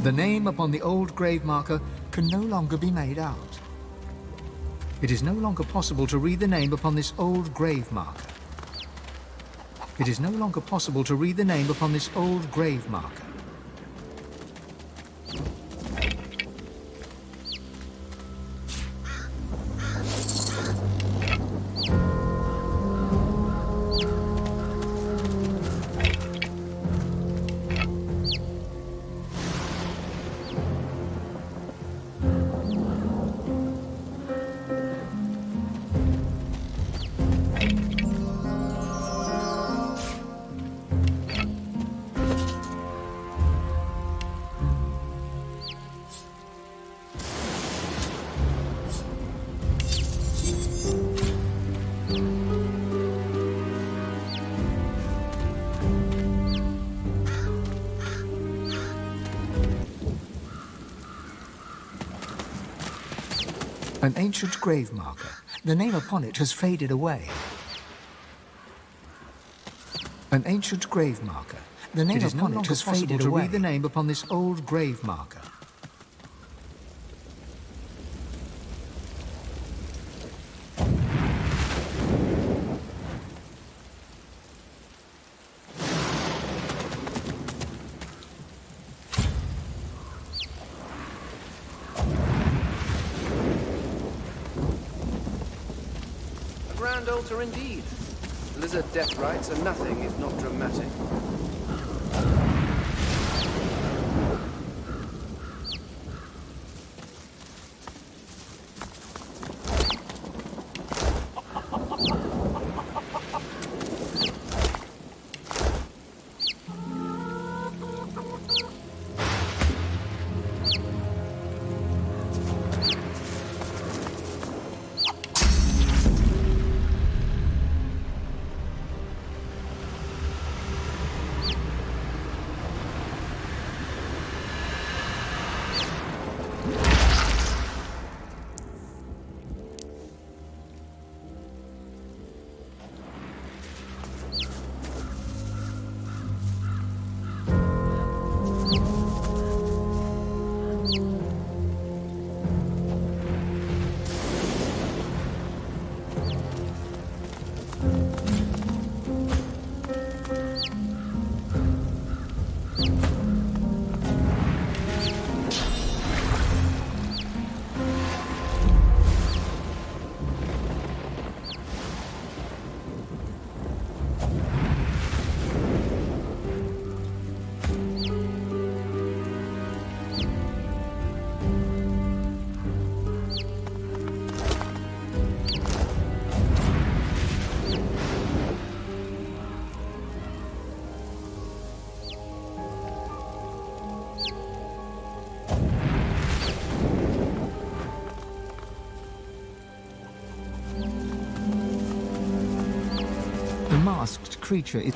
The name upon the old grave marker can no longer be made out. It is no longer possible to read the name upon this old grave marker. It is no longer possible to read the name upon this old grave marker. An ancient grave marker. The name upon it has faded away. An ancient grave marker. The name upon it has faded away. Read the name upon this old grave marker. Grand altar indeed. Lizard death rites are nothing if not dramatic. The masked creature is...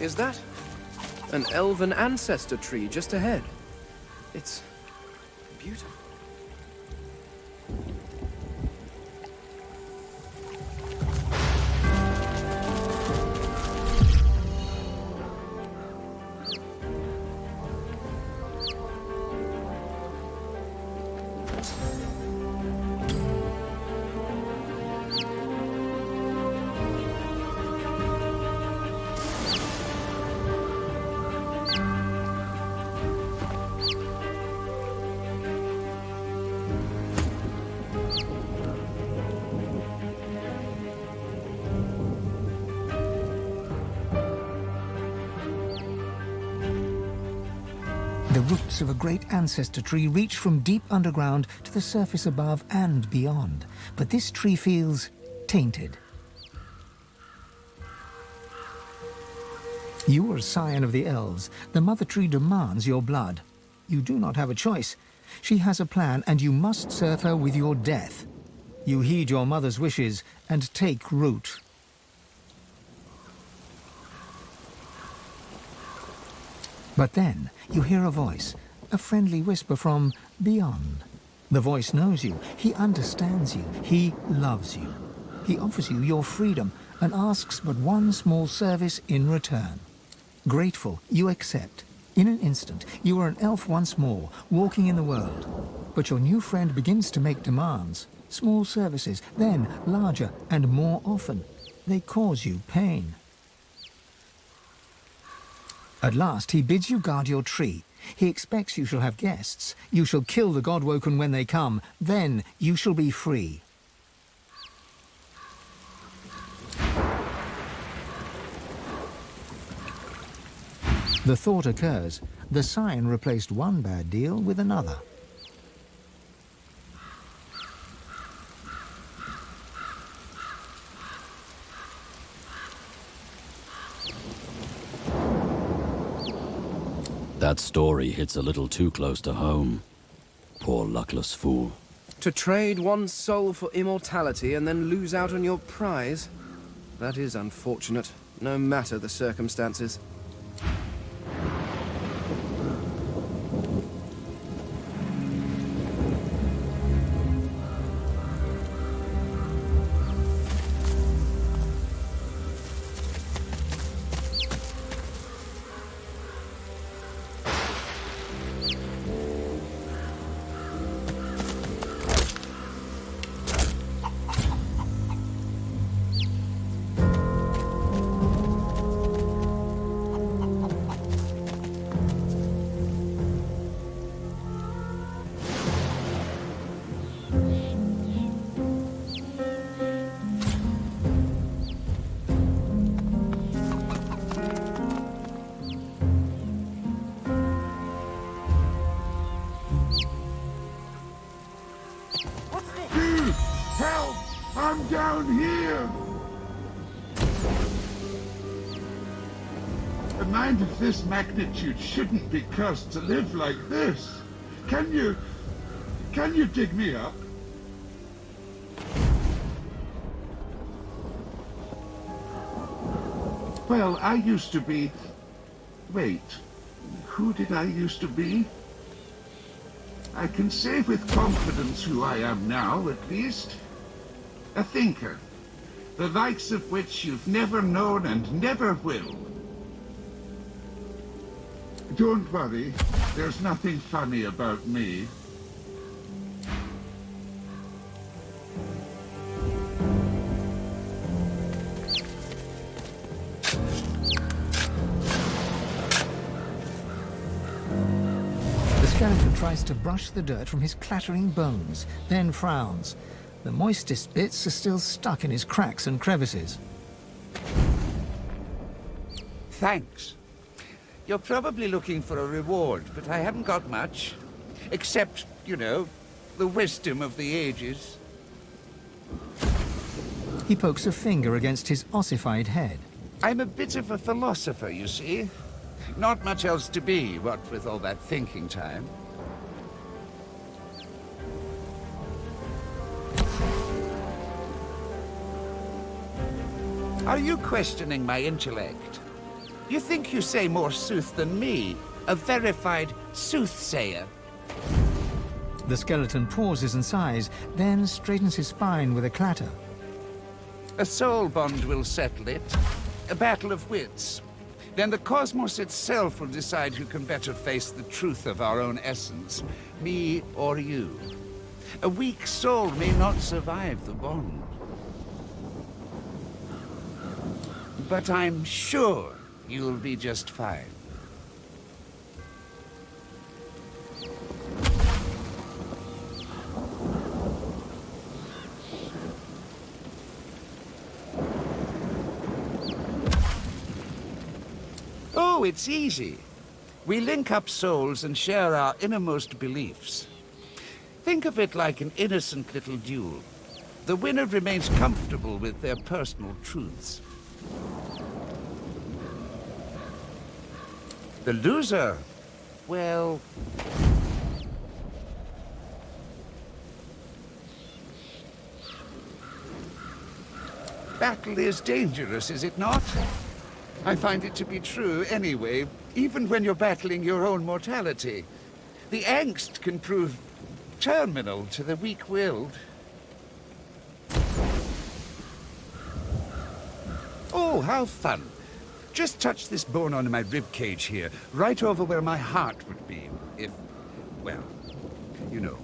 Is that an elven ancestor tree just ahead? It's beautiful. The roots of a great ancestor tree reach from deep underground to the surface above and beyond. But this tree feels tainted. You are a scion of the elves. The mother tree demands your blood. You do not have a choice. She has a plan, and you must serve her with your death. You heed your mother's wishes and take root. But then you hear a voice, a friendly whisper from beyond. The voice knows you, he understands you, he loves you. He offers you your freedom and asks but one small service in return. Grateful, you accept. In an instant, you are an elf once more, walking in the world. But your new friend begins to make demands. Small services, then larger and more often. They cause you pain. At last, he bids you guard your tree. He expects you shall have guests. You shall kill the Godwoken when they come. Then you shall be free. The thought occurs. The scion replaced one bad deal with another. That story hits a little too close to home. Poor luckless fool. To trade one's soul for immortality and then lose out on your prize? That is unfortunate, no matter the circumstances. Help! I'm down here! A mind of this magnitude shouldn't be cursed to live like this. Can you dig me up? Well, I used to be... Wait, who did I used to be? I can say with confidence who I am now, at least. A thinker, the likes of which you've never known and never will. Don't worry, there's nothing funny about me. The skeleton tries to brush the dirt from his clattering bones, then frowns. The moistest bits are still stuck in his cracks and crevices. Thanks. You're probably looking for a reward, but I haven't got much. Except, you know, the wisdom of the ages. He pokes a finger against his ossified head. I'm a bit of a philosopher, you see. Not much else to be, what with all that thinking time. Are you questioning my intellect? You think you say more sooth than me, a verified soothsayer? The skeleton pauses and sighs, then straightens his spine with a clatter. A soul bond will settle it. A battle of wits. Then the cosmos itself will decide who can better face the truth of our own essence, me or you. A weak soul may not survive the bond. But I'm sure you'll be just fine. Oh, it's easy. We link up souls and share our innermost beliefs. Think of it like an innocent little duel. The winner remains comfortable with their personal truths. The loser, well... Battle is dangerous, is it not? I find it to be true anyway, even when you're battling your own mortality. The angst can prove terminal to the weak-willed. Oh, how fun. Just touch this bone on my rib cage here, right over where my heart would be, if, well, you know.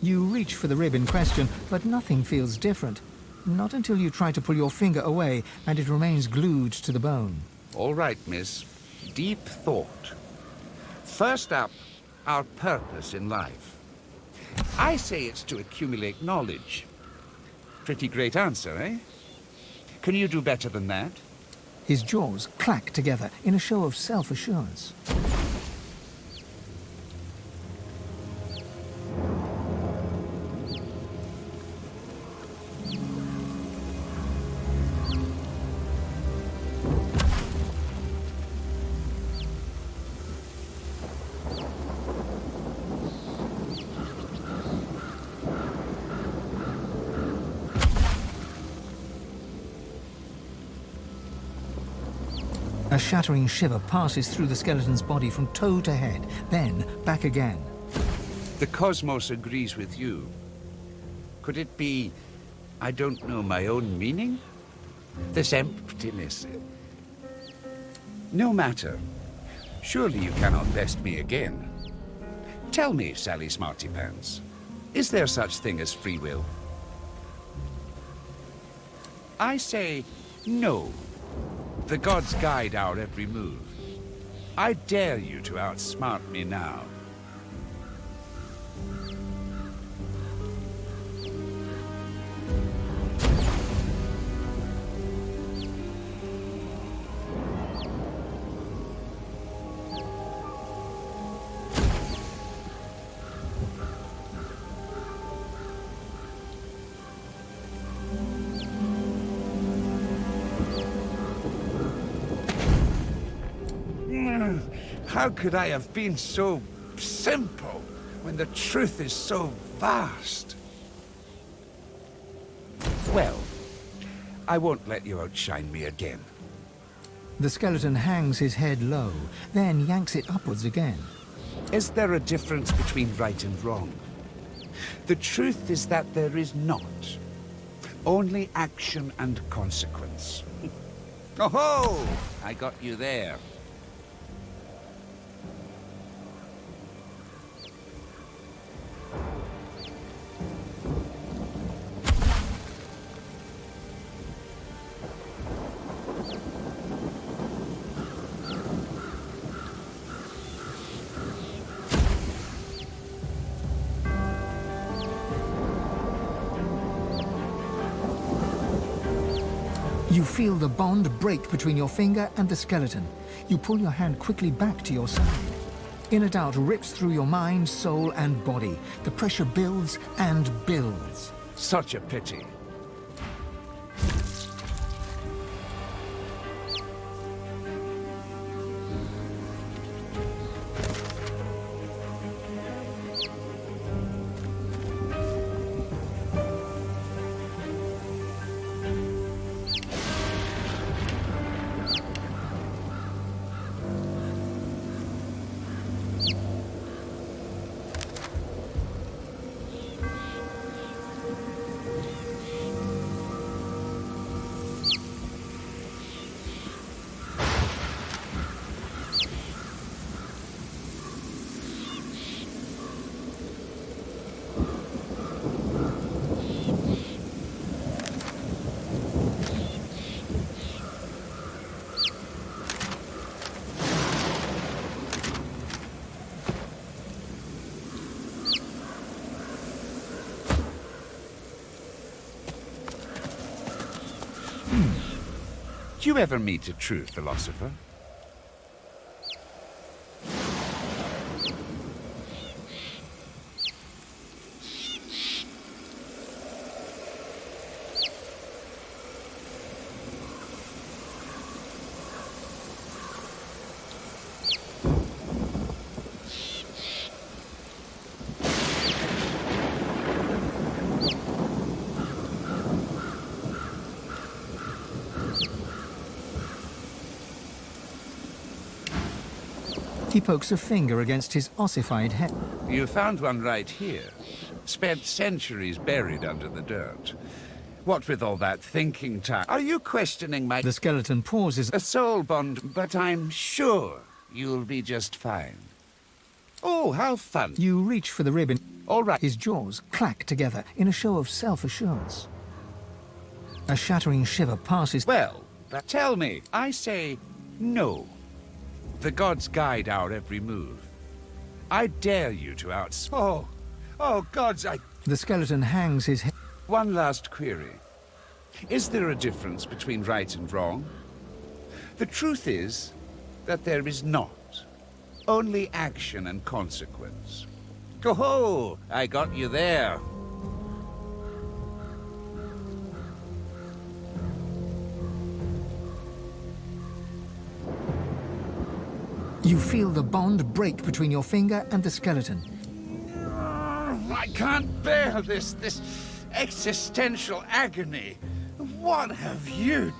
You reach for the rib in question, but nothing feels different. Not until you try to pull your finger away and it remains glued to the bone. All right, miss. Deep thought. First up, our purpose in life. I say it's to accumulate knowledge. Pretty great answer, eh? Can you do better than that? His jaws clack together in a show of self-assurance. A shattering shiver passes through the skeleton's body from toe to head, then back again. The cosmos agrees with you. Could it be, I don't know my own meaning? This emptiness. No matter. Surely you cannot best me again. Tell me, Sally Smartypants, is there such thing as free will? I say no. The gods guide our every move. I dare you to outsmart me now. How could I have been so simple when the truth is so vast? Well, I won't let you outshine me again. The skeleton hangs his head low, then yanks it upwards again. Is there a difference between right and wrong? The truth is that there is not. Only action and consequence. Oh-ho! I got you there. You feel the bond break between your finger and the skeleton. You pull your hand quickly back to your side. Inner doubt rips through your mind, soul, and body. The pressure builds and builds. Such a pity. Did you ever meet a true philosopher? He pokes a finger against his ossified head. You found one right here. Spent centuries buried under the dirt. What with all that thinking time? Are you questioning my... The skeleton pauses. A soul bond, but I'm sure you'll be just fine. Oh, how fun. You reach for the ribbon. All right. His jaws clack together in a show of self-assurance. A shattering shiver passes. Well, but tell me, I say no. The gods guide our every move. I dare you to Oh, gods, The skeleton hangs his head. One last query. Is there a difference between right and wrong? The truth is that there is not. Only action and consequence. Ho-ho! I got you there. You feel the bond break between your finger and the skeleton. I can't bear this existential agony. What have you...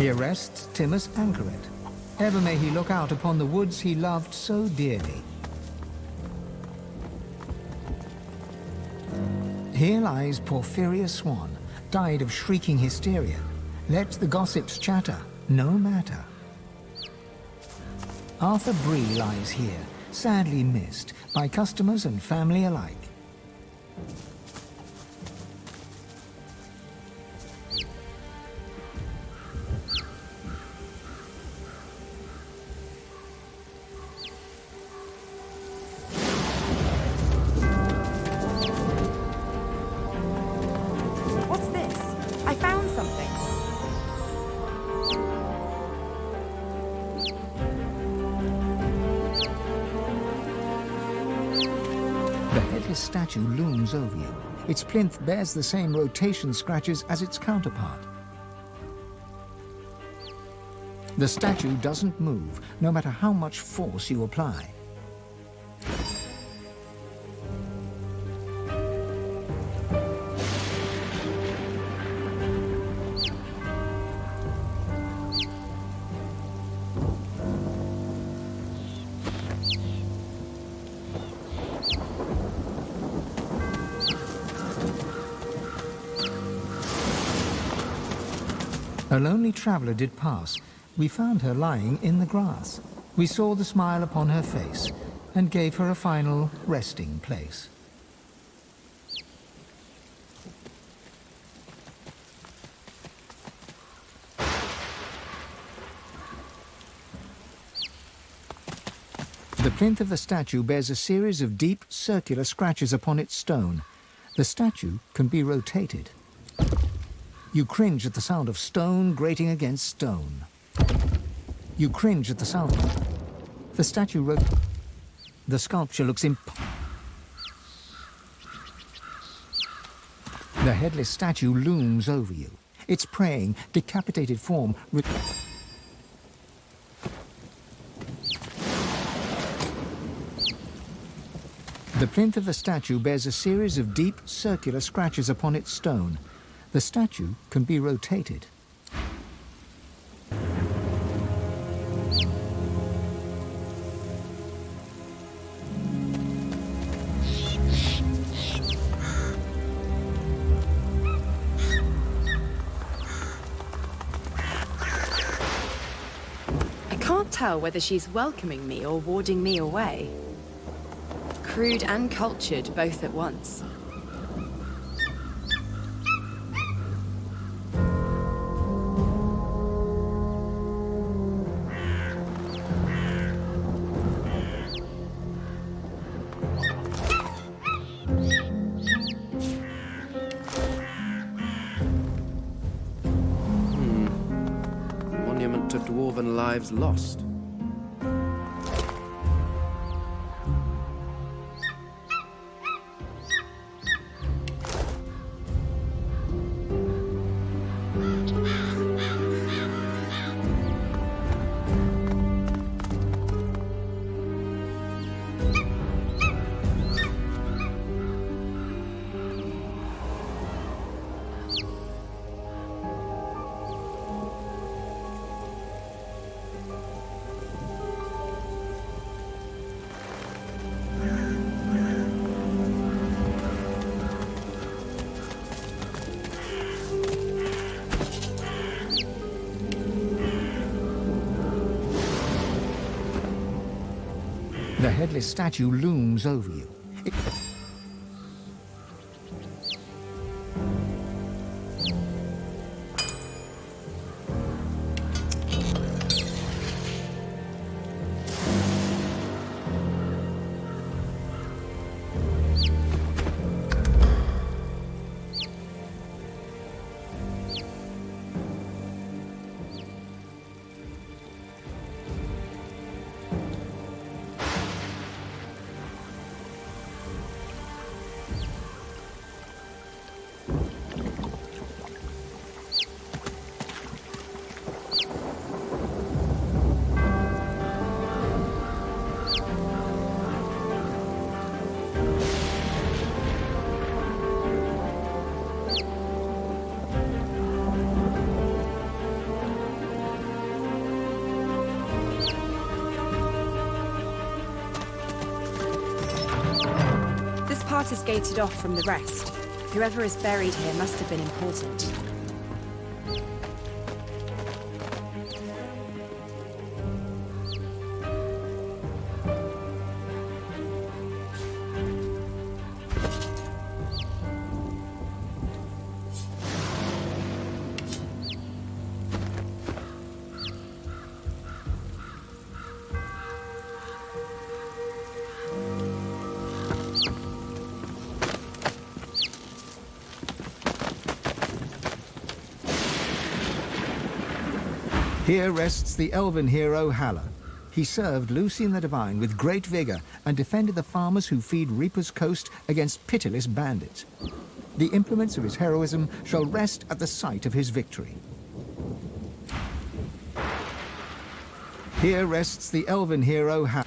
Here rests Timmus Anchoret. Ever may he look out upon the woods he loved so dearly. Here lies Porphyria Swan, died of shrieking hysteria. Let the gossips chatter, no matter. Arthur Bree lies here, sadly missed by customers and family alike. What's this? I found something. The headless statue looms over you. Its plinth bears the same rotation scratches as its counterpart. The statue doesn't move, no matter how much force you apply. A lonely traveller did pass. We found her lying in the grass. We saw the smile upon her face and gave her a final resting place. The plinth of the statue bears a series of deep circular scratches upon its stone. The statue can be rotated. You cringe at the sound of stone grating against stone. You cringe at the sound. The statue The sculpture looks The headless statue looms over you. Its praying, decapitated form The plinth of the statue bears a series of deep circular scratches upon its stone. The statue can be rotated. I can't tell whether she's welcoming me or warding me away. Crude and cultured both at once. Monument to Dwarven lives lost. The headless statue looms over you. This part is gated off from the rest. Whoever is buried here must have been important. Here rests the elven hero Halla. He served Lucian the Divine with great vigor and defended the farmers who feed Reaper's Coast against pitiless bandits. The implements of his heroism shall rest at the site of his victory. Here rests the elven hero Halla.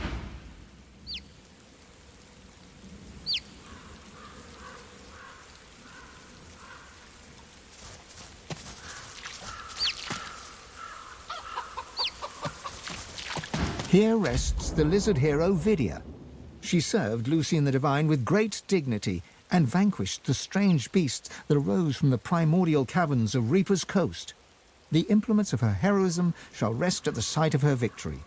Here rests the lizard hero Vidia. She served Lucian the Divine with great dignity and vanquished the strange beasts that arose from the primordial caverns of Reaper's Coast. The implements of her heroism shall rest at the site of her victory.